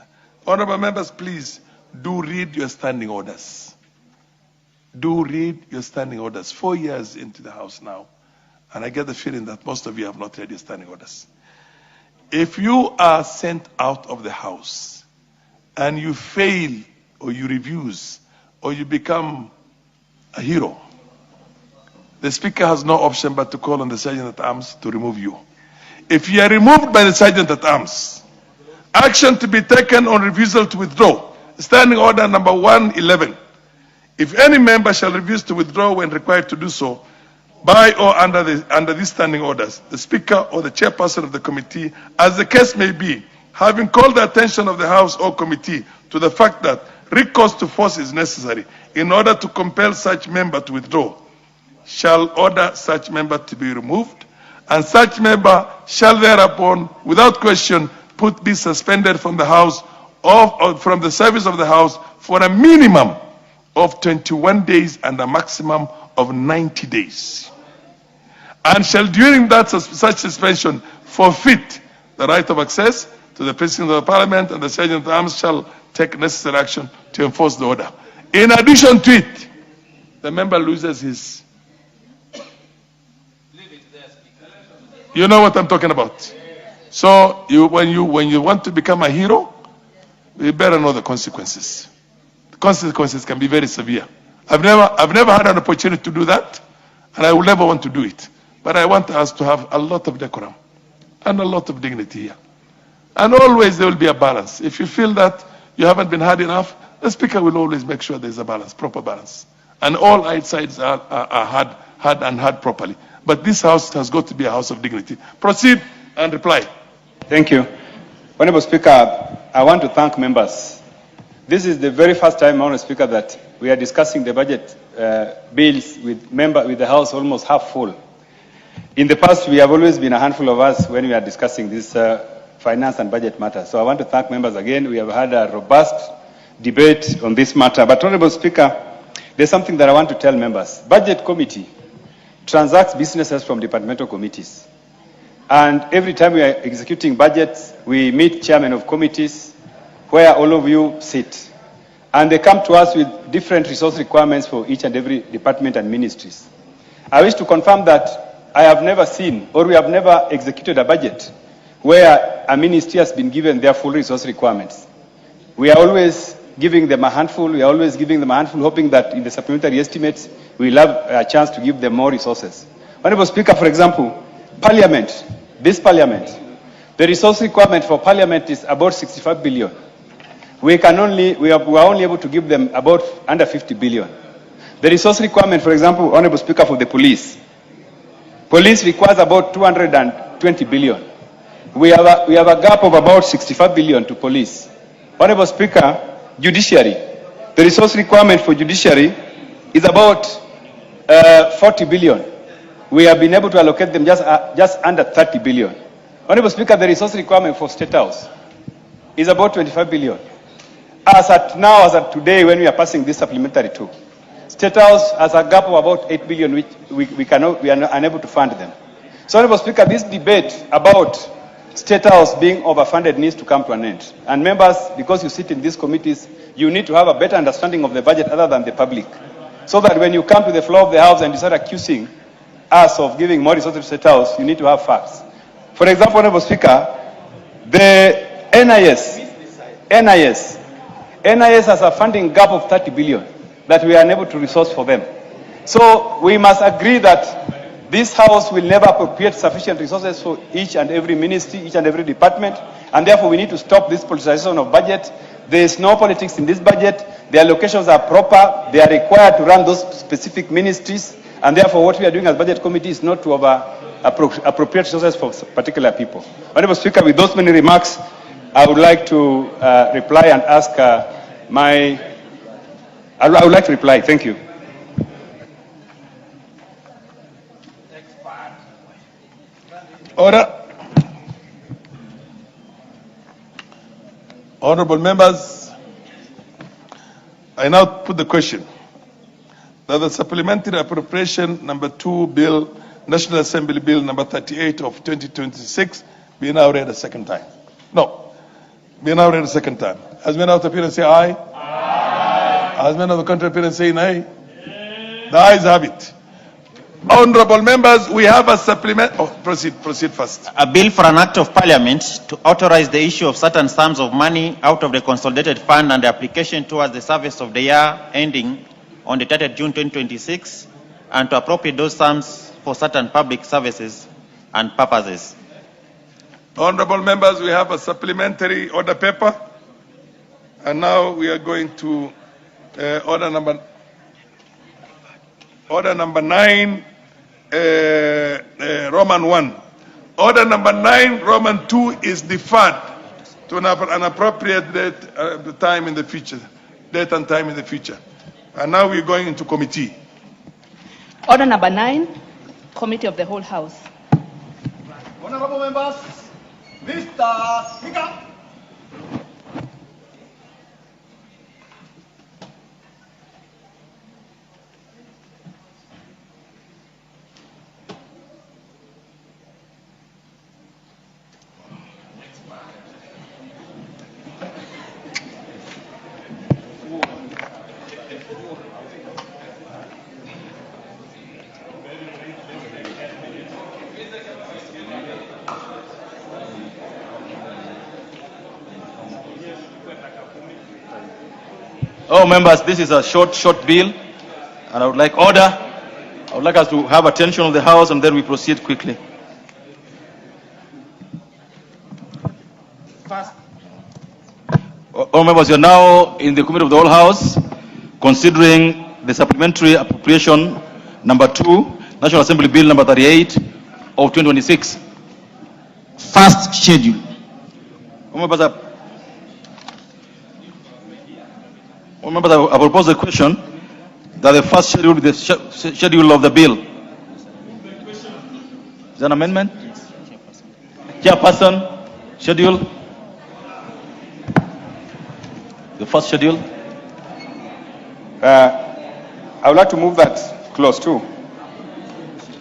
N: Honorable members, please do read your standing orders. Do read your standing orders. 4 years into the House now, and I get the feeling that most of you have not read your standing orders. If you are sent out of the House and you fail or you refuse or you become a hero, the Speaker has no option but to call on the Sergeant at Arms to remove you. If you are removed by the Sergeant at Arms, action to be taken on refusal to withdraw. Standing order number 111. If any member shall refuse to withdraw when required to do so, by or under these standing orders, the Speaker or the chairperson of the committee, as the case may be, having called the attention of the House or committee to the fact that recourse to force is necessary in order to compel such member to withdraw, shall order such member to be removed, and such member shall thereupon, without question, be suspended from the House or from the service of the House for a minimum of 21 days and a maximum of 90 days. And shall during that such suspension forfeit the right of access to the President of the Parliament, and the Sergeant at Arms shall take necessary action to enforce the order. In addition to it, the member loses his... You know what I'm talking about. So when you want to become a hero, you better know the consequences. The consequences can be very severe. I've never had an opportunity to do that, and I will never want to do it. But I want us to have a lot of decorum and a lot of dignity here. And always there will be a balance. If you feel that you haven't been hard enough, the Speaker will always make sure there's a balance, proper balance. And all sides are hard properly. But this House has got to be a house of dignity. Proceed and reply.
P: Thank you. Honorable Speaker, I want to thank members. This is the very first time, Honourable Speaker, that we are discussing the budget bills with the House almost half full. In the past, we have always been a handful of us when we are discussing this finance and budget matter. So I want to thank members again. We have had a robust debate on this matter. But Honourable Speaker, there's something that I want to tell members. Budget committee transacts businesses from departmental committees. And every time we are executing budgets, we meet chairmen of committees where all of you sit. And they come to us with different resource requirements for each and every department and ministries. I wish to confirm that I have never seen, or we have never executed a budget where a ministry has been given their full resource requirements. We are always giving them a handful, hoping that in the supplementary estimates, we'll have a chance to give them more resources. Honourable Speaker, for example, Parliament, this Parliament, the resource requirement for Parliament is about 65 billion. We are only able to give them about under 50 billion. The resource requirement, for example, Honourable Speaker, for the police. Police requires about 220 billion. We have a gap of about 65 billion to police. Honourable Speaker, judiciary. The resource requirement for judiciary is about 40 billion. We have been able to allocate them just under 30 billion. Honourable Speaker, the resource requirement for State House is about 25 billion. As at today, when we are passing this supplementary too, State House has a gap of about 8 billion, which we are unable to fund them. So, Honourable Speaker, this debate about State House being overfunded needs to come to an end. And members, because you sit in these committees, you need to have a better understanding of the budget other than the public. So that when you come to the floor of the House and you start accusing us of giving more resources to State House, you need to have facts. For example, Honourable Speaker, the NIS has a funding gap of 30 billion that we are unable to resource for them. So we must agree that this House will never appropriate sufficient resources for each and every ministry, each and every department, and therefore we need to stop this politicization of budget. There is no politics in this budget. The allocations are proper. They are required to run those specific ministries, and therefore what we are doing as budget committee is not to appropriate resources for particular people. Honourable Speaker, with those many remarks, I would like to reply and ask I would like to reply. Thank you.
N: Order. Honorable members, I now put the question that the supplementary appropriation number 2 bill, National Assembly Bill number 38 of 2026 be now read a second time. No, be now read a second time. As men of the appearance say aye. Aye. As men of the contrary appearance say nay. The ayes have it. Honorable members, we have a supplement. Oh, proceed first.
G: A bill for an act of parliament to authorize the issue of certain sums of money out of the consolidated fund and the application towards the service of the year ending on the 30th June 2026 and to appropriate those sums for certain public services and purposes.
N: Honorable members, we have a supplementary order paper. And now we are going to order number 9, Roman 1. Order number 9, Roman 2 is deferred to an appropriate date, time in the future. Date and time in the future. And now we're going into committee.
H: Order number 9, Committee of the Whole House.
W: Honorable members, Mr. Speaker.
X: Oh, members, this is a short bill, and I would like order. I would like us to have attention of the House, and then we proceed quickly. All members, you are now in the Committee of the Whole House, considering the supplementary appropriation number 2, National Assembly Bill number 38 of 2026. First schedule. All members, Members, I propose the question that the first schedule be the schedule of the bill. Is there an amendment? Chairperson, schedule. The first schedule.
P: I would like to move that clause 2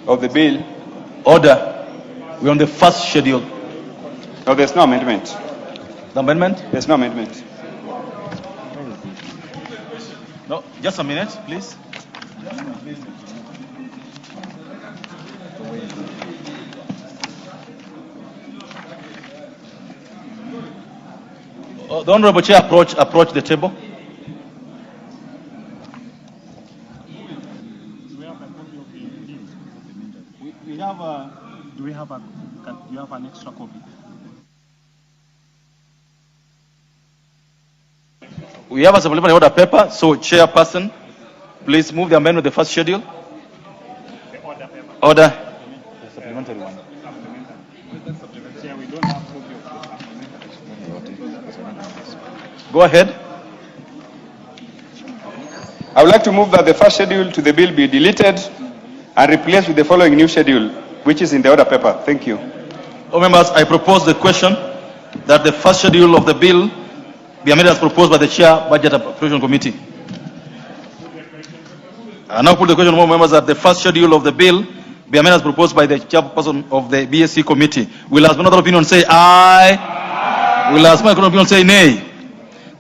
P: of the bill.
X: Order. We're on the first schedule.
P: No, there's no amendment.
X: The amendment?
P: There's no amendment.
X: No, just a minute, please. The Honorable Chair approach the table.
Q: We have a, do you have an extra copy?
X: We have a supplementary order paper, so Chairperson, please move the amendment to the first schedule. Order.
Q: The supplementary one. Chair, we don't have copy of the
X: Go ahead.
P: I would like to move that the first schedule to the bill be deleted and replaced with the following new schedule, which is in the order paper. Thank you.
X: All members, I propose the question that the first schedule of the bill be amended as proposed by the Chair, Budget Appropriation Committee. I now put the question to all members that the first schedule of the bill be amended as proposed by the Chairperson of the BSC Committee. Will as another opinion say aye? Will as another opinion say nay?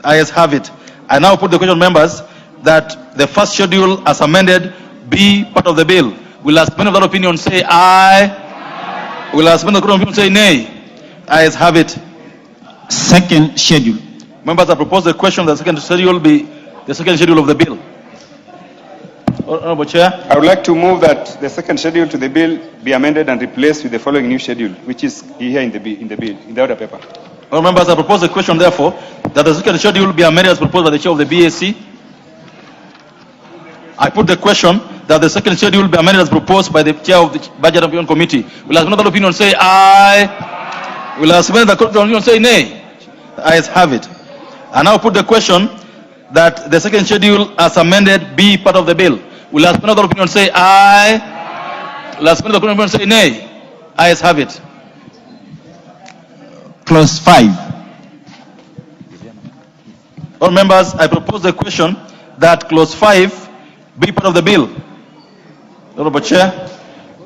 X: Ayes have it. I now put the question to members that the first schedule as amended be part of the bill. Will as many of that opinion say aye? Will as many of that opinion say nay? Ayes have it. Second schedule. Members, I propose the question that the second schedule be the second schedule of the bill. Honorable Chair.
P: I would like to move that the second schedule to the bill be amended and replaced with the following new schedule, which is here in the bill, in the order paper.
X: All members, I propose the question, therefore, that the second schedule be amended as proposed by the Chair of the BSC. I put the question that the second schedule be amended as proposed by the Chair of the Budget Appropriation Committee. Will as another opinion say aye? Will as many of the opinion say nay? Ayes have it. I now put the question that the second schedule as amended be part of the bill. Will as many of the opinion say aye? Will as many of the opinion say nay? Ayes have it. Clause 5. All members, I propose the question that clause 5 be part of the bill. Honorable Chair.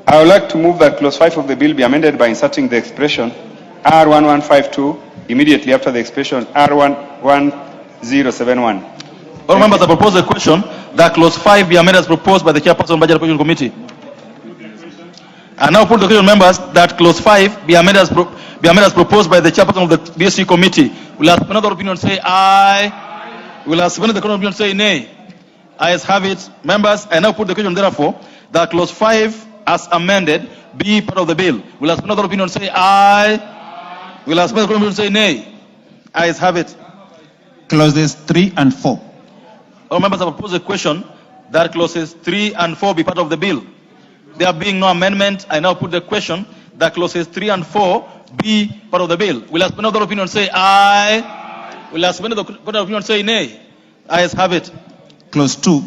P: I would like to move that clause 5 of the bill be amended by inserting the expression R1152 immediately after the expression R11071.
X: All members, I propose the question that clause 5 be amended as proposed by the Chairperson of the Budget Appropriation Committee. I now put the question, members, that clause 5 be amended as proposed by the Chairperson of the BSC Committee. Will as another opinion say aye? Will as another opinion say nay? Ayes have it. Members, I now put the question, therefore, that clause 5 as amended be part of the bill. Will as another opinion say aye? Will as another opinion say nay? Ayes have it. Clauses 3 and 4. All members, I propose a question that clauses 3 and 4 be part of the bill. There being no amendment, I now put the question that clauses 3 and 4 be part of the bill. Will as another opinion say aye? Will as another opinion say nay? Ayes have it. Clause 2.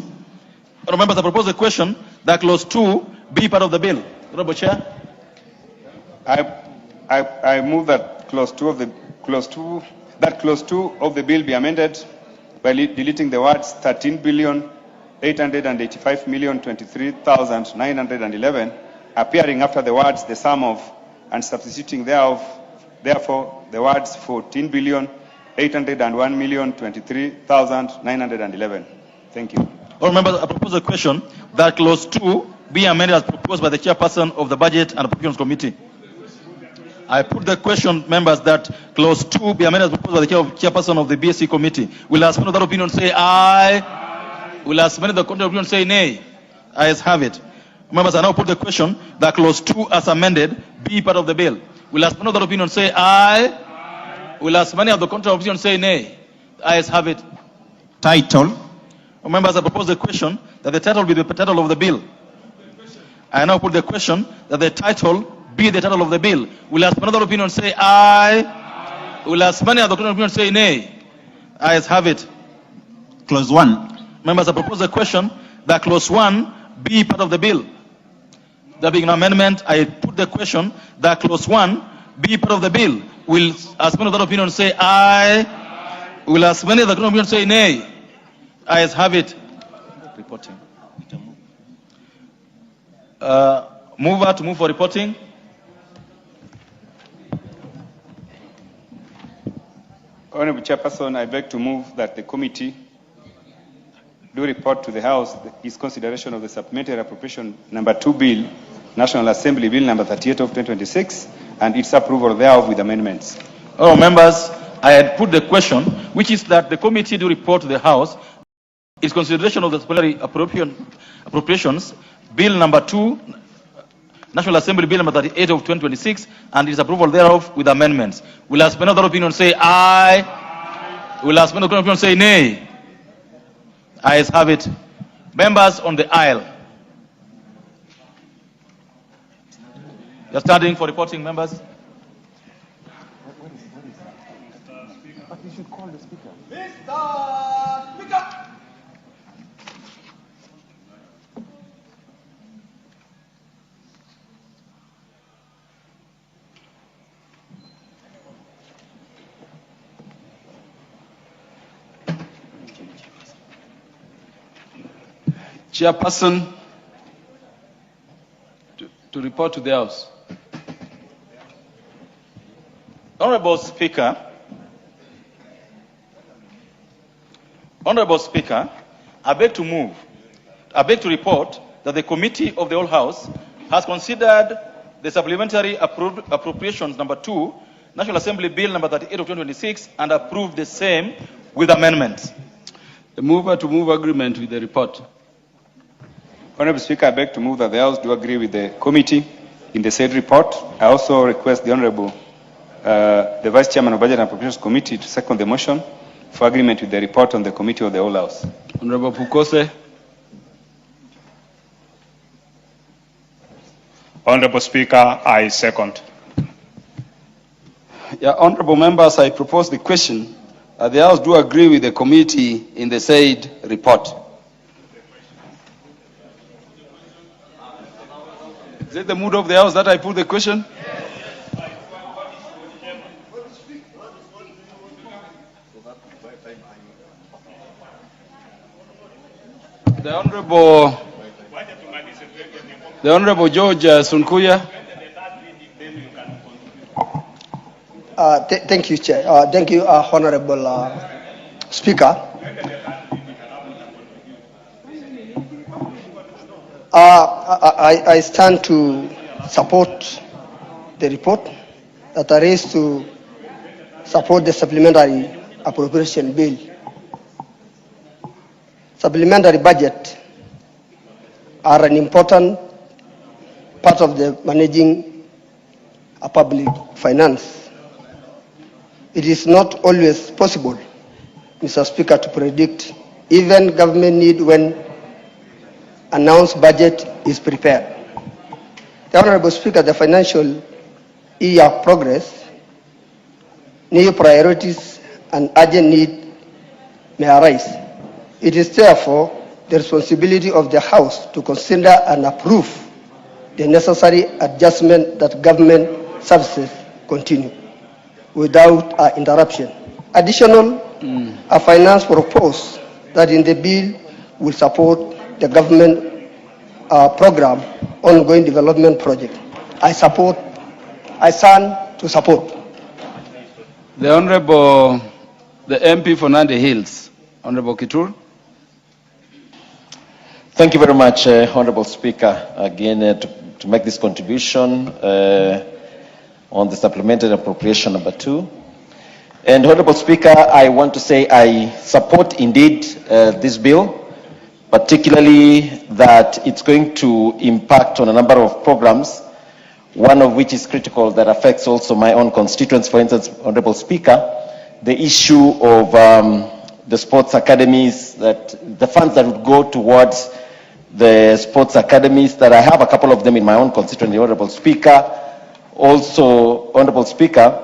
X: All members, I propose a question that clause 2 be part of the bill. Honorable Chair.
P: I move that clause 2 of the clause 2 of the bill be amended by deleting the words 13,885,023,911 appearing after the words the sum of and substituting thereof therefore the words 14,801,023,911. Thank you.
X: All members, I propose a question that clause 2 be amended as proposed by the Chairperson of the Budget and Appropriations Committee. I put the question, members, that clause 2 be amended as proposed by the Chairperson of the BSC Committee. Will as many of that opinion say aye? Will as many of the contrary opinion say nay? Ayes have it. Members, I now put the question that clause 2 as amended be part of the bill. Will as many of that opinion say aye? Will as many of the contrary opinion say nay? Ayes have it. Title. Members, I propose the question that the title be the title of the bill. I now put the question that the title be the title of the bill. Will as many of the opinion say aye? Will as many of the contrary opinion say nay? Ayes have it. clause 1. Members, I propose a question that clause 1 be part of the bill. There being an amendment, I put the question that clause 1 be part of the bill. Will, as many of that opinion say aye? Will as many of that opinion say nay? Ayes have it. Reporting. Mover to move for reporting.
P: Honorable Chairperson, I beg to move that the committee do report to the House its consideration of the supplementary appropriation number 2 bill, National Assembly Bill number 38 of 2026, and its approval thereof with amendments.
X: Oh, members, I had put the question, which is that the committee do report to the House its consideration of the supplementary appropriations Bill number 2, National Assembly Bill number 38 of 2026, and its approval thereof with amendments. Will as many other opinion say aye? Will as many other opinion say nay? Ayes have it. Members on the aisle. You're standing for reporting, members.
W: You should call the speaker. Mr. Speaker.
L: Chairperson, to report to the House.
X: Honorable Speaker, I beg to report that the Committee of the Whole House has considered the supplementary appropriations number 2, National Assembly Bill number 38 of 2026, and approved the same with amendments.
L: The mover to move agreement with the report.
P: Honorable Speaker, I beg to move that the House do agree with the committee in the said report. I also request the Honorable the Vice Chairman of Budget and Appropriations Committee to second the motion for agreement with the report on the Committee of the Whole House.
L: Honorable Pukose.
I: Honorable Speaker, I second.
L: Yeah, honorable members, I propose the question that the House do agree with the committee in the said report. Is it the mood of the House that I put the question? The Honorable George Sunkuya.
S: Thank you, Chair. Thank you, Honorable Speaker. I stand to support the report that I raised to support the supplementary appropriation bill. Supplementary budget are an important part of the managing a public finance. It is not always possible, Mr. Speaker, to predict even government need when announced budget is prepared. The Honorable Speaker, the financial year progress, new priorities and urgent need may arise. It is therefore the responsibility of the House to consider and approve the necessary adjustment that government services continue without interruption. Additional, a finance propose that in the bill will support the government program ongoing development project. I stand to support.
L: The Honorable, the MP for Nandi Hills, Honorable Kitur.
U: Thank you very much, Honorable Speaker, again to make this contribution on the supplementary appropriation number 2. And Honorable Speaker, I want to say I support indeed this bill, particularly that it's going to impact on a number of programs, one of which is critical that affects also my own constituents. For instance, Honorable Speaker, the issue of the sports academies, that the funds that would go towards the sports academies, that I have a couple of them in my own constituency, Honorable Speaker. Also, Honorable Speaker,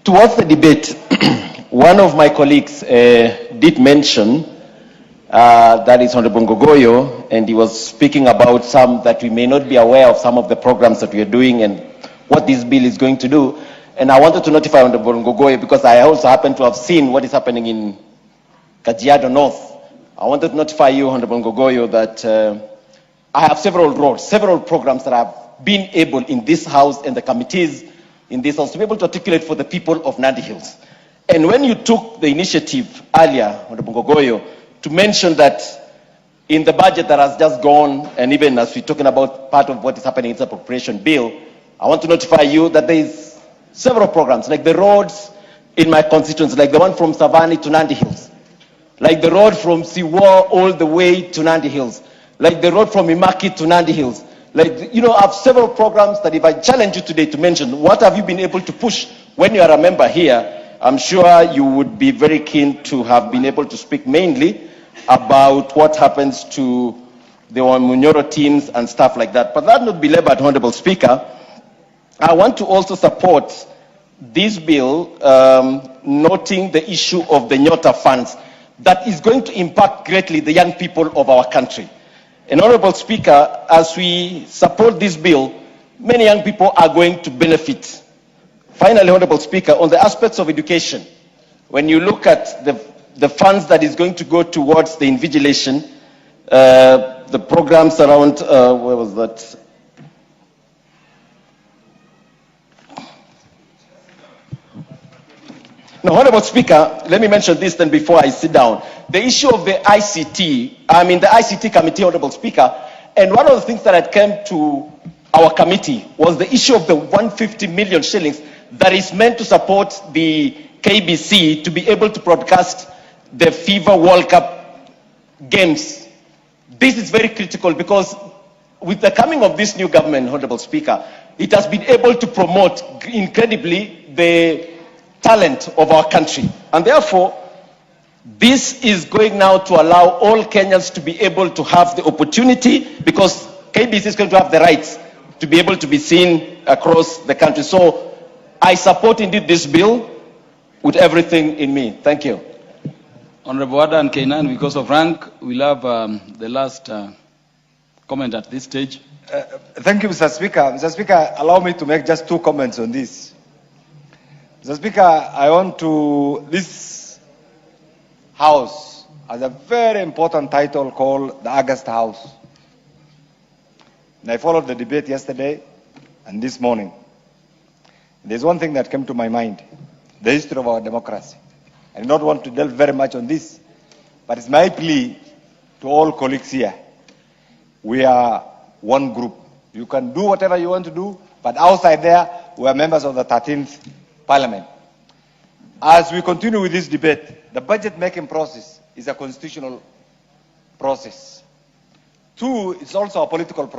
U: towards the debate, one of my colleagues did mention, that is Honorable Ngogoyo, and he was speaking about some that we may not be aware of some of the programs that we are doing and what this bill is going to do. And I wanted to notify Honorable Ngogoyo because I also happen to have seen what is happening in Kajiado North. I wanted to notify you, Honorable Ngogoyo, that I have several programs that I've been able in this House and the committees in this House to be able to articulate for the people of Nandi Hills. And when you took the initiative earlier, Honorable Ngogoyo, to mention that in the budget that has just gone, and even as we're talking about part of what is happening in the appropriation bill, I want to notify you that there is several programs, like the roads in my constituency, like the one from Savannah to Nandi Hills, like the road from Siwa all the way to Nandi Hills, like the road from Imaki to Nandi Hills. Like, you know, I have several programs that if I challenge you today to mention, what have you been able to push when you are a member here, I'm sure you would be very keen to have been able to speak mainly about what happens to the Munyoro teams and stuff like that. But that not belabored, Honorable Speaker. I want to also support this bill, noting the issue of the Nyota funds that is going to impact greatly the young people of our country. And Honorable Speaker, as we support this bill, many young people are going to benefit. Finally, Honorable Speaker, on the aspects of education, when you look at the funds that is going to go towards the invigilation, the programs around, where was that? Now, Honorable Speaker, let me mention this then before I sit down. The issue of the ICT, the ICT committee, Honorable Speaker, and one of the things that had come to our committee was the issue of the 150 million shillings that is meant to support the KBC to be able to broadcast the FIFA World Cup games. This is very critical because with the coming of this new government, Honorable Speaker, it has been able to promote incredibly the talent of our country. And therefore, this is going now to allow all Kenyans to be able to have the opportunity because KBC is going to have the rights to be able to be seen across the country. So I support indeed this bill with everything in me. Thank you.
L: Honorable Adan Keinan, because of rank, we'll have the last comment at this stage.
B: Thank you, Mr. Speaker. Mr. Speaker, allow me to make just 2 comments on this. Mr. Speaker, I want to, this House has a very important title called the August House. And I followed the debate yesterday and this morning. There's one thing that came to my mind, the history of our democracy. I do not want to delve very much on this, but it's my plea to all colleagues here. We are one group. You can do whatever you want to do, but outside there, we are members of the 13th Parliament. As we continue with this debate, the budget making process is a constitutional process. 2, it's also a political process.